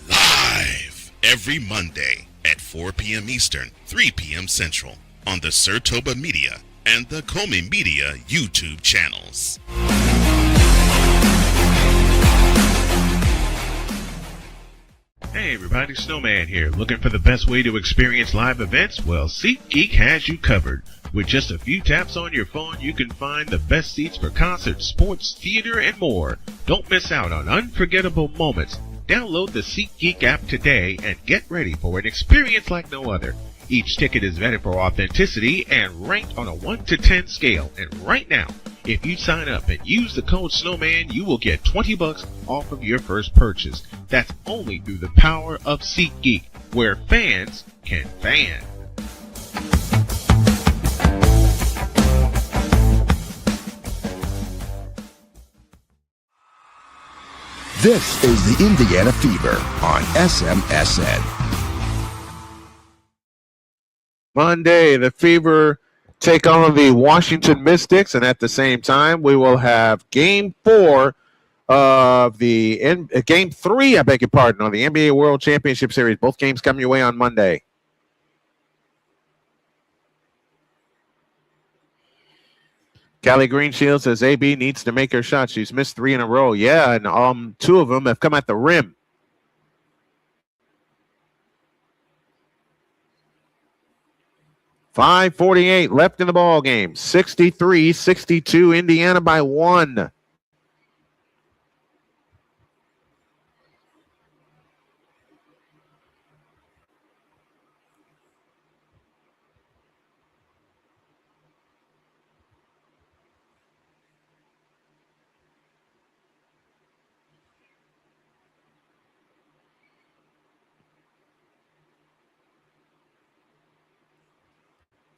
Live every Monday at 4 p.m. Eastern, 3 p.m. Central on the Sertoba Media and the Comey Media YouTube channels. Hey everybody, Snowman here. Looking for the best way to experience live events? Well, SeatGeek has you covered. With just a few taps on your phone, you can find the best seats for concerts, sports, theater, and more. Don't miss out on unforgettable moments. Download the SeatGeek app today and get ready for an experience like no other. Each ticket is vetted for authenticity and ranked on a 1 to 10 scale. And right now, if you sign up and use the code Snowman, you will get $20 off of your first purchase. That's only through the power of SeatGeek, where fans can fan. This is the Indiana Fever on SMSN. Monday, the Fever take on the Washington Mystics, and at the same time, we will have Game 4 of Game 3, I beg your pardon, on the NBA World Championship Series. Both games coming your way on Monday. Callie Greenshield says AB needs to make her shot. She's missed 3 in a row. Yeah, and 2 of them have come at the rim. .548 left in the ball game. 63-62, Indiana by 1.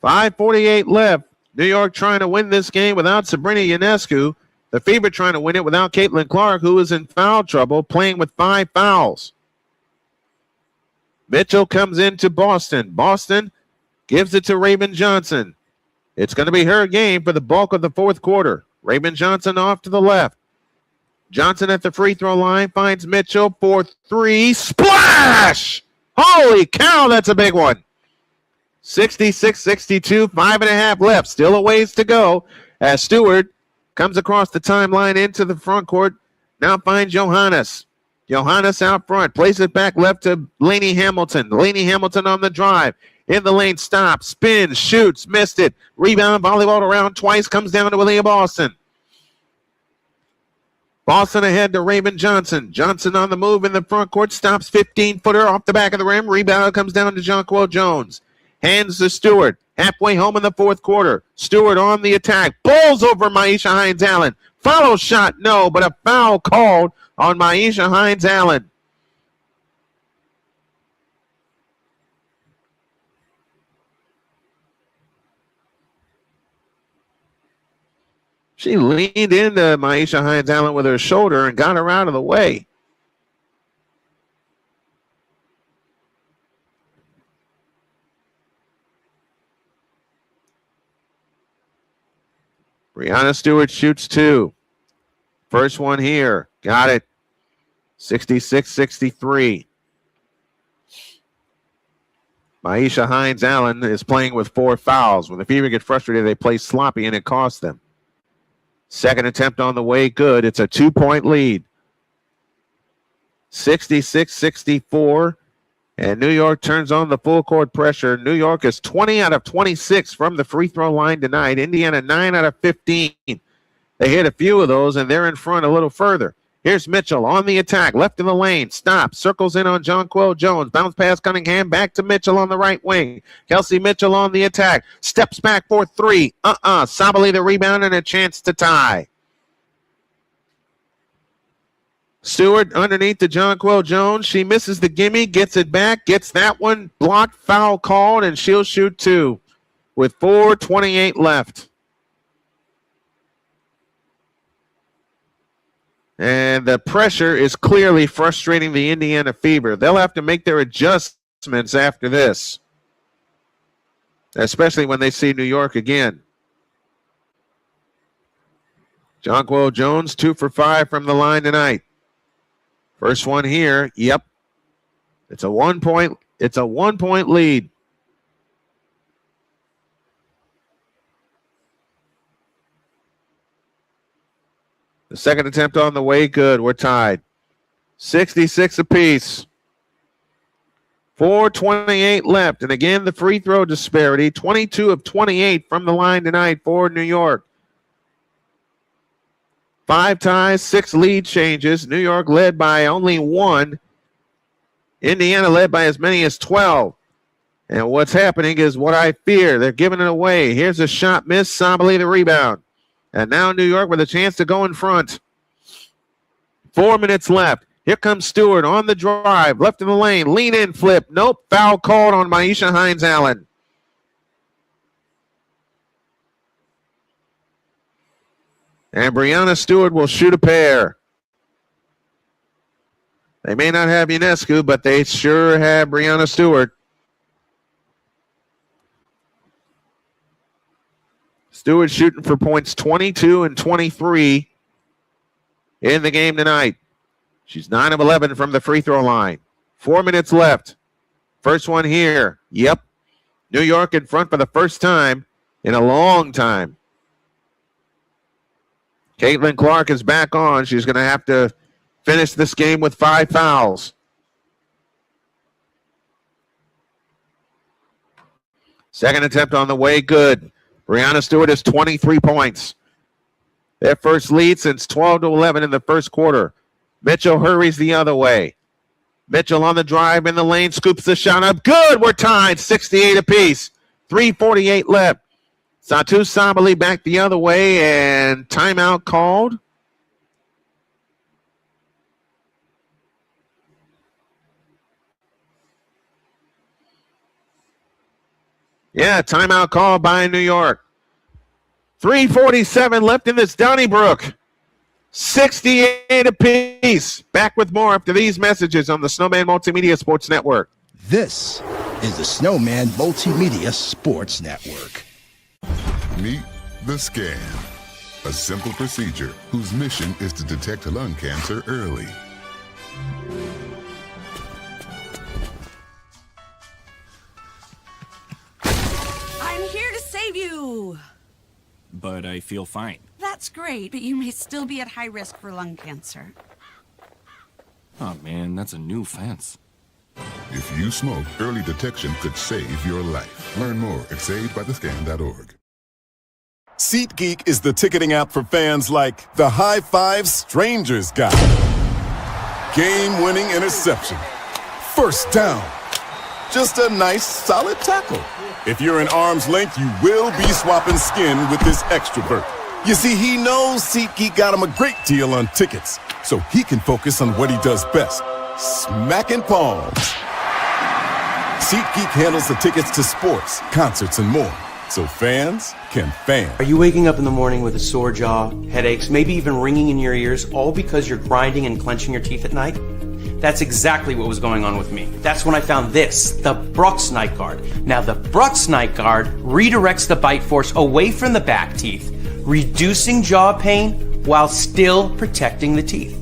.548 left. New York trying to win this game without Sabrina Ionescu. The Fever trying to win it without Caitlin Clark, who is in foul trouble, playing with 5 fouls. Mitchell comes into Boston. Boston gives it to Raven Johnson. It's going to be her game for the bulk of the fourth quarter. Raven Johnson off to the left. Johnson at the free throw line finds Mitchell for 3. Splash! Holy cow, that's a big one. 66-62, 5.5 left. Still a ways to go as Stewart comes across the timeline into the front court. Now finds Johannes. Johannes out front. Plays it back left to Lainey Hamilton. Lainey Hamilton on the drive. In the lane, stops, spins, shoots, missed it. Rebound, volleyball around twice. Comes down to Aaliyah Boston. Boston ahead to Raven Johnson. Johnson on the move in the front court. Stops 15-footer off the back of the rim. Rebound comes down to Jonquel Jones. Hands to Stewart. Halfway home in the fourth quarter. Stewart on the attack. Bowls over Maisha Hines-Allen. Follow shot, no, but a foul called on Maisha Hines-Allen. She leaned into Maisha Hines-Allen with her shoulder and got her out of the way. Breanna Stewart shoots 2. First one here. Got it. 66-63. Maisha Hines-Allen is playing with 4 fouls. When the Fever get frustrated, they play sloppy, and it costs them. Second attempt on the way, good. It's a 2-point lead. 66-64. And New York turns on the full court pressure. New York is 20 out of 26 from the free throw line tonight. Indiana 9 out of 15. They hit a few of those, and they're in front a little further. Here's Mitchell on the attack, left in the lane, stops, circles in on Jonquel Jones, bounce pass Cunningham, back to Mitchell on the right wing. Kelsey Mitchell on the attack, steps back for 3. Sabali the rebound and a chance to tie. Stewart underneath to Jonquel Jones. She misses the gimme, gets it back, gets that one blocked, foul called, and she'll shoot 2 with 4:28 left. And the pressure is clearly frustrating the Indiana Fever. They'll have to make their adjustments after this, especially when they see New York again. Jonquel Jones, 2 for 5 from the line tonight. First one here. Yep. It's a 1-point lead. The second attempt on the way, good. We're tied. 66 apiece. 4:28 left. And again, the free throw disparity. 22 of 28 from the line tonight for New York. 5 ties, 6 lead changes. New York led by only 1. Indiana led by as many as 12. And what's happening is what I fear. They're giving it away. Here's a shot miss. Sabali the rebound. And now New York with a chance to go in front. 4 minutes left. Here comes Stewart on the drive. Left in the lane. Lean in flip. Nope. Foul called on Maisha Hines-Allen. And Breanna Stewart will shoot a pair. They may not have Ionescu, but they sure have Breanna Stewart. Stewart shooting for points 22 and 23 in the game tonight. She's 9 of 11 from the free throw line. 4 minutes left. First one here. Yep. New York in front for the first time in a long time. Caitlin Clark is back on. She's going to have to finish this game with 5 fouls. Second attempt on the way, good. Breanna Stewart has 23 points. Their first lead since 12-11 in the first quarter. Mitchell hurries the other way. Mitchell on the drive in the lane, scoops the shot up. Good, we're tied, 68 apiece. 3:48 left. Satu Sabali back the other way, and timeout called. Yeah, timeout called by New York. 3:47 left in this Donnybrook. 68 apiece. Back with more after these messages on the Snowman Multimedia Sports Network. This is the Snowman Multimedia Sports Network. Meet the scan, a simple procedure whose mission is to detect lung cancer early. I'm here to save you. But I feel fine. That's great, but you may still be at high risk for lung cancer. Oh man, that's a new fence. If you smoke, early detection could save your life. Learn more at savedbythescan.org. SeatGeek is the ticketing app for fans like the High Five Strangers guy. Game-winning interception. First down. Just a nice, solid tackle. If you're in arm's length, you will be swapping skin with this extrovert. You see, he knows SeatGeek got him a great deal on tickets, so he can focus on what he does best, smacking palms. SeatGeek handles the tickets to sports, concerts, and more, so fans can fan. Are you waking up in the morning with a sore jaw, headaches, maybe even ringing in your ears, all because you're grinding and clenching your teeth at night? That's exactly what was going on with me. That's when I found this, the Brooks Night Guard. Now, the Brooks Night Guard redirects the bite force away from the back teeth, reducing jaw pain while still protecting the teeth.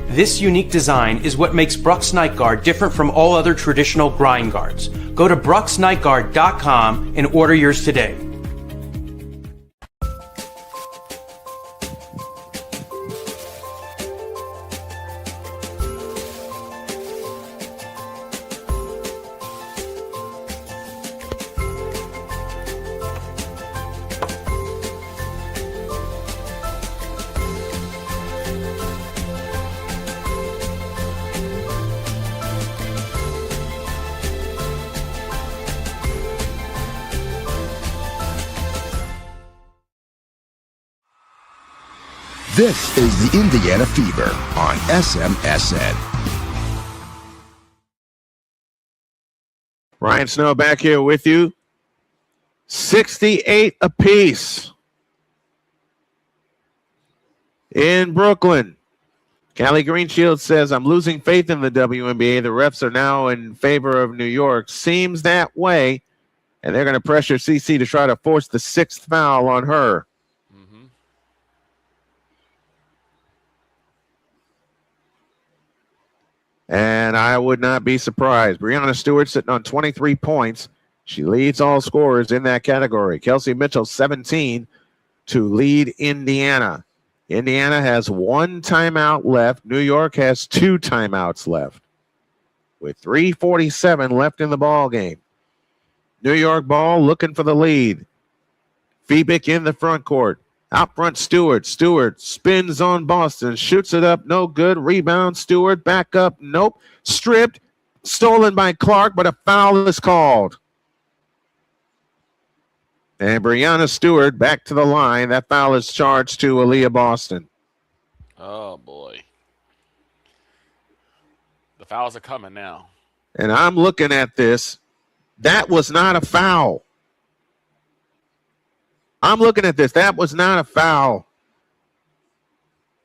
This unique design is what makes Brooks Night Guard different from all other traditional grind guards. Go to brooksnightguard.com and order yours today. This is the Indiana Fever on SMSN. Brian Snow back here with you. 68 apiece in Brooklyn. Callie Greenshield says, I'm losing faith in the WNBA. The refs are now in favor of New York. Seems that way. And they're going to pressure CC to try to force the 6th foul on her. And I would not be surprised. Breanna Stewart sitting on 23 points. She leads all scorers in that category. Kelsey Mitchell, 17 to lead Indiana. Indiana has 1 timeout left. New York has 2 timeouts left. With 3:47 left in the ball game. New York ball looking for the lead. Febick in the front court. Out front, Stewart. Stewart spins on Boston. Shoots it up. No good. Rebound. Stewart back up. Nope. Stripped. Stolen by Clark, but a foul is called. And Breanna Stewart back to the line. That foul is charged to Aaliyah Boston. Oh, boy. The fouls are coming now. And I'm looking at this. That was not a foul. I'm looking at this. That was not a foul.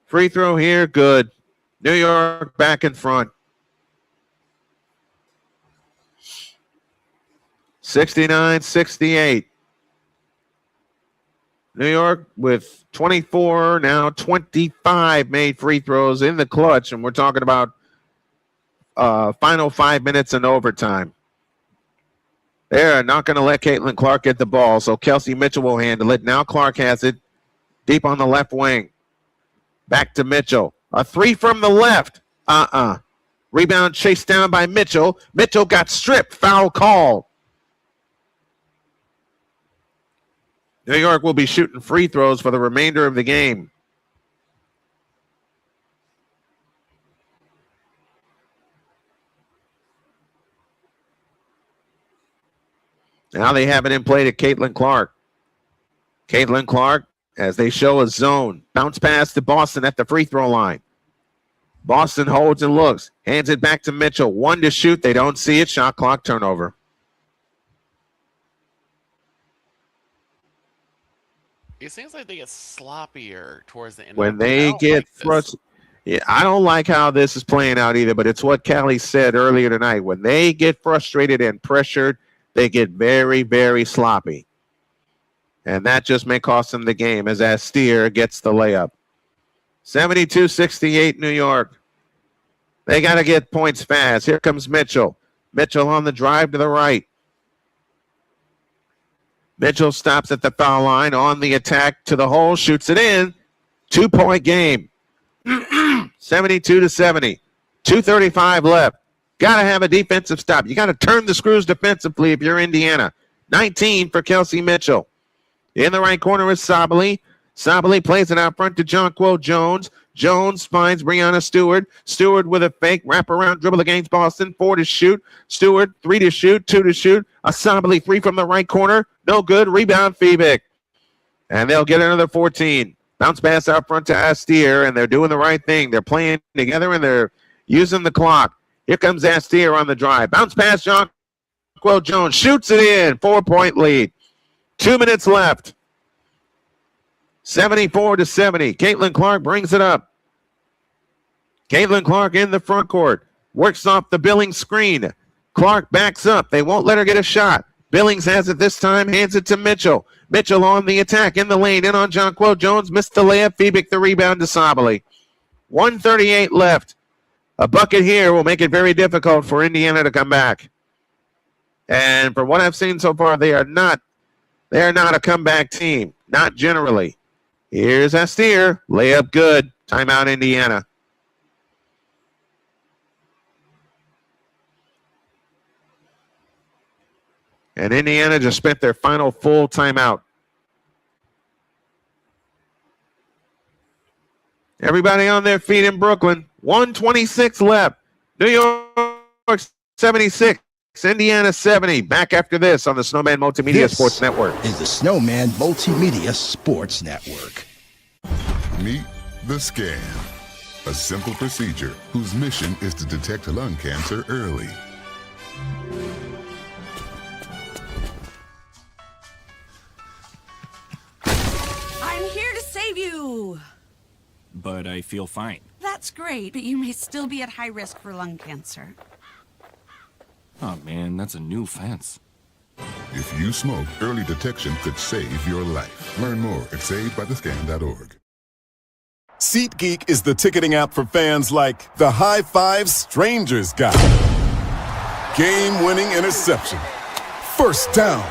Free throw here, good. New York back in front. 69-68. New York with 24, now 25 made free throws in the clutch, and we're talking about final 5 minutes in overtime. They're not going to let Caitlin Clark get the ball, so Kelsey Mitchell will handle it. Now Clark has it deep on the left wing. Back to Mitchell. A three from the left. Rebound chased down by Mitchell. Mitchell got stripped. Foul call. New York will be shooting free throws for the remainder of the game. Now they have it in play to Caitlin Clark. Caitlin Clark, as they show a zone. Bounce pass to Boston at the free throw line. Boston holds and looks. Hands it back to Mitchell. One to shoot. They don't see it. Shot clock turnover. It seems like they get sloppier towards the end. When they get frustrated. Yeah, I don't like how this is playing out either, but it's what Callie said earlier tonight. When they get frustrated and pressured, they get very, very sloppy. And that just may cost them the game as Astier gets the layup. 72-68 New York. They got to get points fast. Here comes Mitchell. Mitchell on the drive to the right. Mitchell stops at the foul line on the attack to the hole, shoots it in. 2-point game. 72-70. 2:35 left. Got to have a defensive stop. You got to turn the screws defensively if you're Indiana. 19 for Kelsey Mitchell. In the right corner is Sabally. Sabally plays it out front to Jonquil Jones. Jones finds Breanna Stewart. Stewart with a fake wraparound dribble against Boston. 4 to shoot. Stewart 3 to shoot. 2 to shoot. A Sabally 3 from the right corner. No good. Rebound Febick. And they'll get another 14. Bounce pass out front to Astier, and they're doing the right thing. They're playing together, and they're using the clock. Here comes Astier on the drive. Bounce pass, Jonquil Jones shoots it in. 4-point lead. 2 minutes left. 74-70. Caitlin Clark brings it up. Caitlin Clark in the front court. Works off the Billings screen. Clark backs up. They won't let her get a shot. Billings has it this time. Hands it to Mitchell. Mitchell on the attack in the lane. In on Jonquil Jones. Missed the layup. Febick the rebound to Sabally. 1:38 left. A bucket here will make it very difficult for Indiana to come back. And from what I've seen so far, they are not a comeback team. Not generally. Here's Astier. Layup good. Timeout Indiana. And Indiana just spent their final full timeout. Everybody on their feet in Brooklyn. 1:26 left. New York 76. Indiana 70. Back after this on the Snowman Multimedia Sports Network. Is the Snowman Multimedia Sports Network. Meet the Scam, a simple procedure whose mission is to detect lung cancer early. I'm here to save you. But I feel fine. That's great, but you may still be at high risk for lung cancer. Oh man, that's a new fence. If you smoke, early detection could save your life. Learn more at savedbythescan.org. SeatGeek is the ticketing app for fans like the High Five Strangers guy. Game-winning interception. First down.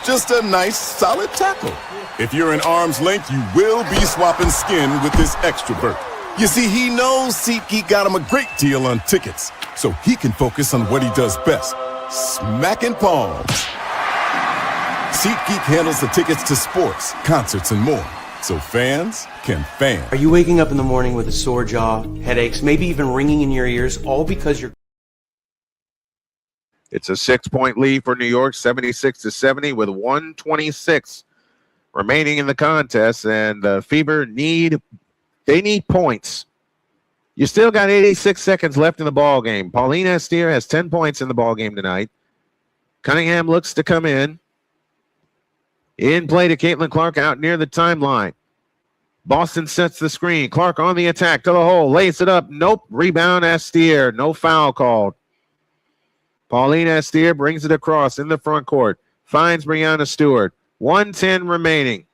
Just a nice, solid tackle. If you're in arm's length, you will be swapping skin with this extrovert. You see, he knows SeatGeek got him a great deal on tickets, so he can focus on what he does best, smacking palms. SeatGeek handles the tickets to sports, concerts, and more, so fans can fan. Are you waking up in the morning with a sore jaw, headaches, maybe even ringing in your ears, all because you're... It's a 6-point lead for New York, 76-70, with 1:26 remaining in the contest, and the Fever need points. You still got 86 seconds left in the ball game. Pauline Astier has 10 points in the ball game tonight. Cunningham looks to come in. In play to Caitlin Clark out near the timeline. Boston sets the screen. Clark on the attack to the hole. Lays it up. Nope. Rebound Astier. No foul called. Paulina Estier brings it across in the front court. Finds Breanna Stewart. 1:10 remaining.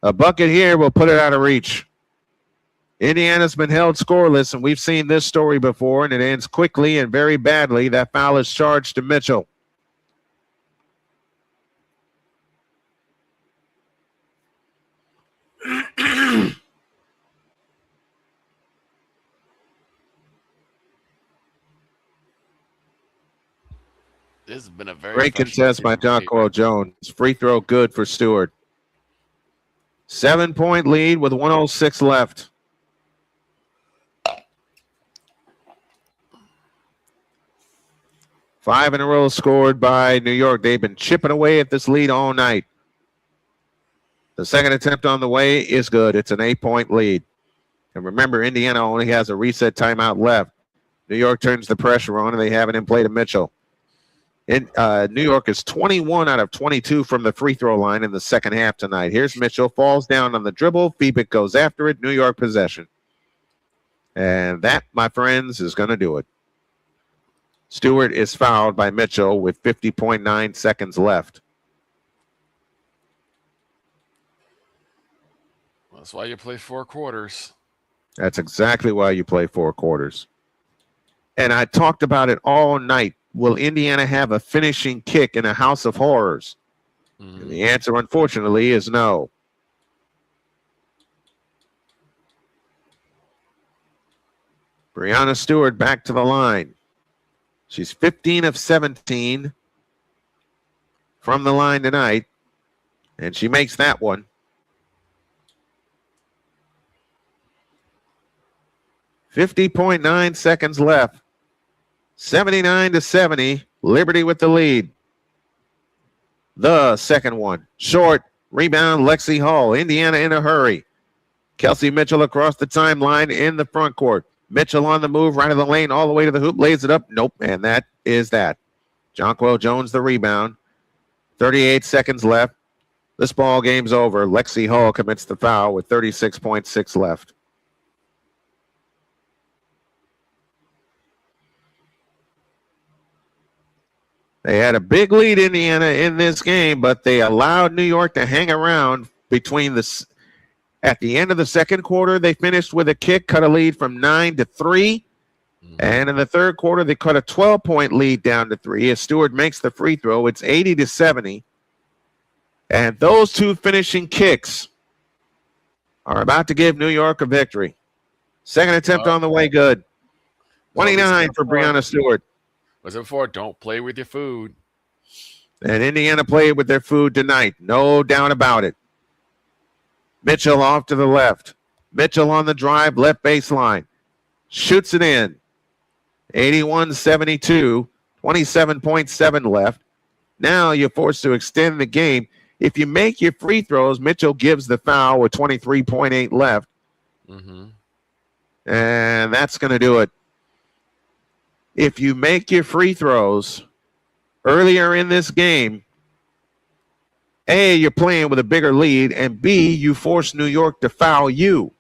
A bucket here will put it out of reach. Indiana's been held scoreless, and we've seen this story before, and it ends quickly and very badly. That foul is charged to Mitchell. This has been a very Great contest by Jonquil Jones. Free throw good for Stewart. 7-point lead with 1:06 left. Five in a row scored by New York. They've been chipping away at this lead all night. The second attempt on the way is good. It's an 8-point lead. And remember, Indiana only has a reset timeout left. New York turns the pressure on, and they have it in play to Mitchell. New York is 21 out of 22 from the free throw line in the second half tonight. Here's Mitchell, falls down on the dribble. Feebick goes after it. New York possession. And that, my friends, is going to do it. Stewart is fouled by Mitchell with 50.9 seconds left. That's why you play 4 quarters. That's exactly why you play 4 quarters. And I talked about it all night. Will Indiana have a finishing kick in a house of horrors? And the answer, unfortunately, is no. Breanna Stewart back to the line. She's 15 of 17 from the line tonight, and she makes that one. .9 seconds left. 79-70. Liberty with the lead. The second one. Short. Rebound, Lexi Hall. Indiana in a hurry. Kelsey Mitchell across the timeline in the front court. Mitchell on the move, right of the lane, all the way to the hoop, lays it up. Nope, and that is that. Jonquil Jones the rebound. 38 seconds left. This ball game's over. Lexi Hall commits the foul with 36.6 left. They had a big lead, Indiana, in this game, but they allowed New York to hang around between the. At the end of the second quarter, they finished with a kick, cut a lead from 9-3. And in the third quarter, they cut a 12-point lead down to 3. As Stewart makes the free throw, it's 80-70. And those two finishing kicks are about to give New York a victory. Second attempt on the way, good. 29 for Breanna Stewart. Was it before? Don't play with your food. And Indiana played with their food tonight. No doubt about it. Mitchell off to the left. Mitchell on the drive, left baseline. Shoots it in. 81-72. 27.7 left. Now you're forced to extend the game. If you make your free throws, Mitchell gives the foul with 23.8 left. And that's going to do it. If you make your free throws earlier in this game, A, you're playing with a bigger lead, and B, you force New York to foul you.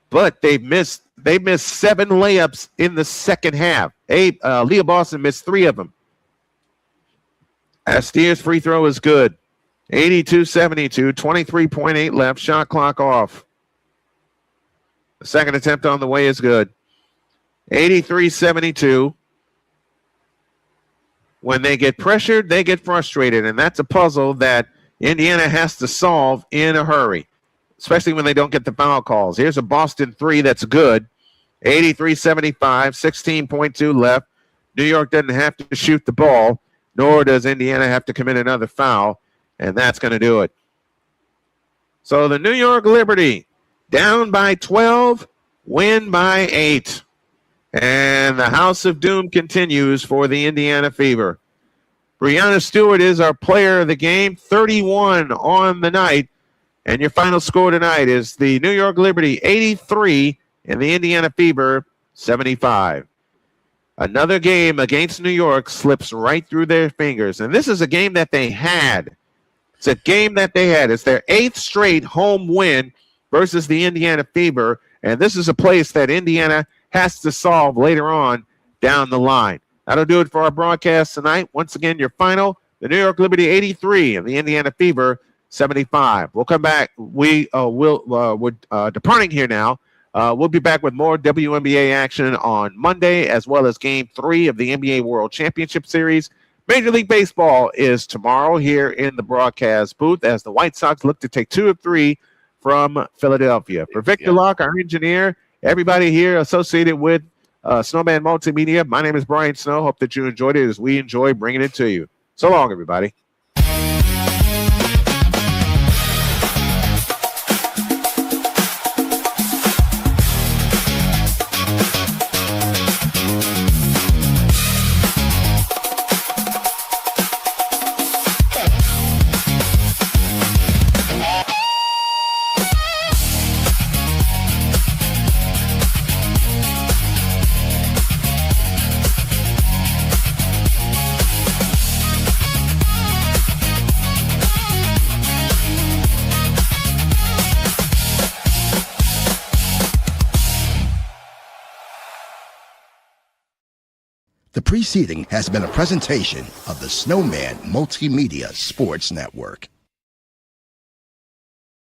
But they missed 7 layups in the second half. Leah Boston missed 3 of them. Astier's free throw is good. 82-72, 23.8 left, shot clock off. The second attempt on the way is good. 83-72. When they get pressured, they get frustrated, and that's a puzzle that Indiana has to solve in a hurry, especially when they don't get the foul calls. Here's a Boston 3 that's good. 83-75, 16.2 left. New York doesn't have to shoot the ball, nor does Indiana have to commit another foul, and that's going to do it. So the New York Liberty, down by 12, win by 8. And the House of Doom continues for the Indiana Fever. Breanna Stewart is our player of the game, 31 on the night. And your final score tonight is the New York Liberty 83 and the Indiana Fever 75. Another game against New York slips right through their fingers. And this is a game that they had. It's a game that they had. It's their 8th straight home win versus the Indiana Fever. And this is a place that Indiana has to solve later on down the line. That'll do it for our broadcast tonight. Once again, your final, the New York Liberty 83 and the Indiana Fever 75. We'll come back. We're departing here now. We'll be back with more WNBA action on Monday, as well as Game 3 of the NBA World Championship Series. Major League Baseball is tomorrow here in the broadcast booth as the White Sox look to take 2 of 3 from Philadelphia. For Victor Locke, our engineer, everybody here associated with Snowman Multimedia, my name is Brian Snow. Hope that you enjoyed it as we enjoy bringing it to you. So long, everybody. The preceding has been a presentation of the Snowman Multimedia Sports Network.